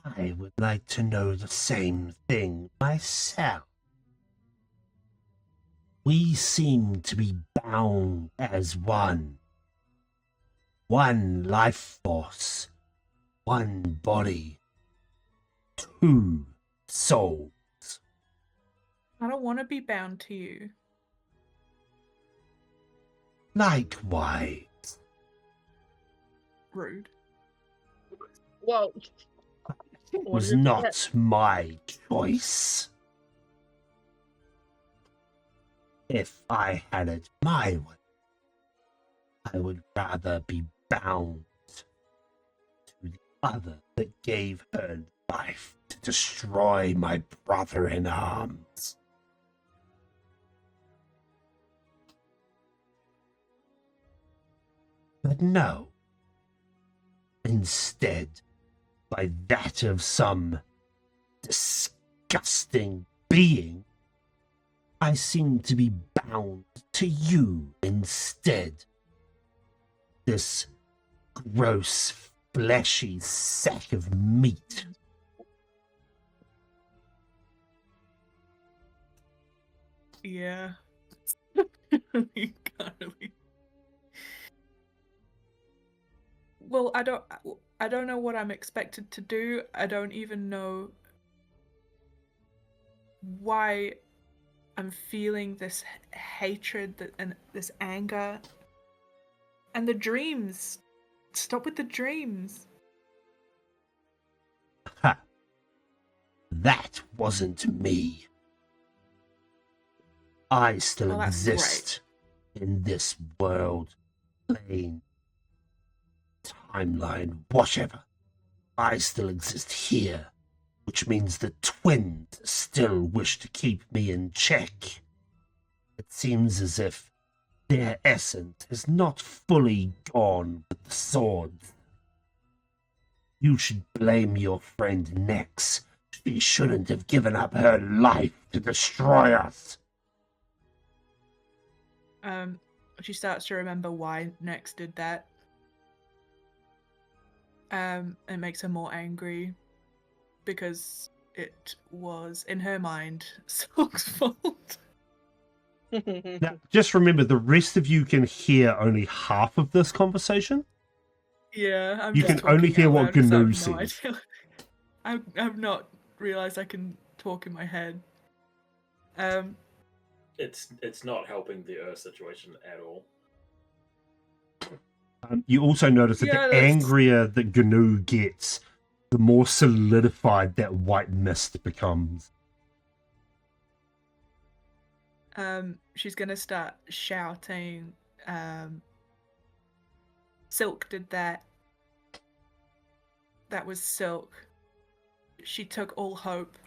I would like to know the same thing myself. We seem to be bound as one. One life force, one body, two souls. I don't want to be bound to you. Likewise. Rude. Well, it was not my choice. If I had it my way, I would rather be bound to the other that gave her life to destroy my brother in arms. But no. Instead, by that of some disgusting being, I seem to be bound to you instead. This gross, fleshy sack of meat. Yeah. You can't really. Well, I don't know what I'm expected to do. I don't even know why I'm feeling this hatred and this anger. And the dreams. Stop with the dreams. Ha! That wasn't me. I still exist in this world, plane, timeline, whatever. I still exist here, which means the twins still wish to keep me in check. It seems as if their essence is not fully gone with the swords. You should blame your friend Nyx. She shouldn't have given up her life to destroy us. She starts to remember why Nyx did that. It makes her more angry because it was, in her mind, Sorg's fault. Now, just remember, the rest of you can hear only half of this conversation. Yeah, you can only hear what GNU says. I've not realized I can talk in my head. It's not helping the Earth situation at all. You also notice that Yeah, the that's- angrier that Gnu gets, the more solidified that white mist becomes. She's gonna start shouting, Silk did that. That was Silk. She took all hope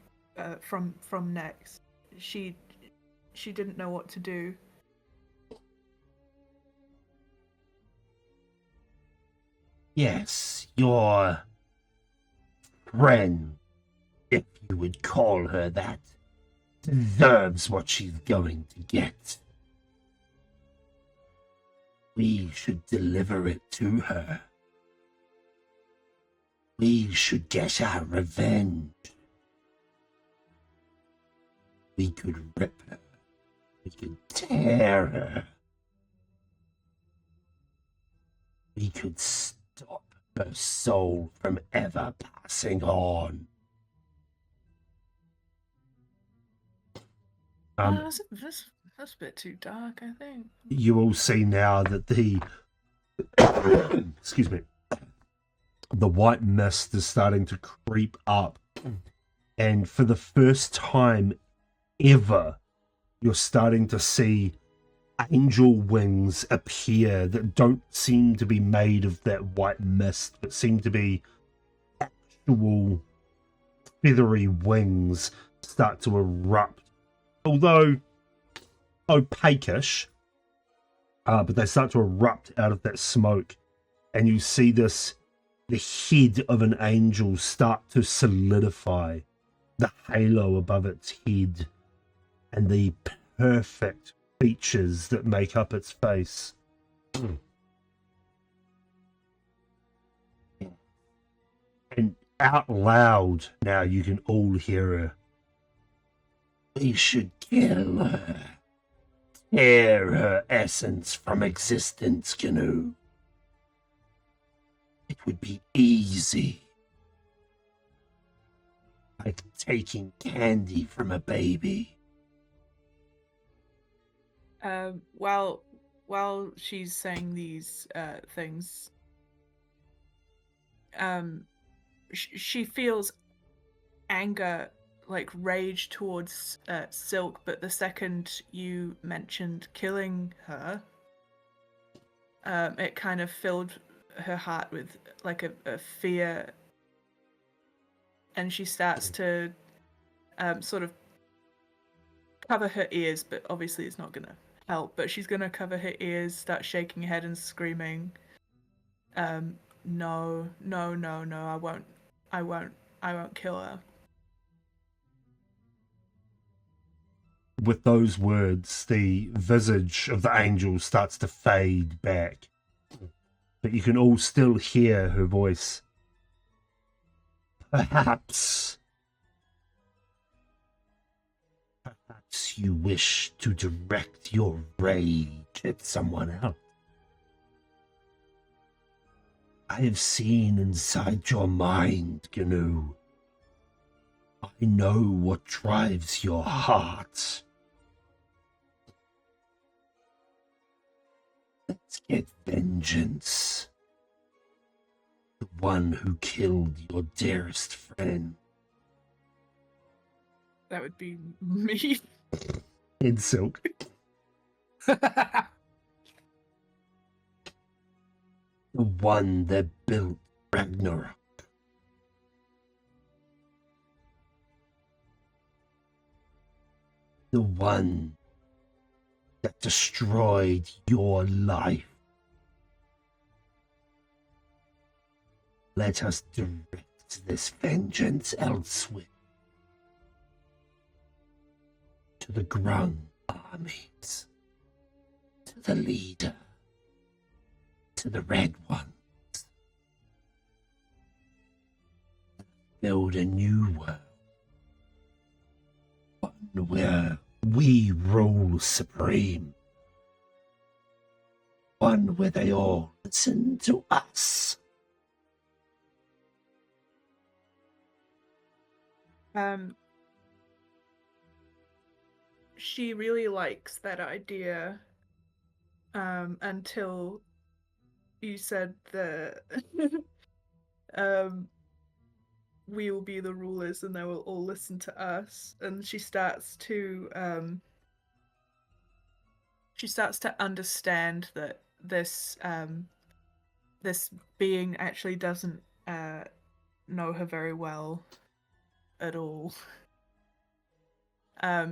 from Nex. She didn't know what to do. Yes, your friend, if you would call her that, deserves what she's going to get. We should deliver it to her. We should get our revenge. We could rip her. We could tear her. We could stop her soul from ever passing on. That's a bit too dark, I think. You all see now that the excuse me, the white mist is starting to creep up, and for the first time ever, you're starting to see angel wings appear that don't seem to be made of that white mist, but seem to be actual feathery wings start to erupt. Although opaque-ish, but they start to erupt out of that smoke, and you see the head of an angel start to solidify, the halo above its head, and the perfect features that make up its face. And out loud now you can all hear her. We should kill her. Tear her essence from existence, Gnu. It would be easy. Like taking candy from a baby. While she's saying these things, she feels anger, like rage towards Silk, but the second you mentioned killing her, it kind of filled her heart with like a fear, and she starts to sort of cover her ears, but obviously it's not gonna help, but she's gonna cover her ears, start shaking her head and screaming, no, I won't kill her. With those words, the visage of the angel starts to fade back, but you can all still hear her voice. Perhaps you wish to direct your rage at someone else. I have seen inside your mind, Gnu. I know what drives your heart. Let's get vengeance. The one who killed your dearest friend. That would be me. In Silk. The one that built Ragnarok. The one that destroyed your life. Let us direct this vengeance elsewhere. To the ground armies. To the leader. To the red ones. Build a new world. One where we rule supreme. One where they all listen to us. She really likes that idea, until you said that we will be the rulers and they will all listen to us. And she starts to understand that this this being actually doesn't know her very well at all.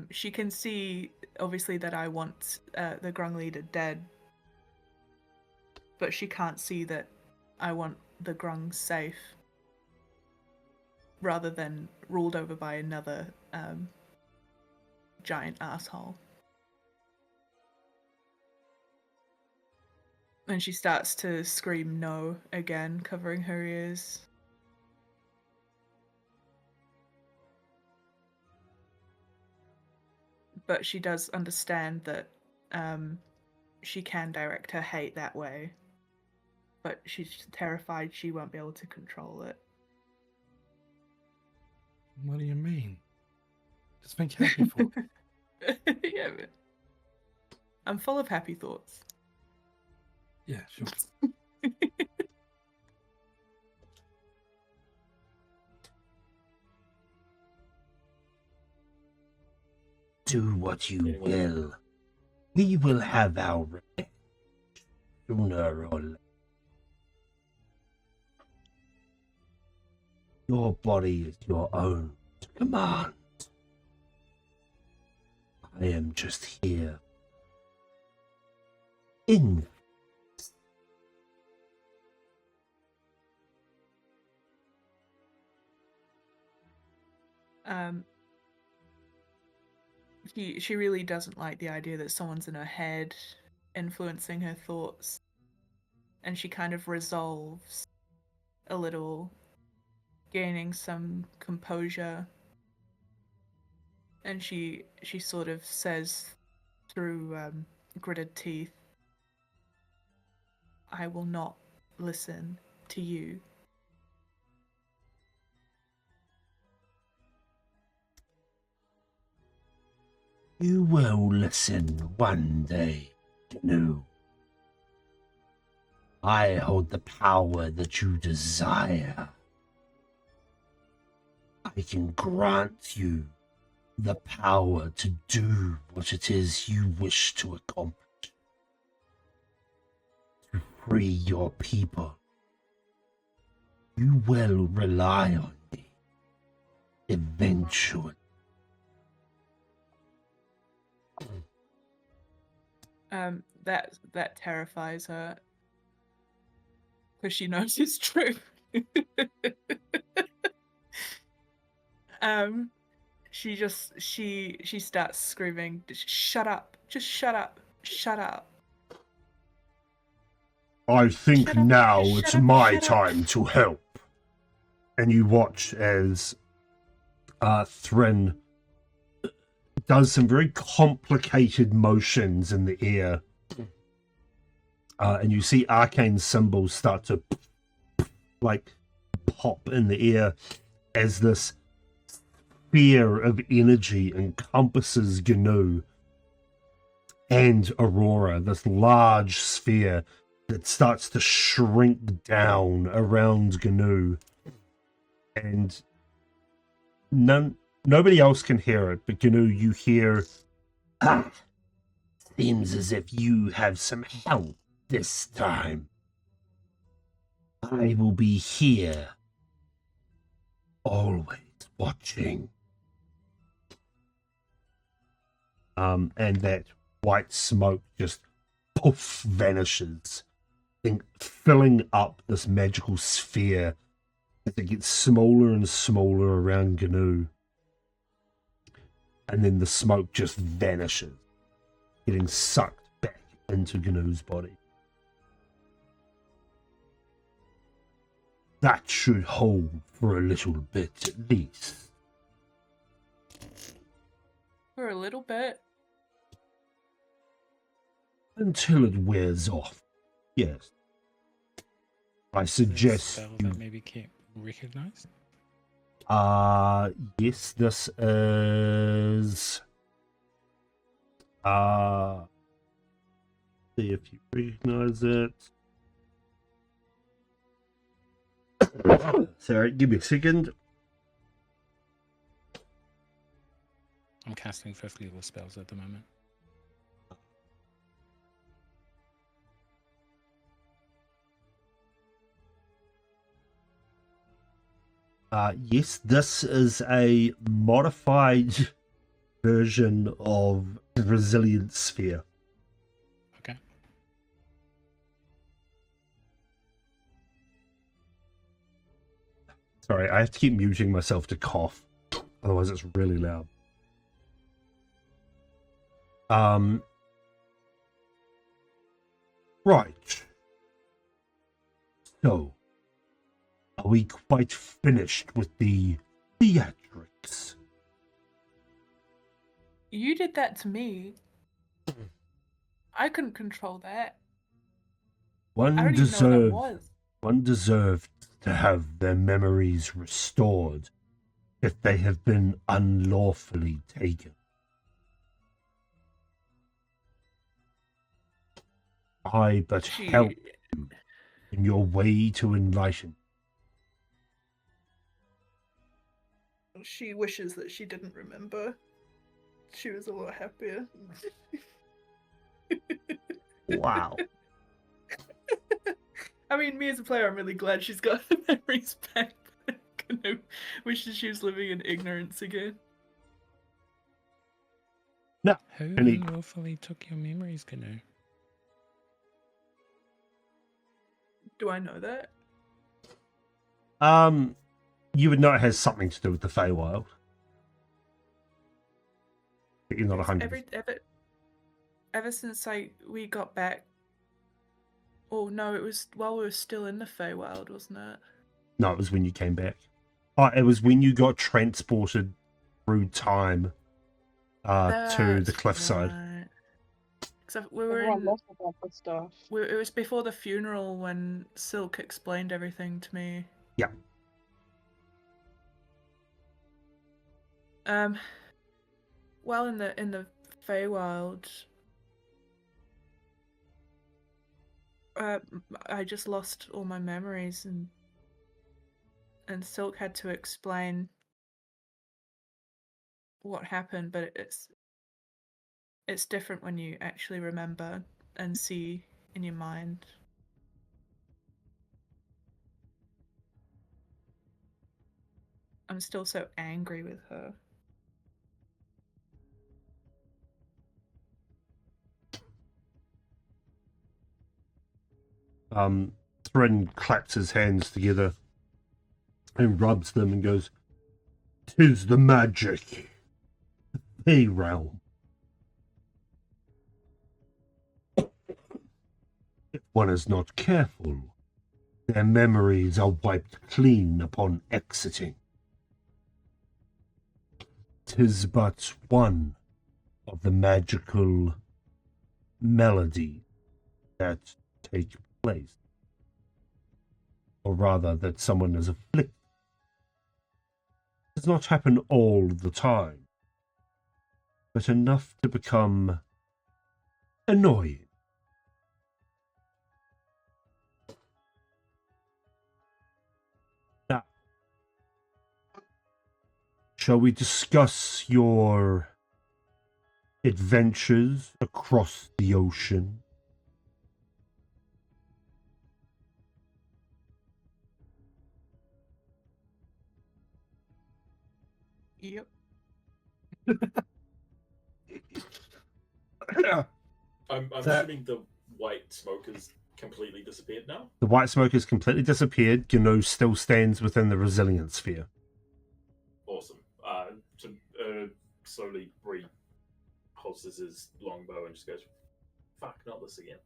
She can see, obviously, that I want the Grung leader dead, but she can't see that I want the Grung safe, rather than ruled over by another giant asshole. And she starts to scream no again, covering her ears. But she does understand that she can direct her hate that way. But she's terrified she won't be able to control it. What do you mean? Just make happy thoughts. Yeah, but I'm full of happy thoughts. Yeah, sure. Do what you will. We will have our revenge sooner or later. Your body is your own to command. I am just here. In. She really doesn't like the idea that someone's in her head, influencing her thoughts, and she kind of resolves a little, gaining some composure. And she sort of says through gritted teeth, I will not listen to you. You will listen one day, Gnu. I hold the power that you desire. I can grant you the power to do what it is you wish to accomplish. To free your people. You will rely on me. Eventually. That terrifies her, because she knows it's true. She starts screaming, shut up, just shut up, shut up. I think Shut up, now shut it's up, my shut up. time to help. And you watch as Thrin does some very complicated motions in the air. And you see arcane symbols start to like pop in the air as this sphere of energy encompasses Gnu and Aurora, this large sphere that starts to shrink down around Gnu. And nobody else can hear it, but Gnu, you hear, seems as if you have some help this time. I will be here, always watching. And that white smoke just poof vanishes, filling up this magical sphere as it gets smaller and smaller around Gnu. And then the smoke just vanishes, getting sucked back into Gnu's body. That should hold for a little bit at least. For a little bit. Until it wears off. Yes. I suggest spell you... that maybe can't recognize. Yes, this is... see if you recognize it. Sorry, give me a second. I'm casting 5th level spells at the moment. Yes, this is a modified version of the Resilience Sphere. Okay. Sorry, I have to keep muting myself to cough. Otherwise it's really loud. Right. So, are we quite finished with the theatrics? You did that to me. I couldn't control that. I One don't even know what that was. One deserved to have their memories restored if they have been unlawfully taken. I but help you in your way to enlighten. She wishes that she didn't remember. She was a lot happier. Wow. I mean, me as a player, I'm really glad she's got her memories back. I kind of wishes she was living in ignorance again. No. Who Any- unlawfully took your memories, Canoe? Do I know that? You would know it has something to do with the Feywild. But you're not 100%. Ever since we got back. Oh no, it was while we were still in the Feywild, wasn't it? No, it was when you came back. Oh, it was when you got transported through time to the cliffside. Right. Except we were Everyone in, lost about the stuff. it was before the funeral when Silk explained everything to me. Yeah. Well, in the Feywild, I just lost all my memories, and Silk had to explain what happened, but it's different when you actually remember and see in your mind. I'm still so angry with her. Thrin claps his hands together and rubs them and goes, "'Tis the magic. The realm. If one is not careful, their memories are wiped clean upon exiting. 'Tis but one of the magical melody that take place. Or rather, that someone is afflicted. It does not happen all the time, but enough to become annoying. Now, shall we discuss your adventures across the ocean? Yep. I'm assuming the white smoke has completely disappeared now. The white smoke has completely disappeared. Gnu still stands within the resilience sphere. Awesome. To slowly reholsters his longbow and just goes, "Fuck, not this again."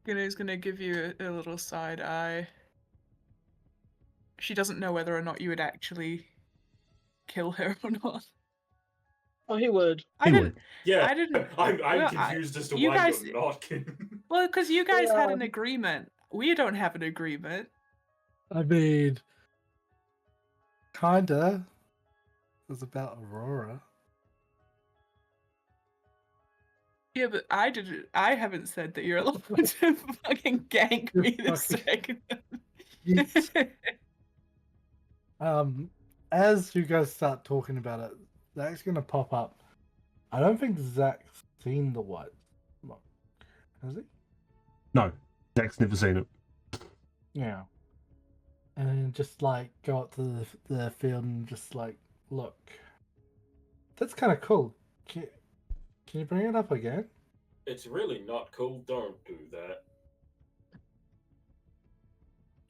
Gnu's gonna give you a little side eye. She doesn't know whether or not you would actually kill her or not. Oh, he would. He would. Yeah, I didn't. I'm well, confused as to you why guys- you're not. Well, because you guys had Yeah. an agreement. We don't have an agreement. I mean, kinda. It was about Aurora. Yeah, but I didn't. I haven't said that you're allowed to fucking gank You me this fucking- second. Yes. As you guys start talking about it, Zach's gonna pop up. I don't think Zach's seen the white smoke. Has he? No, Zach's never seen it. Yeah. And just like go up to the field and just like look. That's kind of cool. Can you bring it up again? It's really not cool. Don't do that.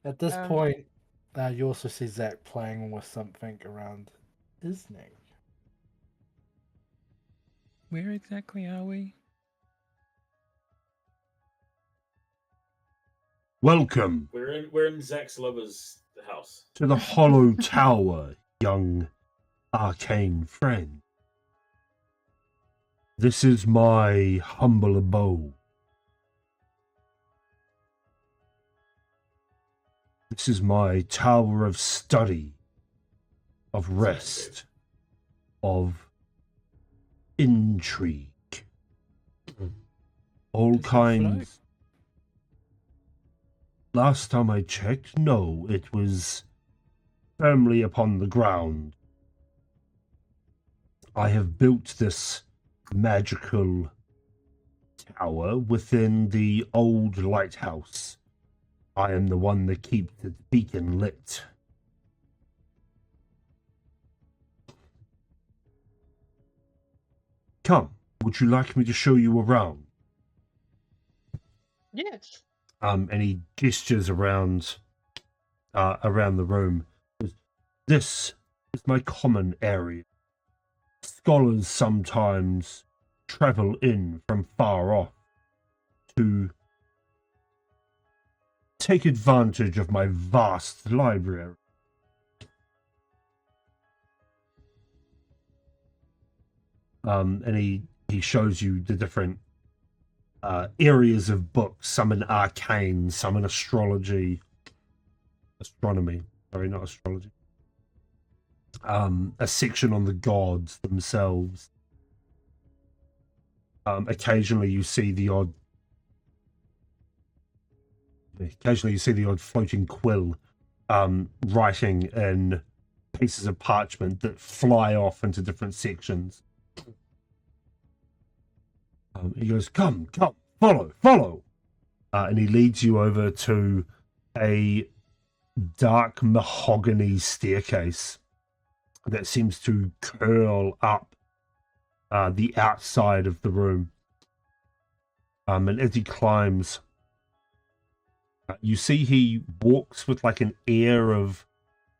At this Um, point, you also see Zach playing with something around his neck. Where exactly are we? Welcome We're in Zach's lover's house. to the Hollow Tower, young arcane friend. This is my humble abode. This is my tower of study, of rest, of intrigue. All Does it kinds. Last time I checked, no, it was firmly upon the ground. I have built this magical tower within the old lighthouse. I am the one that keeps the beacon lit. Come, would you like me to show you around? Yes. And he gestures around the room. This is my common area. Scholars sometimes travel in from far off to take advantage of my vast library. And he shows you the different areas of books, some in arcane, some in astronomy. Sorry, not astrology. A section on the gods themselves. Occasionally you see the odd floating quill writing in pieces of parchment that fly off into different sections. He goes, come, follow. And he leads you over to a dark mahogany staircase that seems to curl up the outside of the room. And as he climbs, you see he walks with like an air of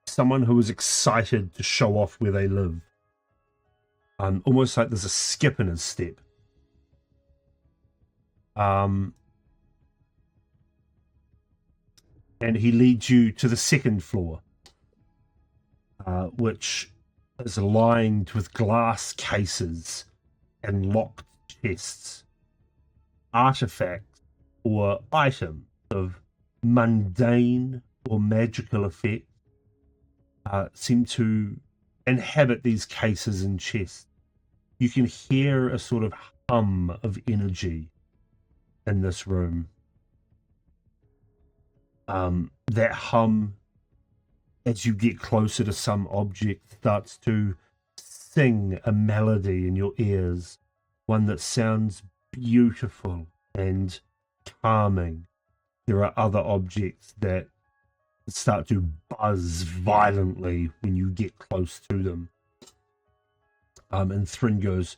someone who is excited to show off where they live. Almost like there's a skip in his step. And he leads you to the second floor, which is lined with glass cases and locked chests. Artifacts or items of mundane or magical effect seem to inhabit these cases and chests. You can hear a sort of hum of energy in this room. That hum, as you get closer to some object, starts to sing a melody in your ears, one that sounds beautiful and calming. There are other objects that start to buzz violently when you get close to them. And Thrin goes,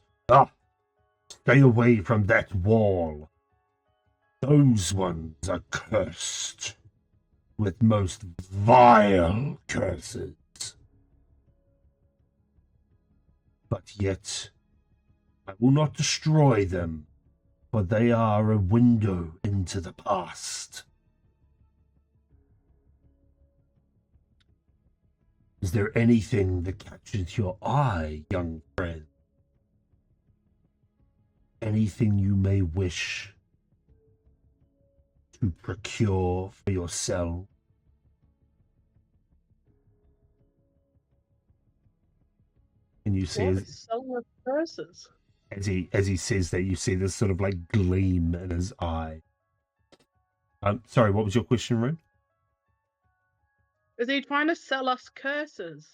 stay away from that wall. Those ones are cursed with most vile curses. But yet, I will not destroy them, for they are a window into the past. Is there anything that catches your eye, young friend? Anything you may wish to procure for yourself? And you see What is solar curses? As he says that, you see this sort of like gleam in his eye. Sorry, what was your question, Rune? Is he trying to sell us curses?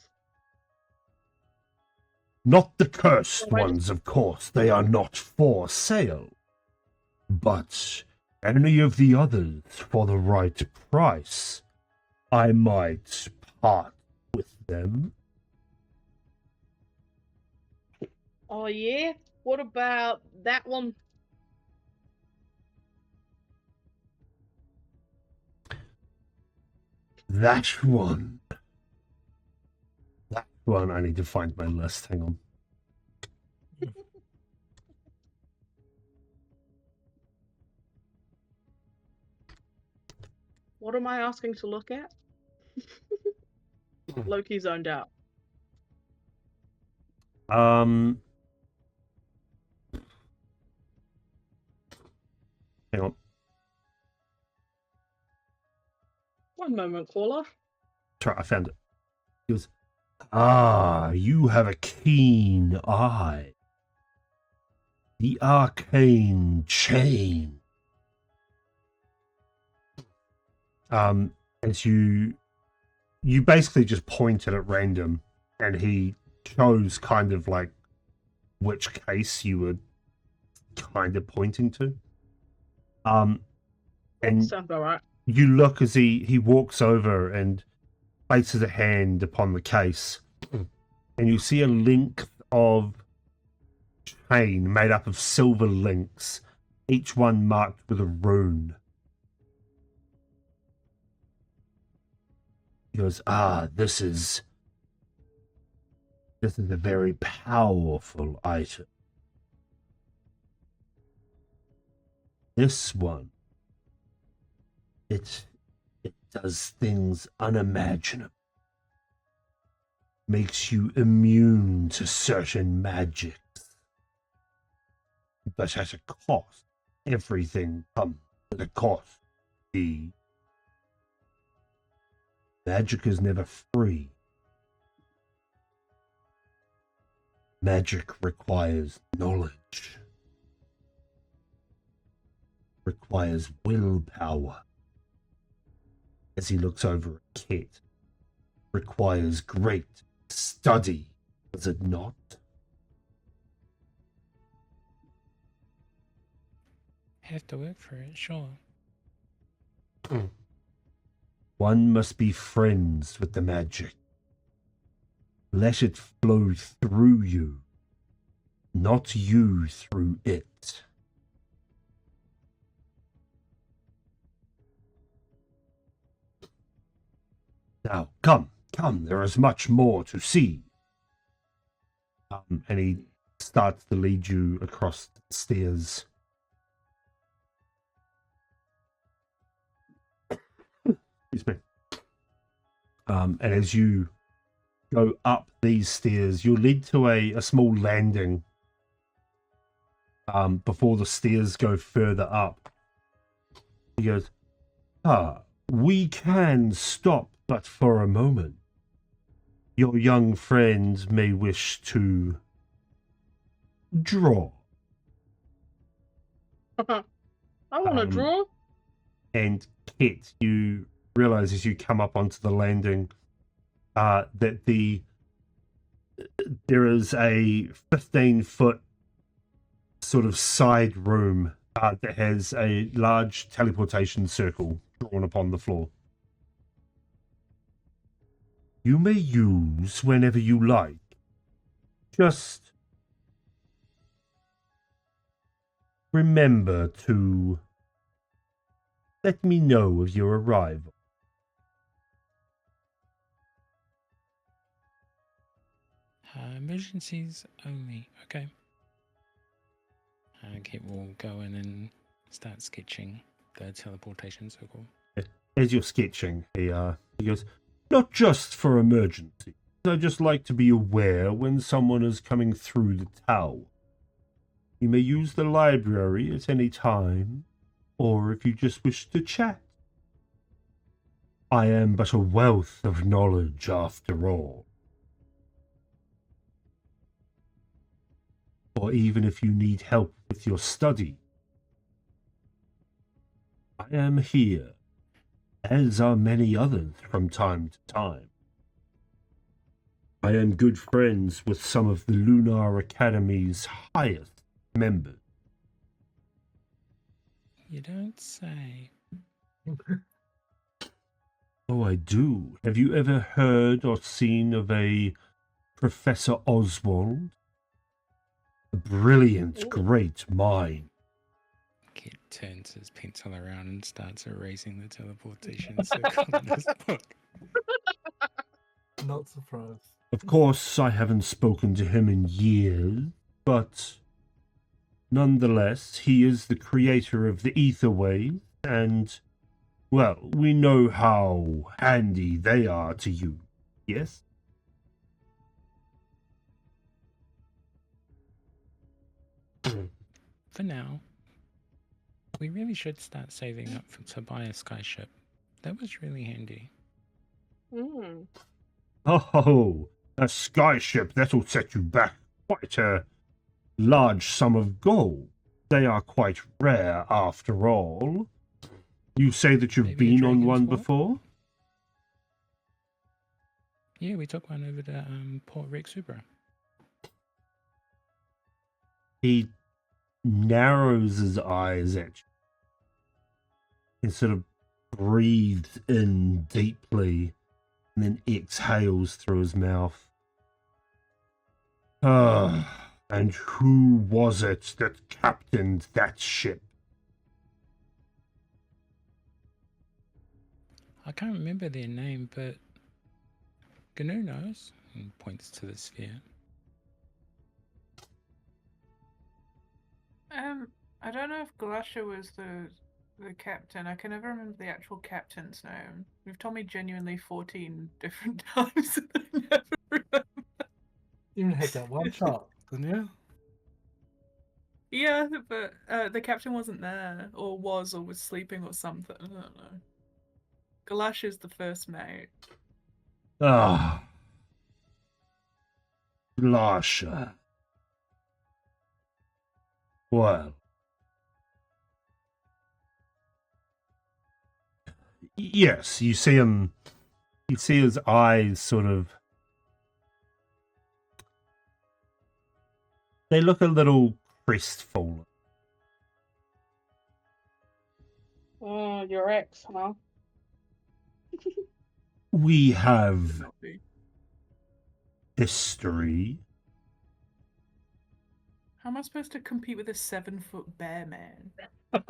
Not the cursed Right. ones, of course. They are not for sale. But any of the others for the right price, I might part with them. Oh yeah? What about that one? That one. That one, I need to find my list. Hang on. What am I asking to look at? Loki zoned out. Hang on. One moment, caller. Sorry, I found it. He goes, "Ah, you have a keen eye. The arcane chain." As you basically just pointed at random, and he chose kind of like which case you were kind of pointing to. And Sounds about right. you look as he walks over and places a hand upon the case, and you see a length of chain made up of silver links, each one marked with a rune. He goes, this is a very powerful item. This one, it does things unimaginable. Makes you immune to certain magics. But at a cost. Everything comes at a cost. The magic is never free. Magic requires knowledge. Requires willpower. As he looks over at Kit. Requires great study, does it not? Have to work for it, sure. One must be friends with the magic. Let it flow through you, not you through it. Now, come, there is much more to see. And he starts to lead you across the stairs. Excuse me. And as you go up these stairs, you're led to a small landing before the stairs go further up. He goes, we can stop but for a moment. Your young friend may wish to draw. I want to draw. And Kit, you realize as you come up onto the landing that there is a 15-foot sort of side room that has a large teleportation circle drawn upon the floor. You may use whenever you like. Just remember to let me know of your arrival. Emergencies only. Okay. Kit will go in and start sketching the teleportation circle. As you're sketching, he goes, not just for emergency. I just like to be aware when someone is coming through the tower. You may use the library at any time, or if you just wish to chat. I am but a wealth of knowledge after all. or even if you need help with your study. I am here, as are many others from time to time. I am good friends with some of the Lunar Academy's highest members. You don't say. Oh, I do. Have you ever heard or seen of a Professor Oswald? A brilliant, great mind. Kid turns his pencil around and starts erasing the teleportation circle in his book. Not surprised. Of course, I haven't spoken to him in years, but nonetheless, he is the creator of the ether waves, and, well, we know how handy they are to you, yes? For now, we really should start saving up to buy a skyship. That was really handy. Mm. Oh, a skyship, that'll set you back quite a large sum of gold. They are quite rare, after all. You say that you've Maybe a been on Dragon's one Warp? before? Yeah, we took one over to Port Rex Supra. He narrows his eyes at you and sort of breathes in deeply and then exhales through his mouth. Ah, and who was it that captained that ship? I can't remember their name, but Gnu knows, and points to the sphere. I don't know if Galasha was the captain. I can never remember the actual captain's name. You've told me genuinely 14 different times, and I never remember. You even had that one shot, didn't you? Yeah, but the captain wasn't there, or was sleeping or something. I don't know. Galasha's the first mate. Ah, Lasha. Well, yes, you see him. You see his eyes sort of. They look a little crestfallen. Oh, your ex, huh? We have Not be. history. How am I supposed to compete with a 7-foot bear man? I'm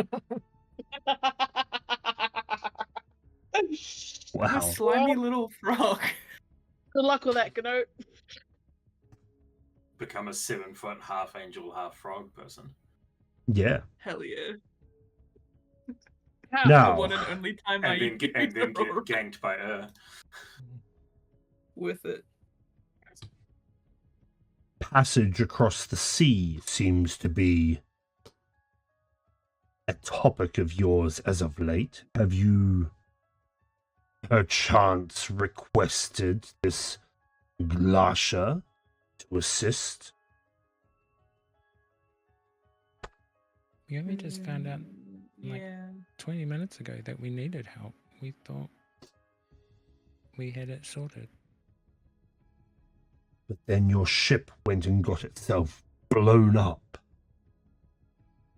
a Wow. slimy little frog. Good luck with that, Gnu. Become a 7-foot half angel, half frog person. Yeah. Hell yeah. Now- The one and only time I And then get roar ganked by her. with it. Passage across the sea seems to be a topic of yours as of late. Have you perchance requested this Glasha to assist? We only just found out like Yeah. 20 minutes ago that we needed help. We thought we had it sorted. But then your ship went and got itself blown up.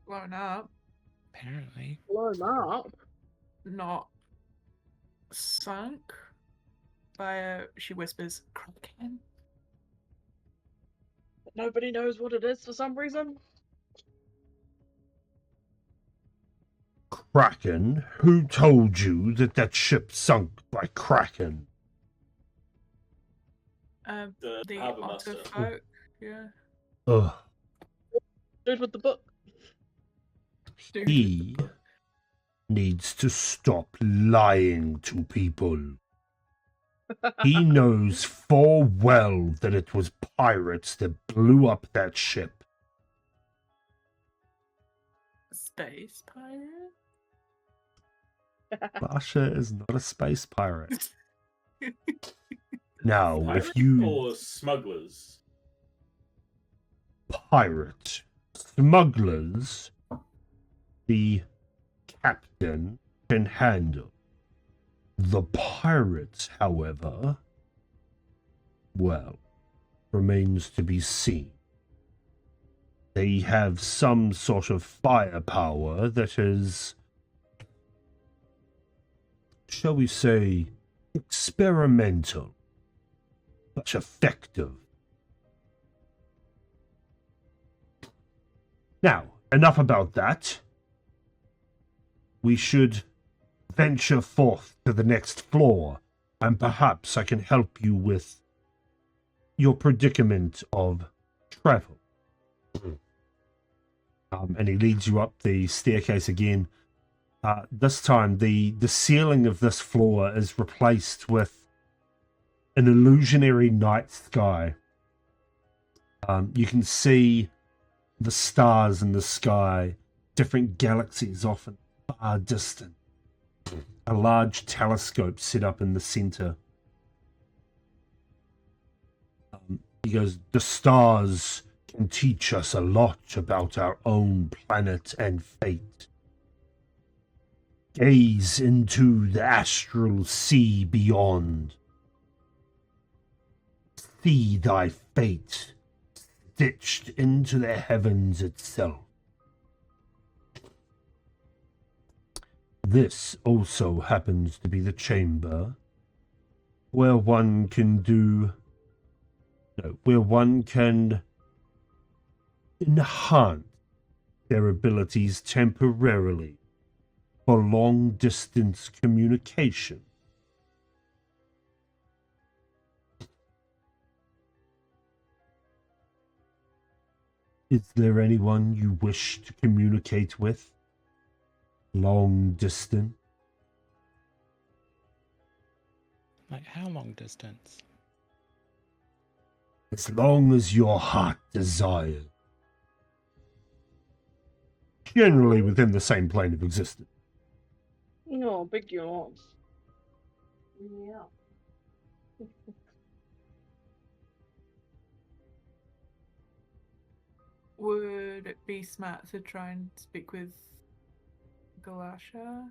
Blown up. Apparently. Blown up. Not sunk by a, she whispers, Kraken. Nobody knows what it is for some reason. Kraken? Who told you that that ship sunk by Kraken? The The harbour otter master. folk. Yeah. Ugh. Dude with the book. Dude. He needs to stop lying to people. He knows full well that it was pirates that blew up that ship. Space pirate? Basha is not a space pirate. Now, if Pirates you... or smugglers? pirate. Smugglers, the captain can handle. The pirates, however, well, remains to be seen. They have some sort of firepower that is, shall we say, experimental, but effective. Now, enough about that. We should venture forth to the next floor, and perhaps I can help you with your predicament of travel. And he leads you up the staircase again. This time, the ceiling of this floor is replaced with an illusionary night sky. You can see the stars in the sky, different galaxies often far distant. A large telescope set up in the center. He goes, the stars can teach us a lot about our own planet and fate. Gaze into the astral sea beyond. See thy fate stitched into the heavens itself. This also happens to be the chamber where one can enhance their abilities temporarily for long-distance communication. Is there anyone you wish to communicate with? Long distance? Like, how long distance? As long as your heart desires. Generally within the same plane of existence. No, big yawns. Yeah. Would it be smart to try and speak with Galasha?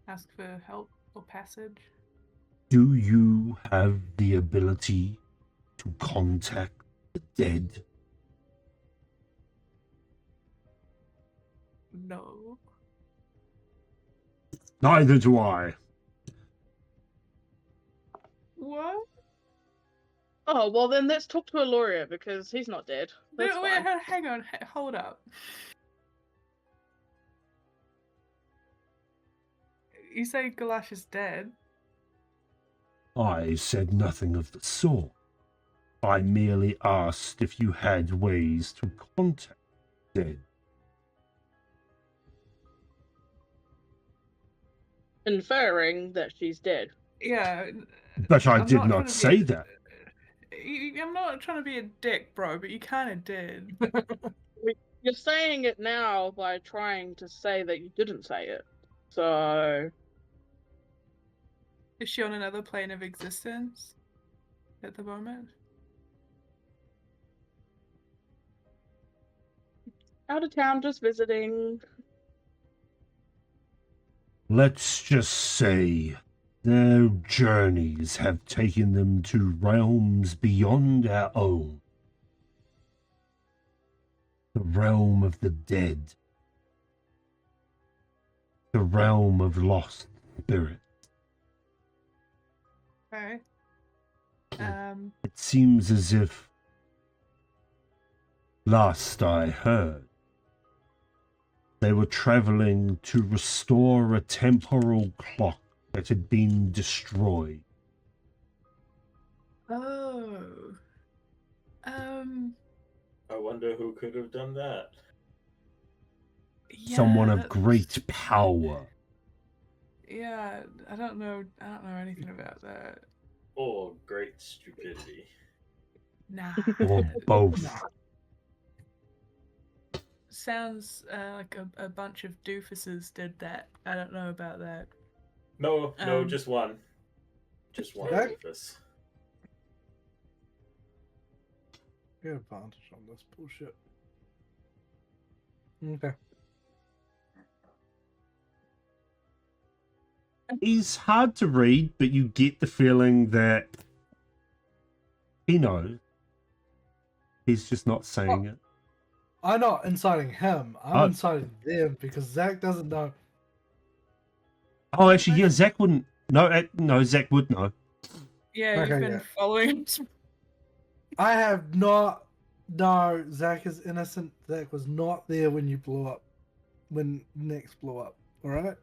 Ask for help or passage? Do you have the ability to contact the dead? No. Neither do I. What? Oh, well then let's talk to a lawyer because he's not dead. That's Wait, fine. hang on, hold up. You say Galash is dead? I said nothing of the sort. I merely asked if you had ways to contact the dead. Inferring that she's dead. Yeah. But I I'm did trying not to say be that. I'm not trying to be a dick, bro, but you kind of did. You're saying it now by trying to say that you didn't say it. So... Is she on another plane of existence at the moment? Out of town, just visiting. Let's just say their journeys have taken them to realms beyond our own. The realm of the dead. The realm of lost spirits. Okay. It seems as if, last I heard, they were traveling to restore a temporal clock that had been destroyed. Oh. I wonder who could have done that. Yeah, Someone of great power. Yeah, I don't know anything about that. Or great stupidity. Nah. Or both. Sounds like a bunch of doofuses did that. I don't know about that. No, just one. Just one Okay. of us. Get advantage on this bullshit. Okay. He's hard to read, but you get the feeling that he knows. He's just not saying it. I'm not inciting him. I'm Oh. inciting them because Zach doesn't know. Oh, actually, yeah, Zach wouldn't. No, Zach would know. Yeah, you've Okay, been yeah. following. I have not. No, Zach is innocent. Zach was not there when you blew up. When Nex blew up. Alright?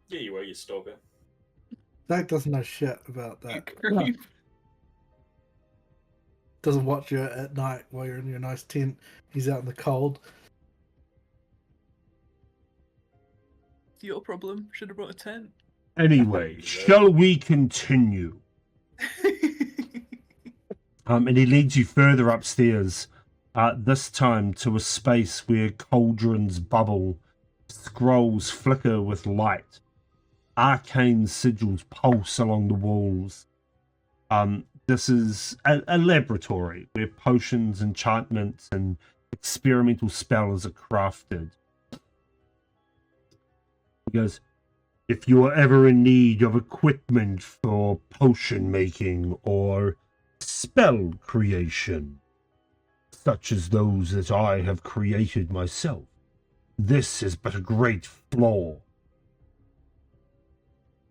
Yeah, you were your stalker. Zach doesn't know shit about You that. creep. Doesn't watch you at night while you're in your nice tent. He's out in the cold. It's your problem. Should have brought a tent. Anyway, shall we continue? And he leads you further upstairs, this time to a space where cauldrons bubble, scrolls flicker with light, arcane sigils pulse along the walls. This is a laboratory where potions, enchantments, and experimental spells are crafted. He goes, if you are ever in need of equipment for potion making or spell creation, such as those that I have created myself, this is but a great floor.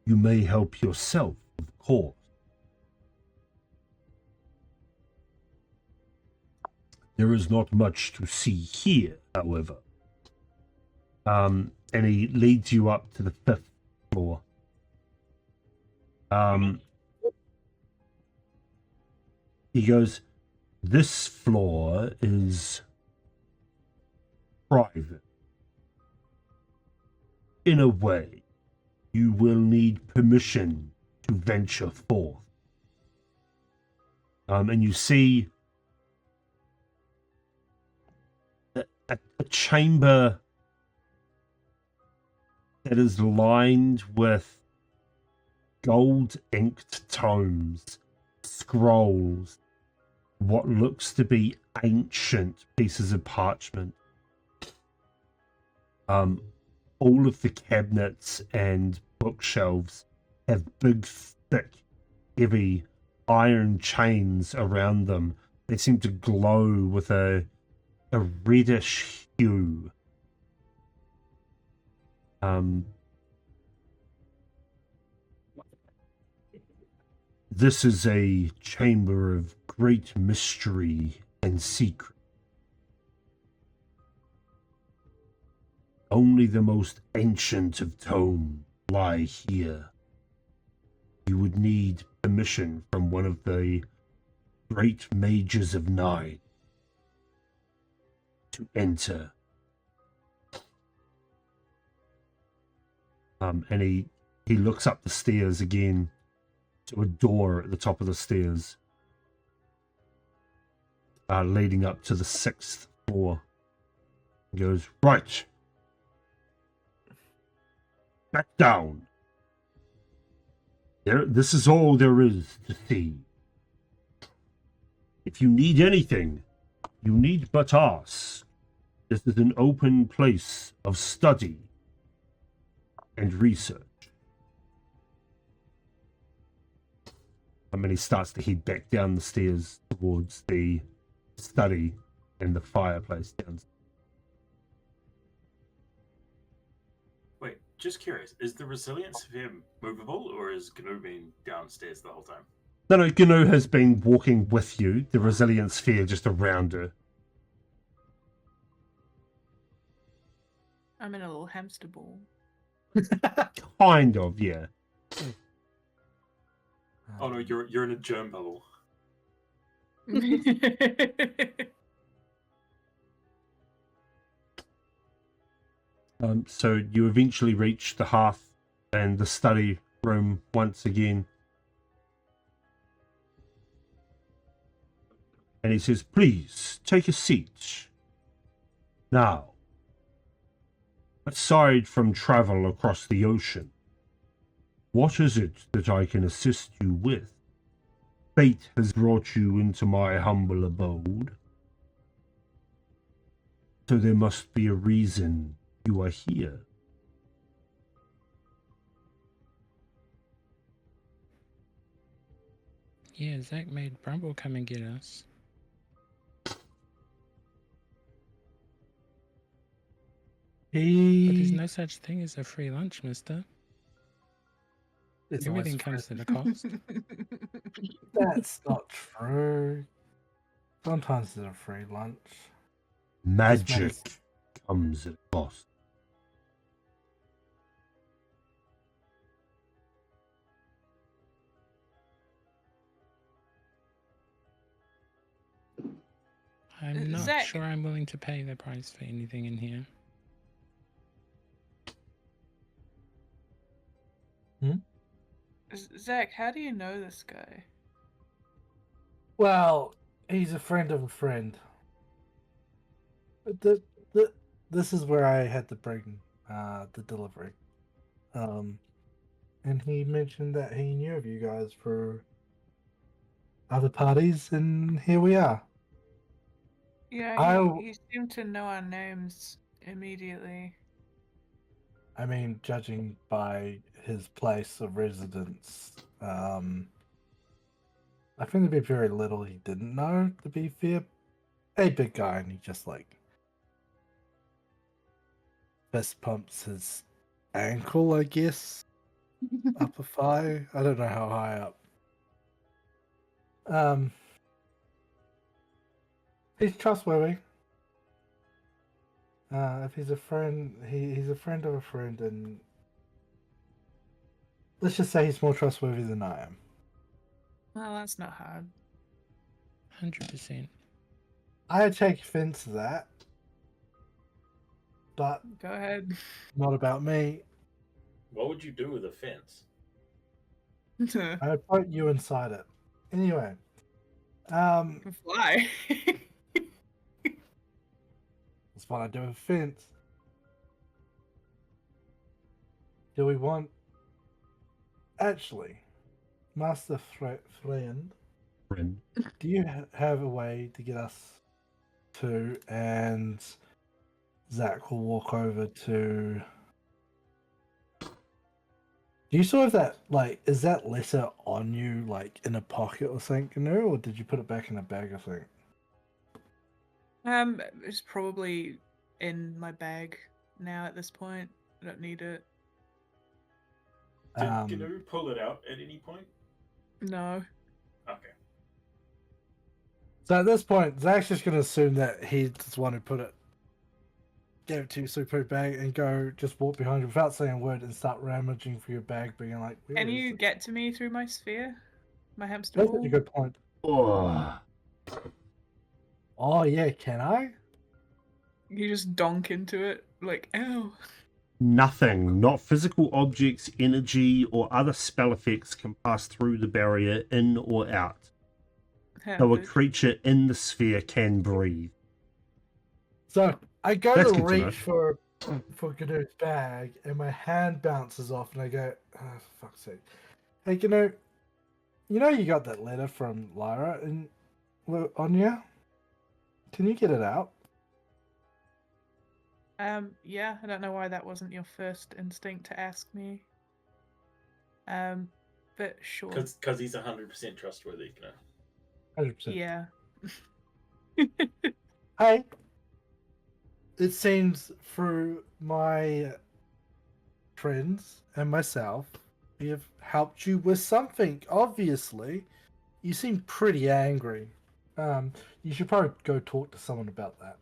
You may help yourself, of course. There is not much to see here, however. And he leads you up to the 5th floor. He goes, this floor is private. In a way, you will need permission to venture forth. And you see a chamber that is lined with gold-inked tomes, scrolls, what looks to be ancient pieces of parchment. All of the cabinets and bookshelves have big, thick, heavy iron chains around them. They seem to glow with a reddish hue. This is a chamber of great mystery and secret. Only the most ancient of tomes lie here. You would need permission from one of the great mages of 9 to enter. And he looks up the stairs again to a door at the top of the stairs, leading up to the 6th floor. He goes, right. Back down. This is all there is to see. If you need anything, you need but ask. This is an open place of study and research. And then he starts to head back down the stairs towards the study and the fireplace downstairs. Wait, just curious, is the resilience sphere movable, or is GNU been downstairs the whole time? No, GNU has been walking with you, the resilience sphere just around her. I'm in a little hamster ball. Kind of, yeah. Oh no, you're in a germ bubble. So you eventually reach the hearth and the study room once again. And he says, please, take a seat. Now, aside from travel across the ocean, what is it that I can assist you with? Fate has brought you into my humble abode. So there must be a reason you are here. Yeah, Zach made Brumble come and get us. But there's no such thing as a free lunch, mister. It's Everything always comes at a cost. That's not true. Sometimes there's a free lunch. Magic comes at a cost. I'm not Zach- sure I'm willing to pay the price for anything in here. Zach, how do you know this guy? Well, he's a friend of a friend. This is where I had to bring the delivery. And he mentioned that he knew of you guys for other parties, and here we are. Yeah, he seemed to know our names immediately. I mean, judging by his place of residence, I think there'd be very little he didn't know, to be fair. A big guy, and he just, like, fist pumps his ankle, I guess. Upper thigh. I don't know how high up. He's trustworthy. If he's a friend, he's a friend of a friend, and let's just say he's more trustworthy than I am. Well, that's not hard. 100%. I take offense to that, but Go ahead. not about me. What would you do with a fence? I would put you inside it. Anyway, Fly. that's what I do with a fence. Do we want... Actually, Master Friend, Friend. do you have a way to get us to, and Zach will walk over to... Do you still have that, like, is that letter on you, like, in a pocket or something, or did you put it back in a bag, I think? It's probably in my bag now at this point. I don't need it. Did Gnu pull it out at any point? No. Okay. So at this point, Zach's just going to assume that he's the one who put it, gave it to you, so you put it back, and go just walk behind you without saying a word and start rummaging for your bag, being like, "Where Can is you it?" get to me through my sphere? My hamster That's ball? a good point. Oh, Oh, yeah, can I? You just donk into it, like, ow. nothing, not physical objects, energy, or other spell effects can pass through the barrier in or out. How So a good. creature in the sphere can breathe. So I go That's to good to know. reach for Gnu's bag, and my hand bounces off, and I go, "Oh, for fuck's sake. Hey, Gnu, you know you got that letter from Lyra and on you? Can you get it out?" Yeah, I don't know why that wasn't your first instinct to ask me. But sure. Because he's 100% trustworthy, you know. 100%. Yeah. Hey, it seems through my friends and myself, we have helped you with something. Obviously, you seem pretty angry. You should probably go talk to someone about that.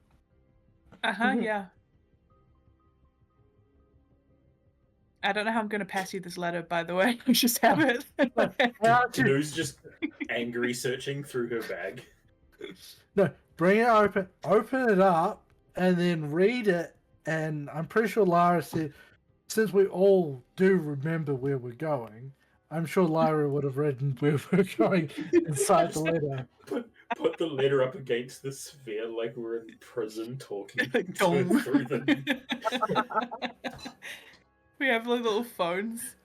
Yeah. I don't know how I'm going to pass you this letter, by the way. I just have it. Gnu's just angry searching through her bag. No, bring it open it up, and then read it. And I'm pretty sure Lyra said, since we all do remember where we're going, I'm sure Lyra would have written where we're going inside the letter. Put the letter up against the sphere like we're in prison talking Like, to her dong. through the... We have like little phones.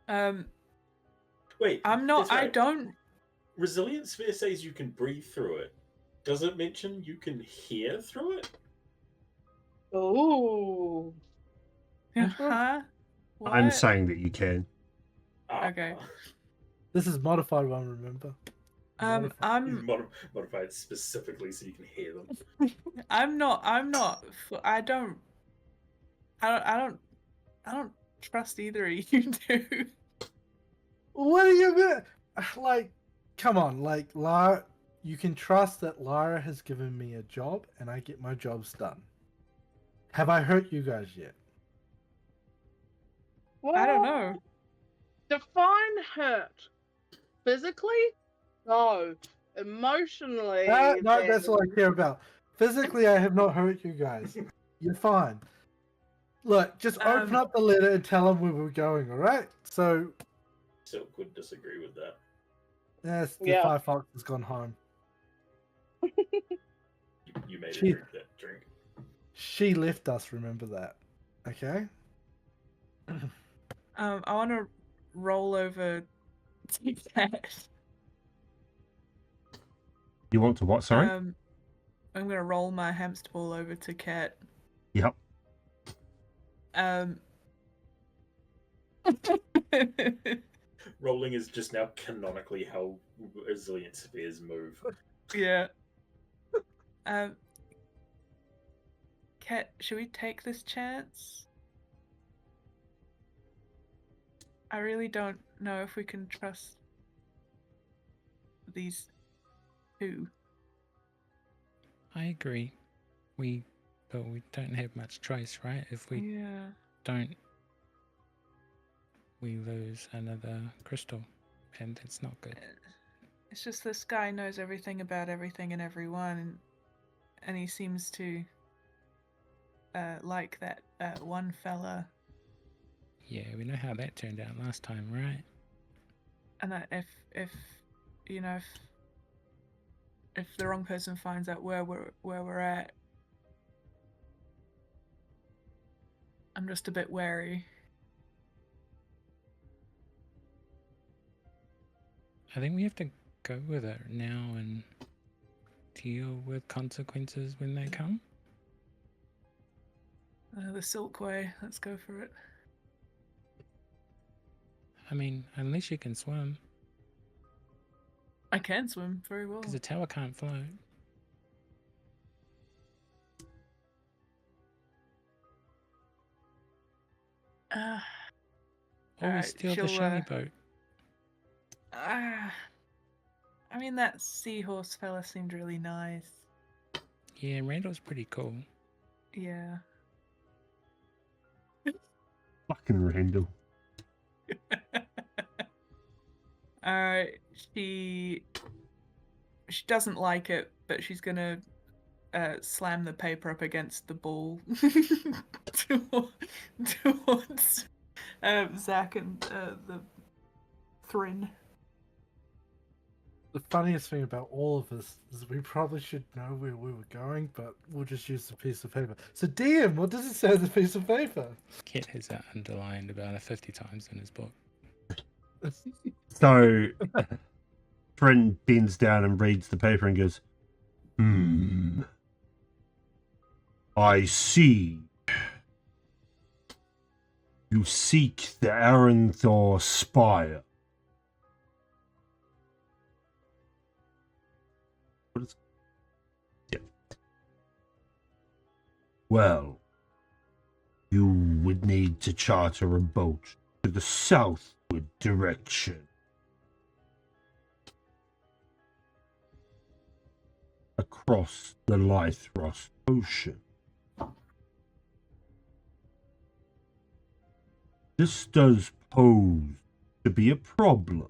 Wait, I'm not. that's right. I don't. Resilient sphere says you can breathe through it. Does it mention you can hear through it? Oh. Huh? What? I'm saying that you can. Ah, Okay. This is modified one, remember? I'm modify it specifically so you can hear them. I'm not I don't trust either of you two. What do you mean? Like, come on, like Lara, you can trust that Lara has given me a job and I get my jobs done. Have I hurt you guys yet? I don't know. Define hurt. Physically? No. Emotionally. No, then- that's all I care about. Physically, I have not hurt you guys. You're fine. Look, just open up the letter and tell them where we're going, alright? So, Silk would disagree with that. yes, the Yeah. Firefox has gone home. You made her She- drink that drink. She left us, remember that. Okay? I want to roll over to Cat. You want to what? Sorry. I'm gonna roll my hamster ball over to Cat. Yep. Rolling is just now canonically how resilient spheres move. Yeah. Cat, should we take this chance? I really don't know if we can trust these two. I agree. But we don't have much choice, right? If we Yeah. don't, we lose another crystal, and that's not good. It's just this guy knows everything about everything and everyone, and he seems to like that one fella. Yeah, we know how that turned out last time, right? And if you know if the wrong person finds out where we're at, I'm just a bit wary. I think we have to go with it now and deal with consequences when they come. The Silk Way. Let's go for it. I mean, unless you can swim, I can swim very well. because the tower can't float. Or we Alright, steal the she'll, shiny boat. I mean, that seahorse fella seemed really nice. Yeah, Randall's pretty cool. Yeah. Fucking Randall. Alright, she doesn't like it, but she's gonna slam the paper up against the ball towards Zach and the Thrin. The funniest thing about all of this is we probably should know where we were going, but we'll just use the piece of paper. So, DM, what does it say on the piece of paper? Kit has that underlined about 50 times in his book. So, Bryn bends down and reads the paper and goes, I see. You seek the Aranthor spire. What is... Yeah. Well, you would need to charter a boat to the southward direction. Across the Lythros Ocean. This does pose to be a problem.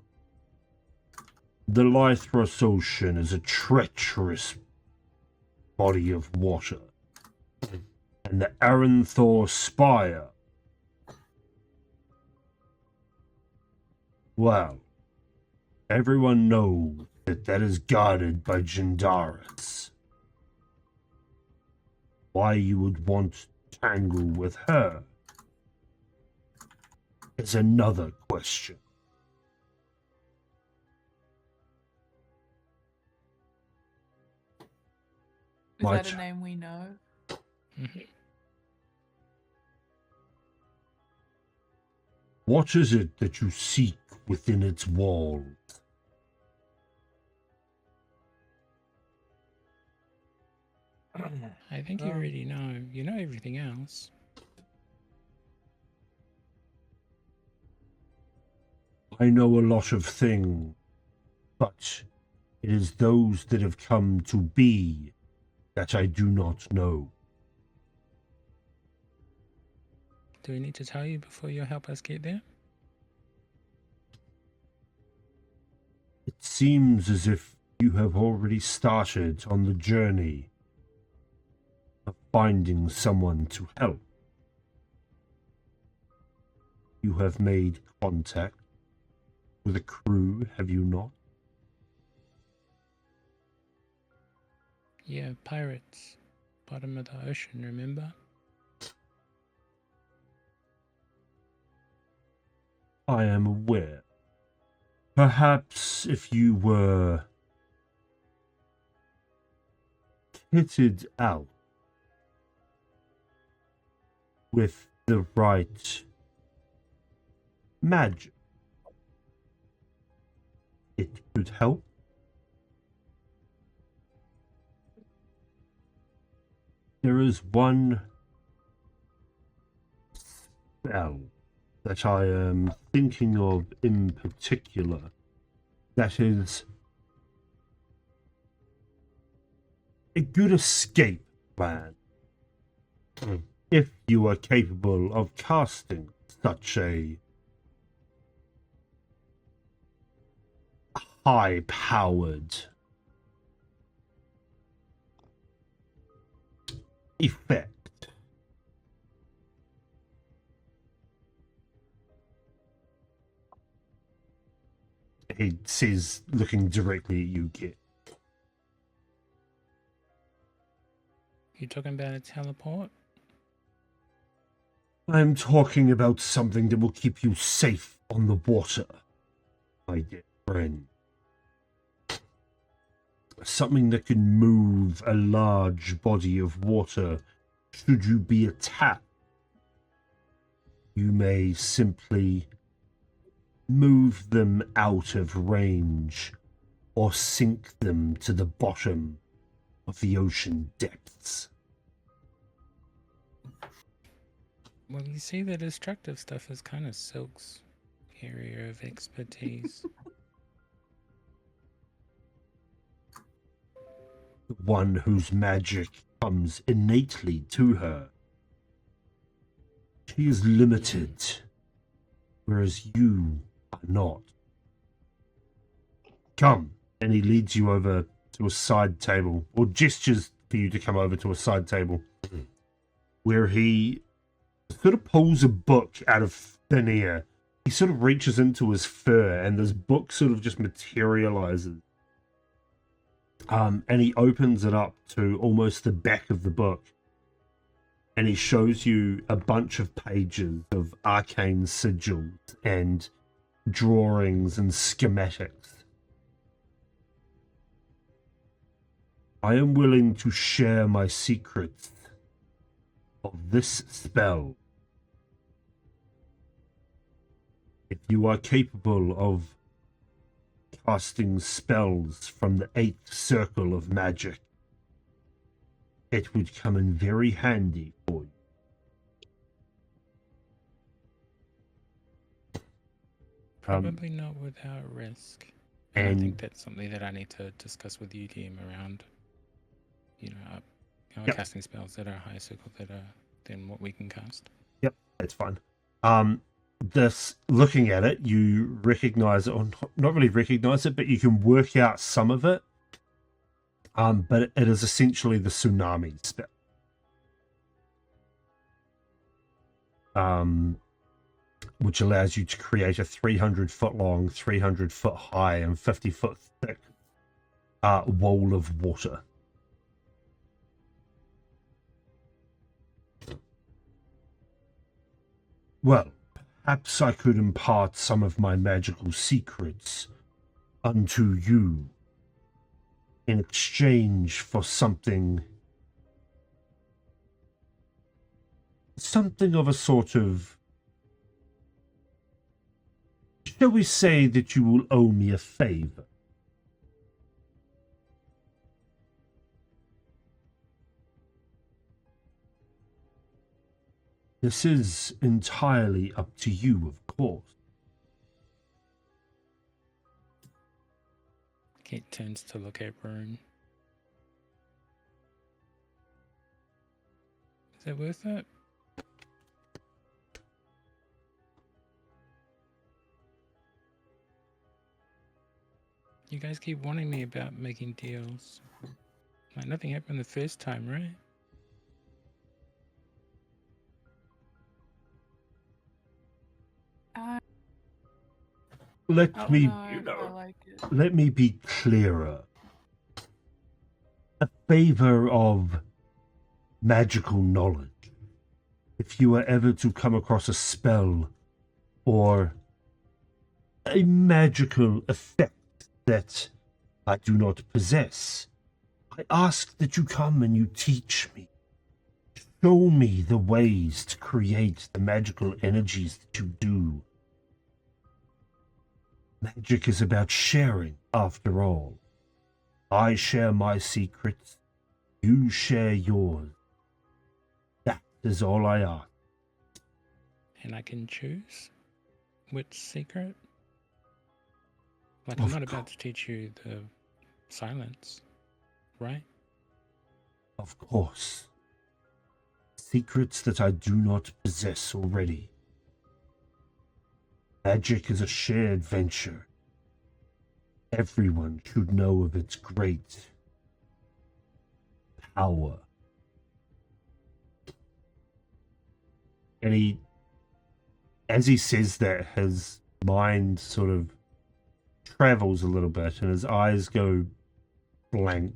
The Lythros Ocean is a treacherous body of water, and the Aranthor Spire, well, everyone knows that is guarded by Jindaris. Why you would want to tangle with her is another question. Is My that a name we know? What is it that you seek within its walls? I think you already know. You know everything else. I know a lot of things, but it is those that have come to be that I do not know. Do we need to tell you before you help us get there? It seems as if you have already started on the journey of finding someone to help. You have made contact with a crew, have you not? Yeah, pirates. Bottom of the ocean, remember? I am aware. Perhaps if you were kitted out with the right magic, it could help. There is one spell that I am thinking of in particular that is a good escape plan if you are capable of casting such a high-powered effect. He says, looking directly at you, Kit. You talking about a teleport? I'm talking about something that will keep you safe on the water, my dear friend. Something that can move a large body of water should you be attacked. You may simply move them out of range or sink them to the bottom of the ocean depths. Well, you see, the destructive stuff is kind of Silk's area of expertise. One whose magic comes innately to her. She is limited, whereas you are not. Come, and he leads you over to a side table, or gestures for you to come over to a side table, where he sort of pulls a book out of thin air. He sort of reaches into his fur, and this book sort of just materializes. And he opens it up to almost the back of the book. And he shows you a bunch of pages of arcane sigils and drawings and schematics. I am willing to share my secrets of this spell. If you are capable of casting spells from the 8th circle of magic, it would come in very handy for you. Probably not without risk. And I think that's something that I need to discuss with you, DM, around, Yep. casting spells that are higher circle than what we can cast. Yep, that's fine. This, looking at it, you recognize it, or not really recognize it, but you can work out some of it. But it is essentially the tsunami spell. Which allows you to create a 300-foot long, 300-foot high, and 50-foot thick wall of water. Well, perhaps I could impart some of my magical secrets unto you in exchange for something something of a sort of... Shall we say that you will owe me a favor? This is entirely up to you, of course. Kate turns to look at Rune. Is it worth it? You guys keep warning me about making deals. Like nothing happened the first time, right? Let me let me be clearer. A favor of magical knowledge. If you are ever to come across a spell or a magical effect that I do not possess, I ask that you come and you teach me. Show me the ways to create the magical energies that you do. Magic is about sharing, after all. I share my secrets, you share yours. That is all I ask. And I can choose which secret? Like, I'm not about to teach you the silence, right? Of course. Secrets that I do not possess already. Magic is a shared venture. Everyone should know of its great power. And he, as he says that, his mind sort of travels a little bit and his eyes go blank.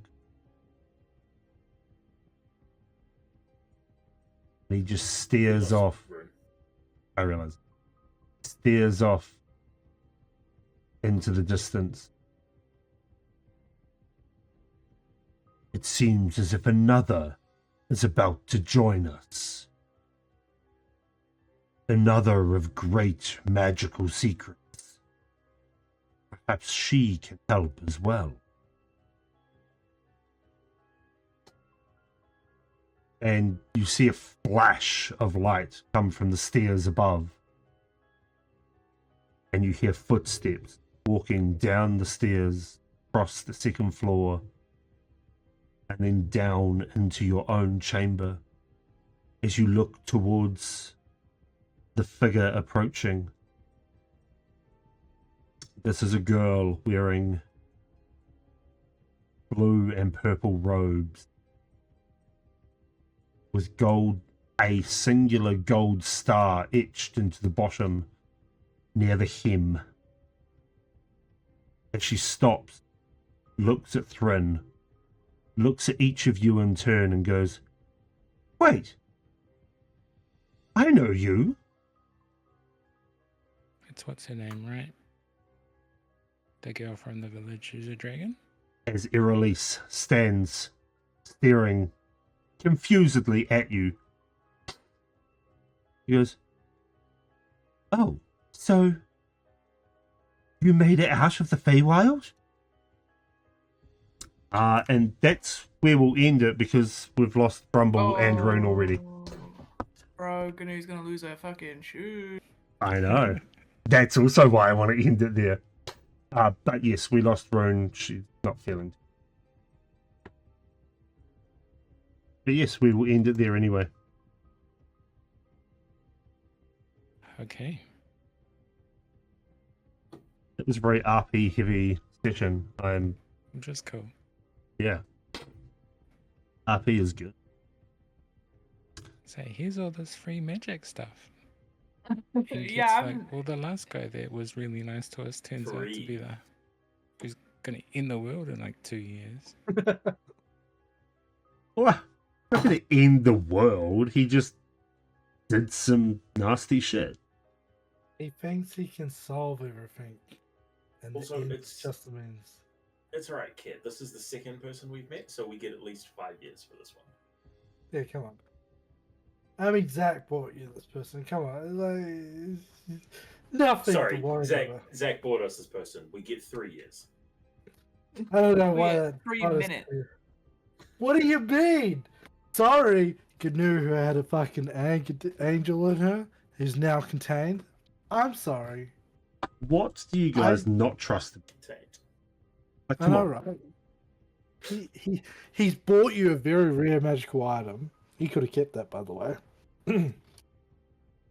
And he just stares off. I realize. Stares off into the distance. It seems as if another is about to join us. Another of great magical secrets. Perhaps she can help as well. And you see a flash of light come from the stairs above. And you hear footsteps walking down the stairs, across the second floor, and then down into your own chamber. As you look towards the figure approaching, this is a girl wearing blue and purple robes with a singular gold star etched into the bottom near the hem. As she stops, looks at Thrin, looks at each of you in turn and goes, "Wait, I know you." It's what's her name, right? The girl from the village who's a dragon? As Irilise stands staring confusedly at you, he goes, "Oh, so you made it out of the Feywild?" And that's where we'll end it because we've lost Brumble and Rune already. Bro, Gnu's gonna lose her fucking shoe. I know. That's also why I want to end it there. But yes, we lost Rune. She's not feeling. But yes, we will end it there anyway. Okay. It was a very RP heavy session. Just cool. Yeah. RP is good. Say, here's all this free magic stuff. Yeah, Like, well, the last guy there was really nice to us. Turns out to be who's gonna end the world in like 2 years. Well, not going to end the world. He just did some nasty shit. He thinks he can solve everything. And Also, it's just a means. It's alright, kid. This is the second person we've met, so we get at least 5 years for this one. Yeah, come on. I mean, Zach bought you this person. Come on, like, nothing Sorry, to worry about. Zach bought us this person. We get 3 years. I don't know We why get that. 3 why that's minutes. clear. What do you mean? Sorry, Gnu, who had a fucking angel in her, who's now contained. I'm sorry. What do you guys not trust? Like, I come know, on. right? He's bought you a very rare magical item. He could have kept that, by the way. Oh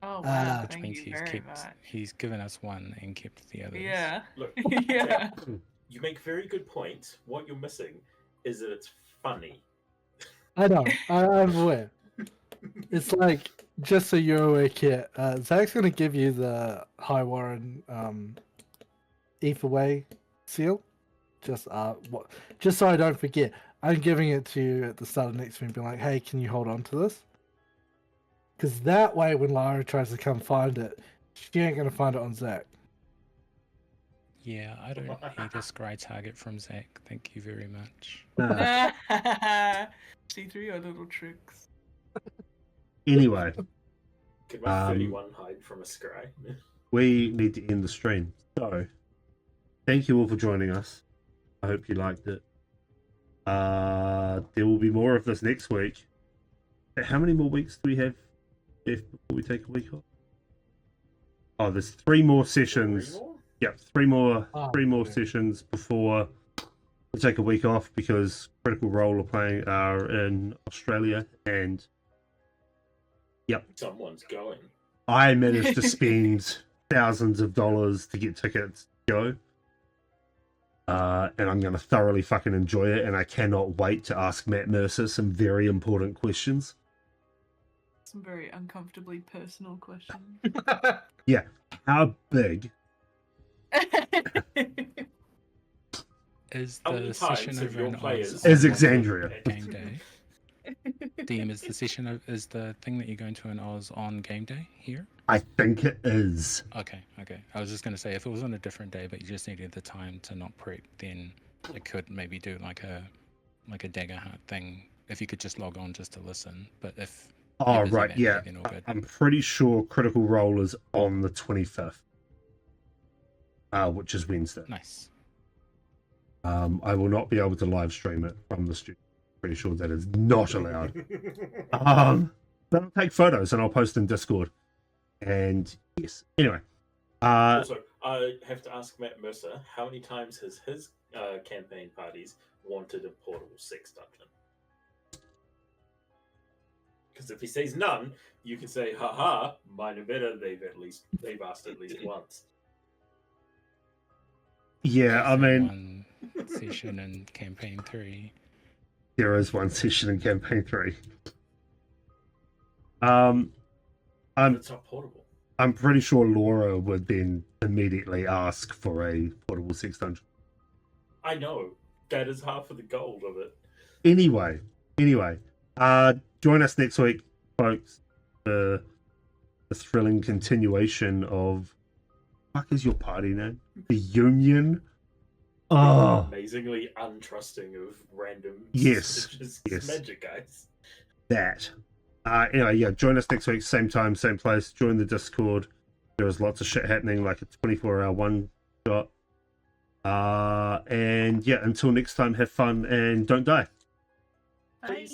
wow! Ah. Which Thank means you he's very kept. much. He's given us one and kept the others. Yeah. Look, Yeah. Zach, you make very good points. What you're missing is that it's funny. I know. I'm aware. It's like, just so you're aware, Kit, Zach's going to give you the High Warren Etherway seal. Just so I don't forget. I'm giving it to you at the start of next week, being like, hey, can you hold on to this? Because that way, when Lyra tries to come find it, she ain't going to find it on Zach. Yeah, I don't need a scry target from Zach. Thank you very much. See through your little tricks. Anyway, Could my 31 hide from a scry? we need to end the stream. So, thank you all for joining us. I hope you liked it. There will be more of this next week. How many more weeks do we have left before we take a week off? Oh, there's 3 more sessions. 3 more? Yep, 3 more. Oh, 3 more okay. sessions before we take a week off because Critical Role are in Australia, and Someone's going. I managed to spend thousands of dollars to get tickets to go. And I'm going to thoroughly fucking enjoy it, and I cannot wait to ask Matt Mercer some very important questions. Some very uncomfortably personal questions. How big Is How the many session times have over your in players Oz Is on Exandria? game day? DM, is the session is the thing that you're going to in Oz on game day here? I think it is. Okay. I was just going to say, if it was on a different day, but you just needed the time to not prep, then I could maybe do like a dagger heart thing. If you could just log on just to listen, but if Oh, you're busy right, that day, yeah. then all good. I'm pretty sure Critical Role is on the 25th, which is Wednesday. Nice. I will not be able to live stream it from the studio. Pretty sure that is not allowed. But I'll take photos and I'll post in Discord. And yes, anyway. Also, I have to ask Matt Mercer, how many times has his campaign parties wanted a portable sex dungeon? Because if he says none, you can say, haha, mine are better. They've asked at least once. Yeah, I mean, One session in campaign 3. there is one session in campaign 3. It's not portable. I'm pretty sure Laura would then immediately ask for a portable sex dungeon. I know. That is half of the gold of it. Anyway, join us next week, folks, for the thrilling continuation of what is your party name? The Union. Oh, Amazingly untrusting of random Yes, just yes. magic guys. that. Anyway, yeah, join us next week, same time, same place. Join the Discord. There is lots of shit happening, like a 24-hour one shot. And yeah, until next time, have fun and don't die. Bye.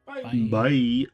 Bye. Bye. Bye.